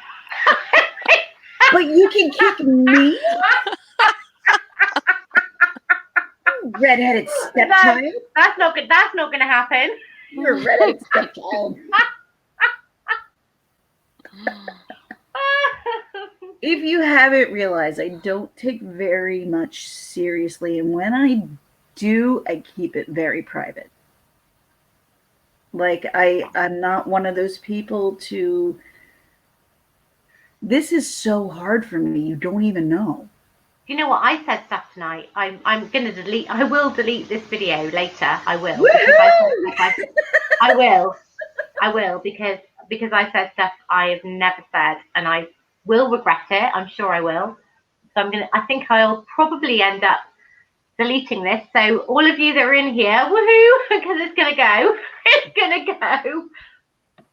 But you can kick me? Redheaded stepchild. That's not good. That's not going to happen. You're a redheaded stepchild. If you haven't realized, I don't take very much seriously, and when I do, I keep it very private. Like I'm not one of those people to. This is so hard for me. You don't even know. You know what? I said stuff tonight. I'm going to delete. I will delete this video later. I will. I will because I said stuff I have never said, and I will regret it. I'm sure I will. So I think I'll probably end up deleting this. So all of you that are in here, woohoo, because it's going to go. It's going to go.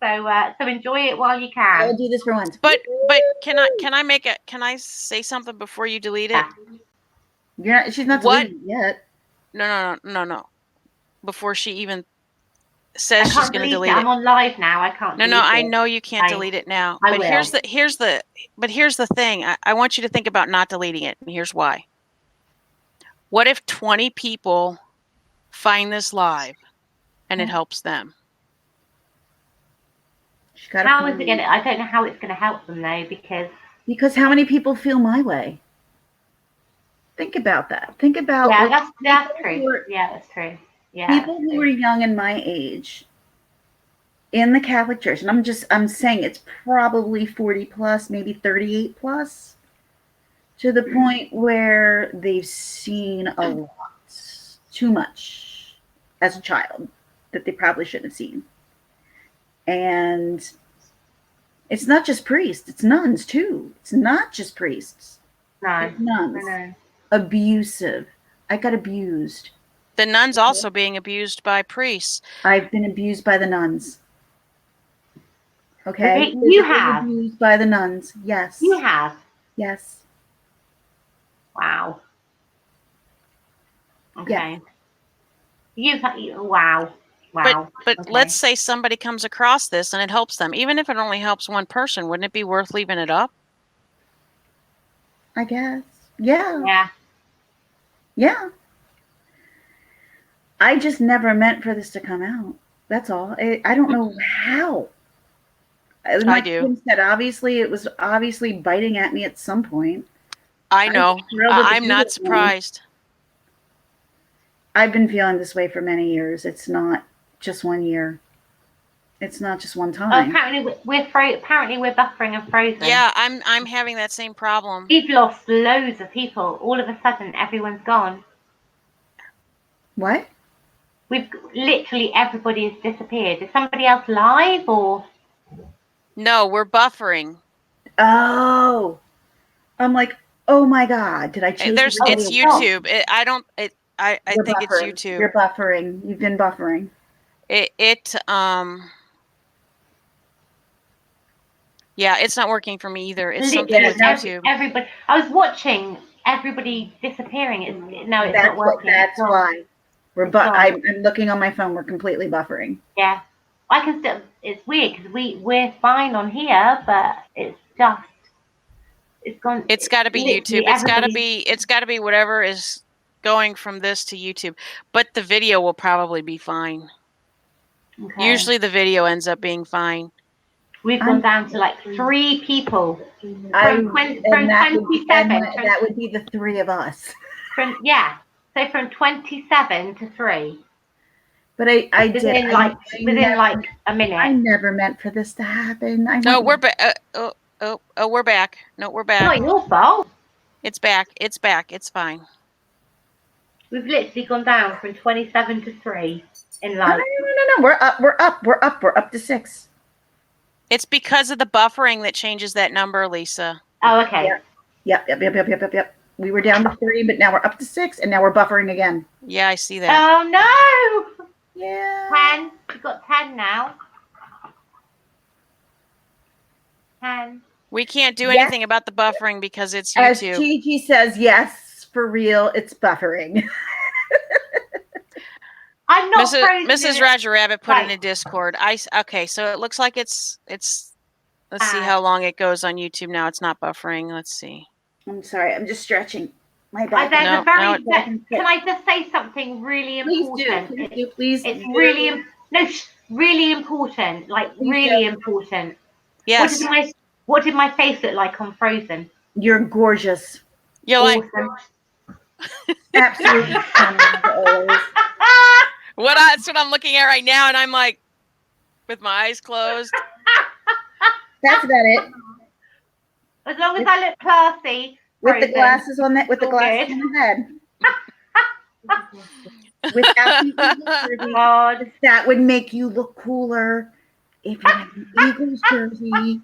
So enjoy it while you can. I'll do this for once. But can I say something before you delete it? Yeah. She's not deleting it yet. No. Before she even says she's going to delete it. I'm on live now. I can't. No, I know you can't delete it now. But here's the thing. I want you to think about not deleting it, and here's why. What if 20 people find this live, and it Yeah. helps them. She's got a How is point. it gonna? I don't know how it's gonna help them though, Because how many people feel my way? Think about that. Think about yeah, like, that's people true. who are- Yeah, that's true. Yeah, people that's who true. are young and my age in the Catholic Church, and I'm saying it's probably 40 plus, maybe 38 plus, to the point where they've seen a lot, too much as a child that they probably shouldn't have seen. And it's not just priests, it's nuns too. It's not just priests. No, It's nuns. I know. Abusive. I got abused. The nuns also being abused by priests. I've been abused by the nuns. Okay? Okay, you Physically have. abused by the nuns. Yes. You have. Yes. Wow. Okay. You've wow. Wow. But Okay. let's say somebody comes across this and it helps them. Even if it only helps one person, wouldn't it be worth leaving it up? I guess. Yeah. Yeah. Yeah. I just never meant for this to come out. That's all. I don't know how. Like do. Kim said, obviously, it was obviously biting at me at some point. I know. thrilled at the I'm not video. surprised. I've been feeling this way for many years. It's not just 1 year. It's not just one Oh, time. apparently we're buffering and frozen. Yeah, I'm having that same problem. We've lost loads of people. All of a sudden, everyone's gone. What? We've literally everybody has disappeared. Is somebody else live or? No, we're buffering. Oh. I'm like, oh my God. Did I choose? It's YouTube. I think it's buffering. YouTube. You're buffering. You've been buffering. Yeah, it's not working for me either. It's Literally something with YouTube. Everybody. I was watching everybody disappearing. It's not working. That's why. I'm looking on my phone. We're completely buffering. Yeah. I can still. It's weird because we're fine on here, but it's just. It's gone. It's got to be YouTube. It's got to be whatever is going from this to YouTube. But the video will probably be fine. Okay. Usually the video ends up being fine. We've gone down to like 3 people from 27. That would be the 3 of us. So from 27 to 3. But I within like a minute. I never meant for this to happen. We're back. We're back. No, we're back. It's not your fault. It's back. It's back. It's fine. We've literally gone down from 27 to 3 in like. No. We're up to 6. It's because of the buffering that changes that number, Lisa. Oh, okay. Yep. We were down to 3, but now we're up to 6, and now we're buffering again. Yeah, I see that. Oh no! Yeah. 10. We've got 10 now. 10. We can't do anything about the buffering because it's YouTube. As Gigi says, yes, for real, it's buffering. I'm not Mrs. Roger Rabbit put in a Discord. Okay, so it looks like it's let's see how long it goes on YouTube now. It's not buffering. Let's see. I'm sorry, I'm just stretching my back. Can I just say something really important? Please do. It's really important. Like really important. Yes. What did my face look like on Frozen? You're gorgeous. You're like absolutely stunning. That's what I'm looking at right now, and I'm like, with my eyes closed. That's about it. As long as I look classy. With the glasses on that, with the glasses on the head. Without the Eagles jersey, that would make you look cooler if you had an Eagles jersey.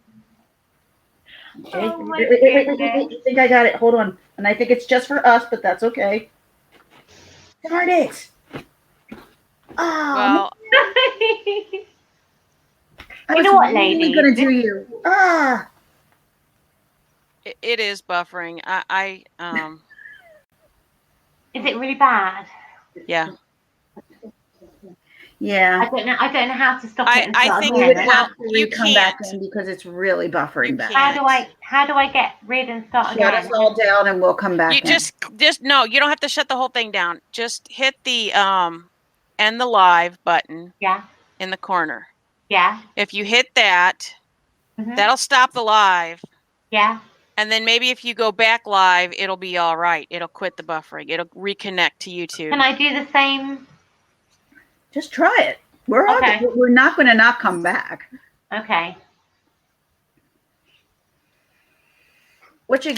Oh my wait, I think I got it. Hold on. And I think it's just for us, but that's okay. Darn it. Oh, well, you know what, lady? I'm going to do you. It is buffering. Is it really bad? Yeah. Yeah. I don't know how to stop it. I think you come back in because it's really buffering back. How do I get rid and start again? Shut us all down and we'll come back. You just no, you don't have to shut the whole thing down. Just hit the and the live button Yeah. in the corner. Yeah. If you hit that, Mhm. that'll stop the live. Yeah. And then maybe if you go back live, it'll be all right. It'll quit the buffering. It'll reconnect to YouTube. Can I do the same? Just try it. We're all Okay. we're not going to not come back. Okay. What you